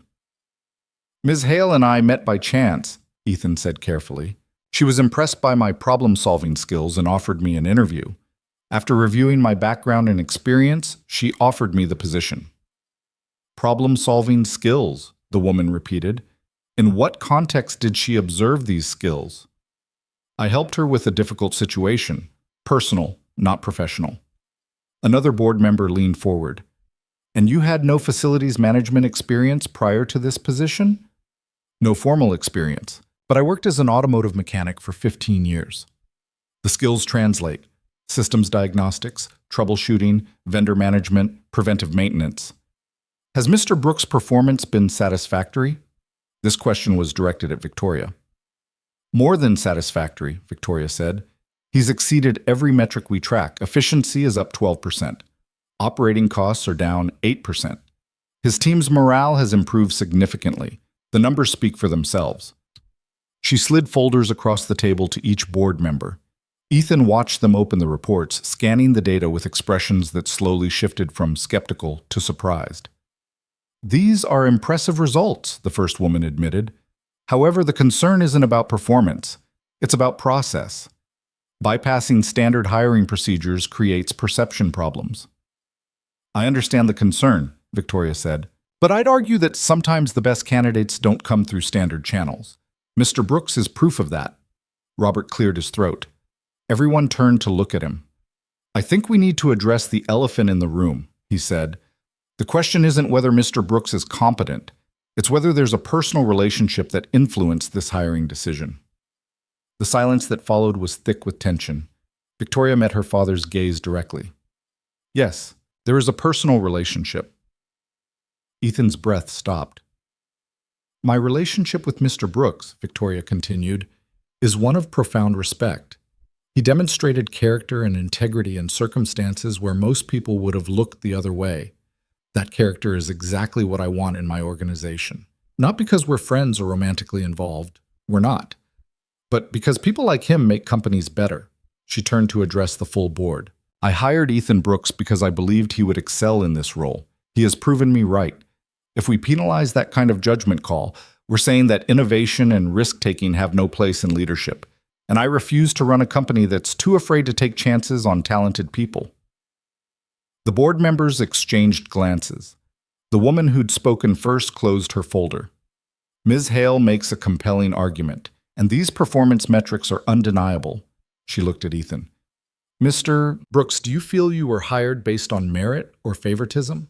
Ms. Hale and I met by chance, Ethan said carefully. She was impressed by my problem-solving skills and offered me an interview. After reviewing my background and experience, she offered me the position. Problem-solving skills, the woman repeated. In what context did she observe these skills? I helped her with a difficult situation. Personal, not professional. Another board member leaned forward. And you had no facilities management experience prior to this position? No formal experience, but I worked as an automotive mechanic for 15 years. The skills translate. Systems diagnostics, troubleshooting, vendor management, preventive maintenance. Has Mr. Brooks' performance been satisfactory? This question was directed at Victoria. More than satisfactory, Victoria said. He's exceeded every metric we track. Efficiency is up 12%. Operating costs are down 8%. His team's morale has improved significantly. The numbers speak for themselves. She slid folders across the table to each board member. Ethan watched them open the reports, scanning the data with expressions that slowly shifted from skeptical to surprised. These are impressive results, the first woman admitted. However, the concern isn't about performance. It's about process. Bypassing standard hiring procedures creates perception problems. I understand the concern, Victoria said, but I'd argue that sometimes the best candidates don't come through standard channels. Mr. Brooks is proof of that. Robert cleared his throat. Everyone turned to look at him. I think we need to address the elephant in the room, he said. The question isn't whether Mr. Brooks is competent. It's whether there's a personal relationship that influenced this hiring decision. The silence that followed was thick with tension. Victoria met her father's gaze directly. Yes, there is a personal relationship. Ethan's breath stopped. My relationship with Mr. Brooks, Victoria continued, is one of profound respect. He demonstrated character and integrity in circumstances where most people would have looked the other way. That character is exactly what I want in my organization. Not because we're friends or romantically involved. We're not. But because people like him make companies better. She turned to address the full board. I hired Ethan Brooks because I believed he would excel in this role. He has proven me right. If we penalize that kind of judgment call, we're saying that innovation and risk-taking have no place in leadership. And I refuse to run a company that's too afraid to take chances on talented people. The board members exchanged glances. The woman who'd spoken first closed her folder. Ms. Hale makes a compelling argument, and these performance metrics are undeniable. She looked at Ethan. Mr. Brooks, do you feel you were hired based on merit or favoritism?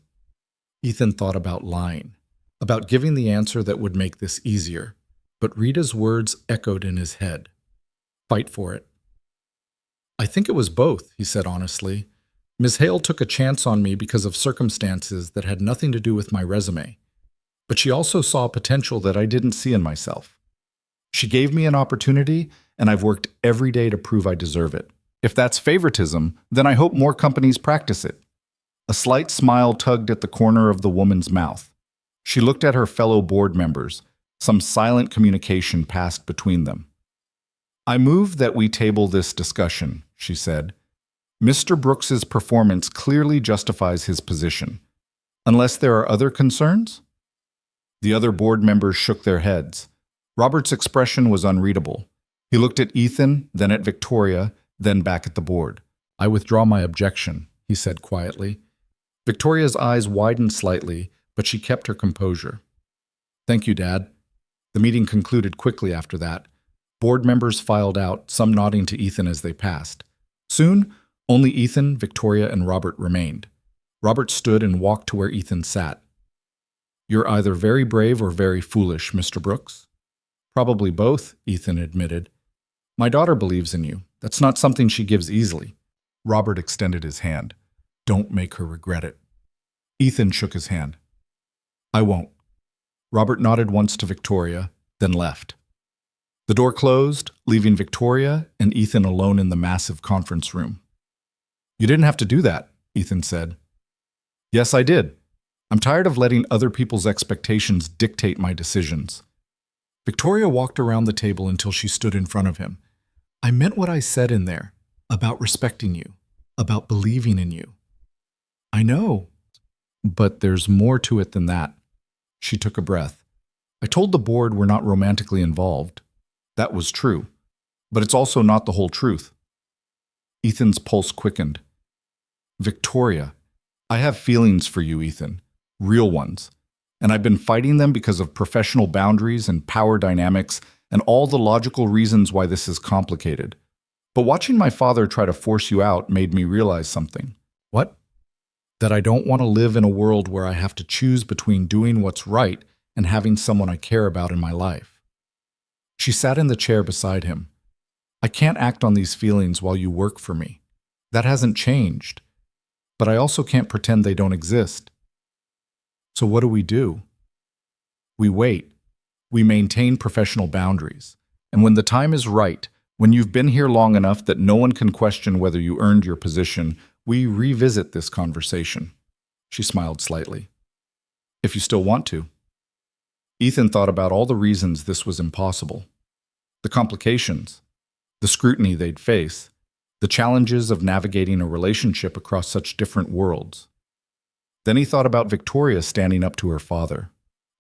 Ethan thought about lying, about giving the answer that would make this easier, but Rita's words echoed in his head. Fight for it. I think it was both, he said honestly. Ms. Hale took a chance on me because of circumstances that had nothing to do with my resume, but she also saw potential that I didn't see in myself. She gave me an opportunity, and I've worked every day to prove I deserve it. If that's favoritism, then I hope more companies practice it. A slight smile tugged at the corner of the woman's mouth. She looked at her fellow board members. Some silent communication passed between them. I move that we table this discussion, she said. Mr. Brooks's performance clearly justifies his position. Unless there are other concerns? The other board members shook their heads. Robert's expression was unreadable. He looked at Ethan, then at Victoria, then back at the board. I withdraw my objection, he said quietly. Victoria's eyes widened slightly, but she kept her composure. Thank you, Dad. The meeting concluded quickly after that. Board members filed out, some nodding to Ethan as they passed. Soon, only Ethan, Victoria, and Robert remained. Robert stood and walked to where Ethan sat. You're either very brave or very foolish, Mr. Brooks. Probably both, Ethan admitted. My daughter believes in you. That's not something she gives easily. Robert extended his hand. Don't make her regret it. Ethan shook his hand. I won't. Robert nodded once to Victoria, then left. The door closed, leaving Victoria and Ethan alone in the massive conference room. You didn't have to do that, Ethan said. Yes, I did. I'm tired of letting other people's expectations dictate my decisions. Victoria walked around the table until she stood in front of him. I meant what I said in there, about respecting you, about believing in you. I know, but there's more to it than that. She took a breath. I told the board we're not romantically involved. That was true, but it's also not the whole truth. Ethan's pulse quickened. Victoria, I have feelings for you, Ethan. Real ones. And I've been fighting them because of professional boundaries and power dynamics and all the logical reasons why this is complicated. But watching my father try to force you out made me realize something. What? That I don't want to live in a world where I have to choose between doing what's right and having someone I care about in my life. She sat in the chair beside him. I can't act on these feelings while you work for me. That hasn't changed. But I also can't pretend they don't exist. So what do? We wait. We maintain professional boundaries. And when the time is right, when you've been here long enough that no one can question whether you earned your position, we revisit this conversation. She smiled slightly. If you still want to. Ethan thought about all the reasons this was impossible. The complications, the scrutiny they'd face, the challenges of navigating a relationship across such different worlds. Then he thought about Victoria standing up to her father,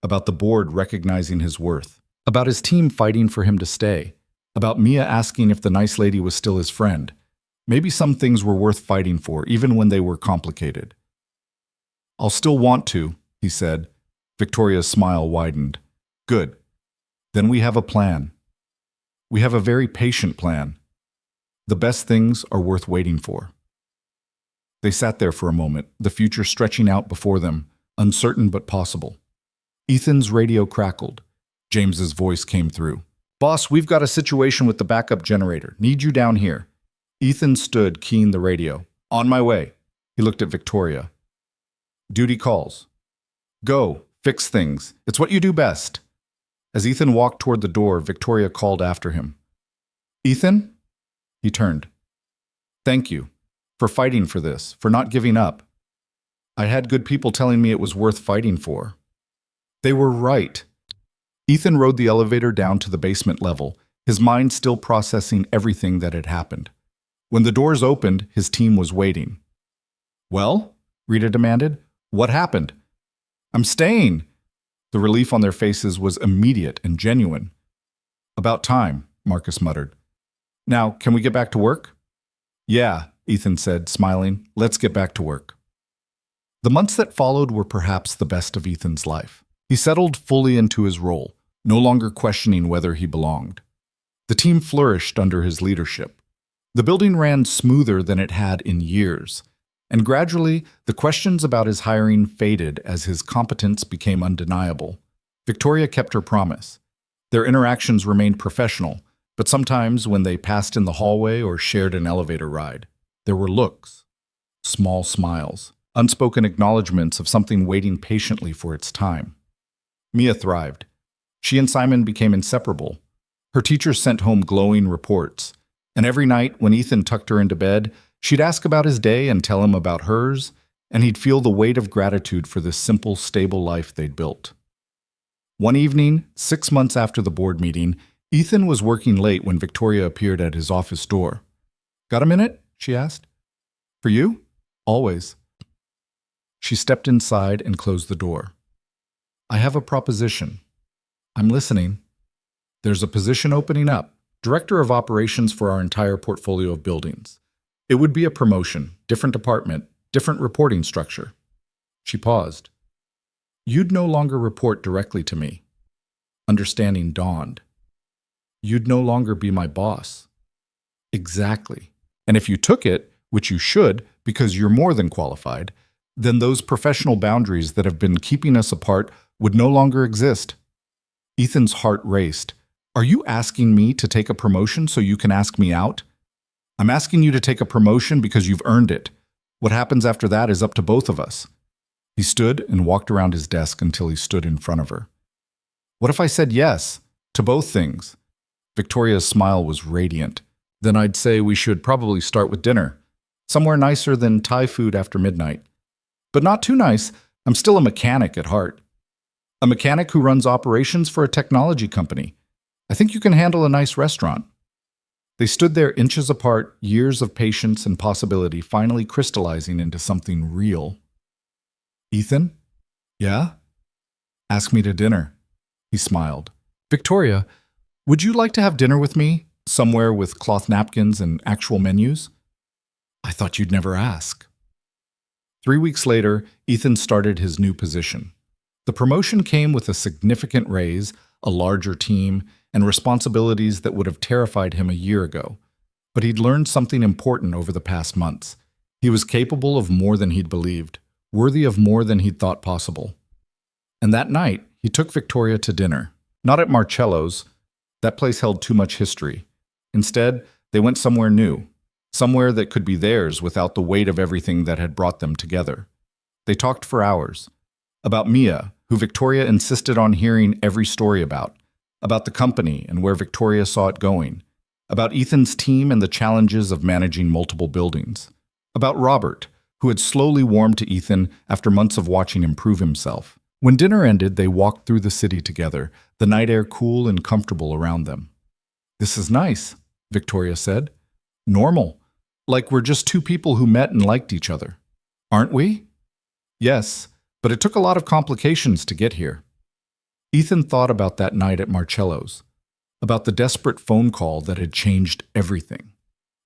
about the board recognizing his worth, about his team fighting for him to stay, about Mia asking if the nice lady was still his friend. Maybe some things were worth fighting for, even when they were complicated. I'll still want to, he said. Victoria's smile widened. Good. Then we have a plan. We have a very patient plan. The best things are worth waiting for. They sat there for a moment, the future stretching out before them, uncertain but possible. Ethan's radio crackled. James's voice came through. Boss, we've got a situation with the backup generator. Need you down here. Ethan stood, keying the radio. On my way. He looked at Victoria. Duty calls. Go. Fix things. It's what you do best. As Ethan walked toward the door, Victoria called after him. Ethan? He turned. Thank you. For fighting for this, for not giving up. I had good people telling me it was worth fighting for. They were right. Ethan rode the elevator down to the basement level, his mind still processing everything that had happened. When the doors opened, his team was waiting. Well? Rita demanded. What happened? I'm staying. The relief on their faces was immediate and genuine. About time, Marcus muttered. Now, can we get back to work? Yeah, Ethan said, smiling. Let's get back to work. The months that followed were perhaps the best of Ethan's life. He settled fully into his role, no longer questioning whether he belonged. The team flourished under his leadership. The building ran smoother than it had in years, and gradually the questions about his hiring faded as his competence became undeniable. Victoria kept her promise. Their interactions remained professional, but sometimes when they passed in the hallway or shared an elevator ride, there were looks, small smiles, unspoken acknowledgments of something waiting patiently for its time. Mia thrived. She and Simon became inseparable. Her teachers sent home glowing reports, and every night when Ethan tucked her into bed, she'd ask about his day and tell him about hers, and he'd feel the weight of gratitude for this simple, stable life they'd built. One evening, 6 months after the board meeting, Ethan was working late when Victoria appeared at his office door. "Got a minute?" she asked. "For you?" "Always." She stepped inside and closed the door. "I have a proposition." "I'm listening." "There's a position opening up, Director of Operations for our entire portfolio of buildings. It would be a promotion, different department, different reporting structure." She paused. "You'd no longer report directly to me." Understanding dawned. "You'd no longer be my boss." "Exactly. And if you took it, which you should because you're more than qualified, then those professional boundaries that have been keeping us apart would no longer exist." Ethan's heart raced. "Are you asking me to take a promotion so you can ask me out?" "I'm asking you to take a promotion because you've earned it. What happens after that is up to both of us." He stood and walked around his desk until he stood in front of her. "What if I said yes to both things?" Victoria's smile was radiant. "Then I'd say we should probably start with dinner. Somewhere nicer than Thai food after midnight. But not too nice. I'm still a mechanic at heart. A mechanic who runs operations for a technology company. I think you can handle a nice restaurant." They stood there inches apart, years of patience and possibility finally crystallizing into something real. "Ethan?" "Yeah?" "Ask me to dinner." He smiled. "Victoria, would you like to have dinner with me, somewhere with cloth napkins and actual menus?" "I thought you'd never ask." 3 weeks later, Ethan started his new position. The promotion came with a significant raise, a larger team, and responsibilities that would have terrified him a year ago. But he'd learned something important over the past months. He was capable of more than he'd believed, worthy of more than he'd thought possible. And that night, he took Victoria to dinner. Not at Marcello's. That place held too much history. Instead, they went somewhere new, somewhere that could be theirs without the weight of everything that had brought them together. They talked for hours. About Mia, who Victoria insisted on hearing every story about the company and where Victoria saw it going, about Ethan's team and the challenges of managing multiple buildings, about Robert, who had slowly warmed to Ethan after months of watching him prove himself. When dinner ended, they walked through the city together, the night air cool and comfortable around them. "This is nice," Victoria said. "Normal. Like we're just two people who met and liked each other. Aren't we?" "Yes, but it took a lot of complications to get here." Ethan thought about that night at Marcello's, about the desperate phone call that had changed everything,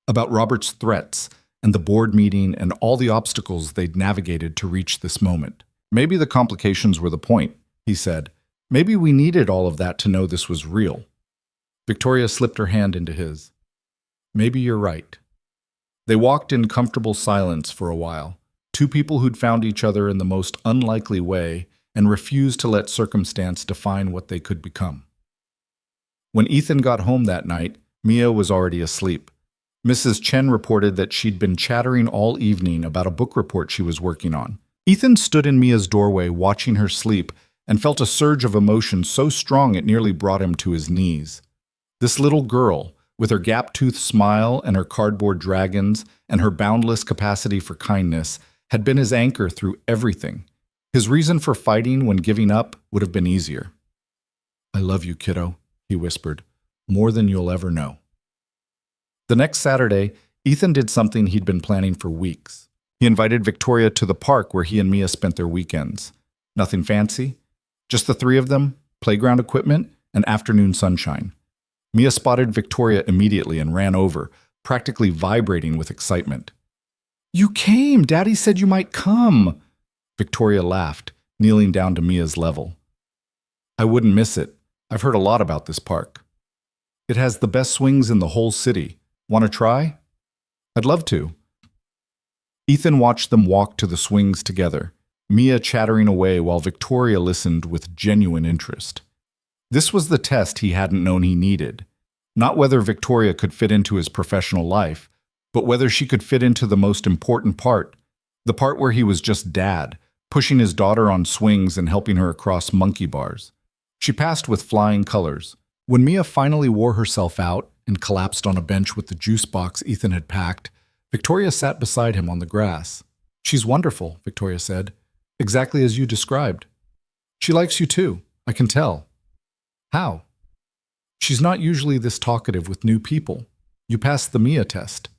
about Robert's threats and the board meeting and all the obstacles they'd navigated to reach this moment. "Maybe the complications were the point," he said. "Maybe we needed all of that to know this was real." Victoria slipped her hand into his. "Maybe you're right." They walked in comfortable silence for a while, two people who'd found each other in the most unlikely way and refused to let circumstance define what they could become. When Ethan got home that night, Mia was already asleep. Mrs. Chen reported that she'd been chattering all evening about a book report she was working on. Ethan stood in Mia's doorway watching her sleep and felt a surge of emotion so strong it nearly brought him to his knees. This little girl, with her gap-toothed smile and her cardboard dragons and her boundless capacity for kindness, had been his anchor through everything. His reason for fighting when giving up would have been easier. "I love you, kiddo," he whispered, "more than you'll ever know." The next Saturday, Ethan did something he'd been planning for weeks. He invited Victoria to the park where he and Mia spent their weekends. Nothing fancy, just the three of them, playground equipment, and afternoon sunshine. Mia spotted Victoria immediately and ran over, practically vibrating with excitement. "You came! Daddy said you might come!" Victoria laughed, kneeling down to Mia's level. "I wouldn't miss it. I've heard a lot about this park. It has the best swings in the whole city. Want to try?" "I'd love to." Ethan watched them walk to the swings together, Mia chattering away while Victoria listened with genuine interest. This was the test he hadn't known he needed. Not whether Victoria could fit into his professional life, but whether she could fit into the most important part, the part where he was just dad, pushing his daughter on swings and helping her across monkey bars. She passed with flying colors. When Mia finally wore herself out and collapsed on a bench with the juice box Ethan had packed, Victoria sat beside him on the grass. "She's wonderful," Victoria said. "Exactly as you described. She likes you too, I can tell." "How?" She's not usually this talkative with new people. You passed the Mia test.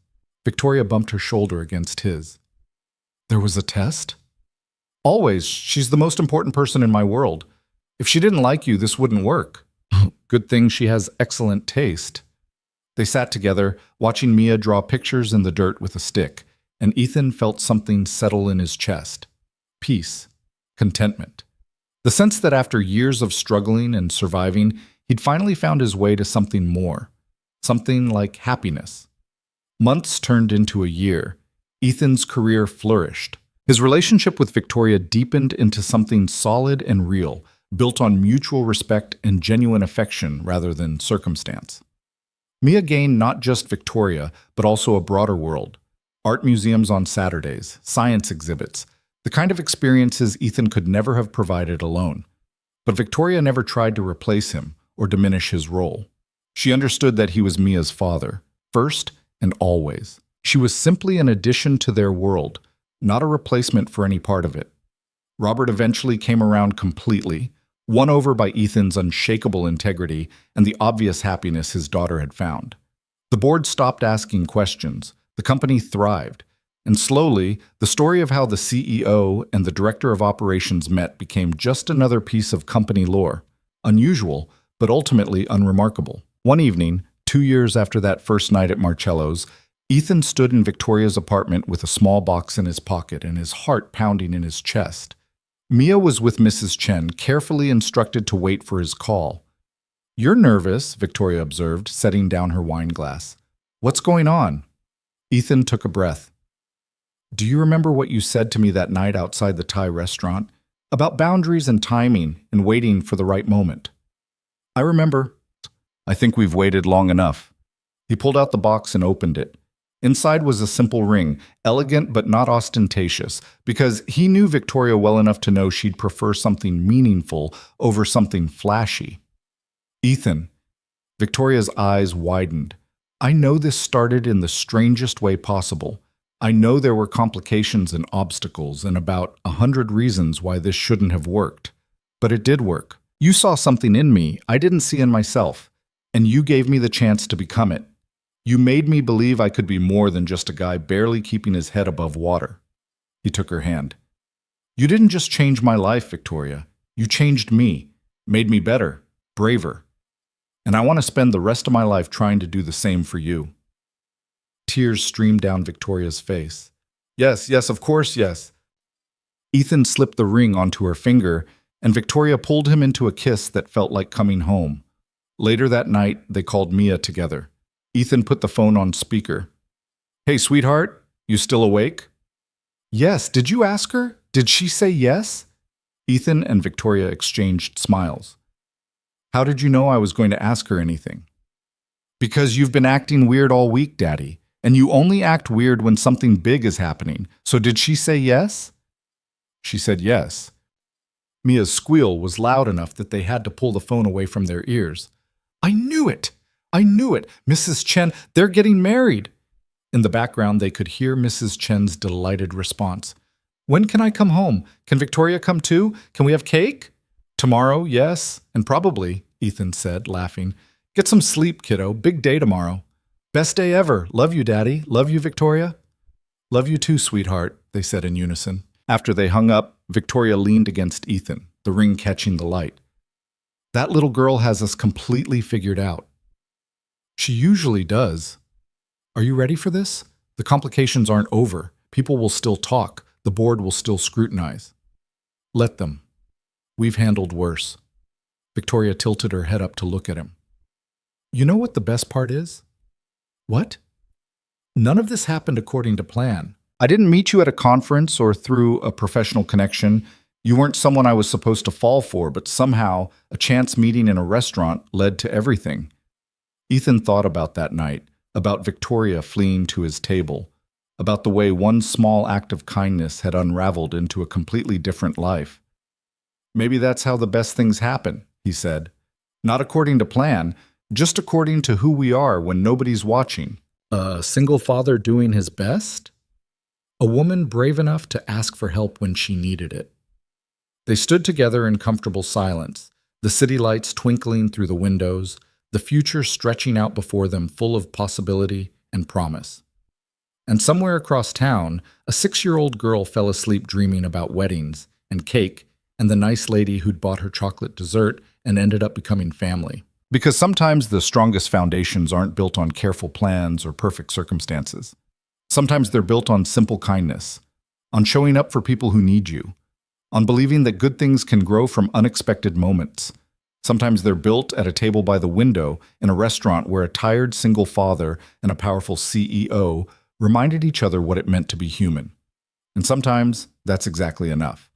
Victoria bumped her shoulder against his. There was a test? Always. She's the most important person in my world. If she didn't like you, this wouldn't work. Good thing she has excellent taste. They sat together, watching Mia draw pictures in the dirt with a stick, and Ethan felt something settle in his chest. Peace. Contentment. The sense that after years of struggling and surviving, he'd finally found his way to something more. Something like happiness. Months turned into a year. Ethan's career flourished. His relationship with Victoria deepened into something solid and real, built on mutual respect and genuine affection rather than circumstance. Mia gained not just Victoria, but also a broader world. Art museums on Saturdays, science exhibits, the kind of experiences Ethan could never have provided alone. But Victoria never tried to replace him or diminish his role. She understood that he was Mia's father, first and always. She was simply an addition to their world, not a replacement for any part of it. Robert eventually came around completely, won over by Ethan's unshakable integrity and the obvious happiness his daughter had found. The board stopped asking questions, the company thrived, and slowly, the story of how the CEO and the director of operations met became just another piece of company lore, unusual, but ultimately unremarkable. One evening, 2 years after that first night at Marcello's, Ethan stood in Victoria's apartment with a small box in his pocket and his heart pounding in his chest. Mia was with Mrs. Chen, carefully instructed to wait for his call. "You're nervous," Victoria observed, setting down her wine glass. "What's going on?" Ethan took a breath. "Do you remember what you said to me that night outside the Thai restaurant? About boundaries and timing and waiting for the right moment." "I remember." "I think we've waited long enough." He pulled out the box and opened it. Inside was a simple ring, elegant but not ostentatious, because he knew Victoria well enough to know she'd prefer something meaningful over something flashy. "Ethan." Victoria's eyes widened. "I know this started in the strangest way possible. I know there were complications and obstacles and about 100 reasons why this shouldn't have worked. But it did work. You saw something in me I didn't see in myself, and you gave me the chance to become it. You made me believe I could be more than just a guy barely keeping his head above water." He took her hand. "You didn't just change my life, Victoria. You changed me, made me better, braver. And I want to spend the rest of my life trying to do the same for you." Tears streamed down Victoria's face. "Yes, yes, of course, yes." Ethan slipped the ring onto her finger, and Victoria pulled him into a kiss that felt like coming home. Later that night, they called Mia together. Ethan put the phone on speaker. "Hey, sweetheart, you still awake?" "Yes, did you ask her? Did she say yes?" Ethan and Victoria exchanged smiles. "How did you know I was going to ask her anything?" "Because you've been acting weird all week, Daddy, and you only act weird when something big is happening. So did she say yes?" She said yes. Mia's squeal was loud enough that they had to pull the phone away from their ears. "I knew it! I knew it! Mrs. Chen, they're getting married!" In the background, they could hear Mrs. Chen's delighted response. "When can I come home? Can Victoria come too? Can we have cake?" "Tomorrow, yes, and probably," Ethan said, laughing. "Get some sleep, kiddo. Big day tomorrow." "Best day ever. Love you, Daddy. Love you, Victoria." "Love you too, sweetheart," they said in unison. After they hung up, Victoria leaned against Ethan, the ring catching the light. "That little girl has us completely figured out." "She usually does." "Are you ready for this? The complications aren't over. People will still talk. The board will still scrutinize." "Let them. We've handled worse." Victoria tilted her head up to look at him. "You know what the best part is?" "What?" "None of this happened according to plan. I didn't meet you at a conference or through a professional connection. You weren't someone I was supposed to fall for, but somehow a chance meeting in a restaurant led to everything." Ethan thought about that night, about Victoria fleeing to his table, about the way one small act of kindness had unraveled into a completely different life. "Maybe that's how the best things happen," he said. "Not according to plan, just according to who we are when nobody's watching. A single father doing his best? A woman brave enough to ask for help when she needed it." They stood together in comfortable silence, the city lights twinkling through the windows, the future stretching out before them full of possibility and promise. And somewhere across town, a 6-year-old girl fell asleep dreaming about weddings and cake and the nice lady who'd bought her chocolate dessert and ended up becoming family. Because sometimes the strongest foundations aren't built on careful plans or perfect circumstances. Sometimes they're built on simple kindness, on showing up for people who need you, on believing that good things can grow from unexpected moments. Sometimes they're built at a table by the window in a restaurant where a tired single father and a powerful CEO reminded each other what it meant to be human. And sometimes that's exactly enough.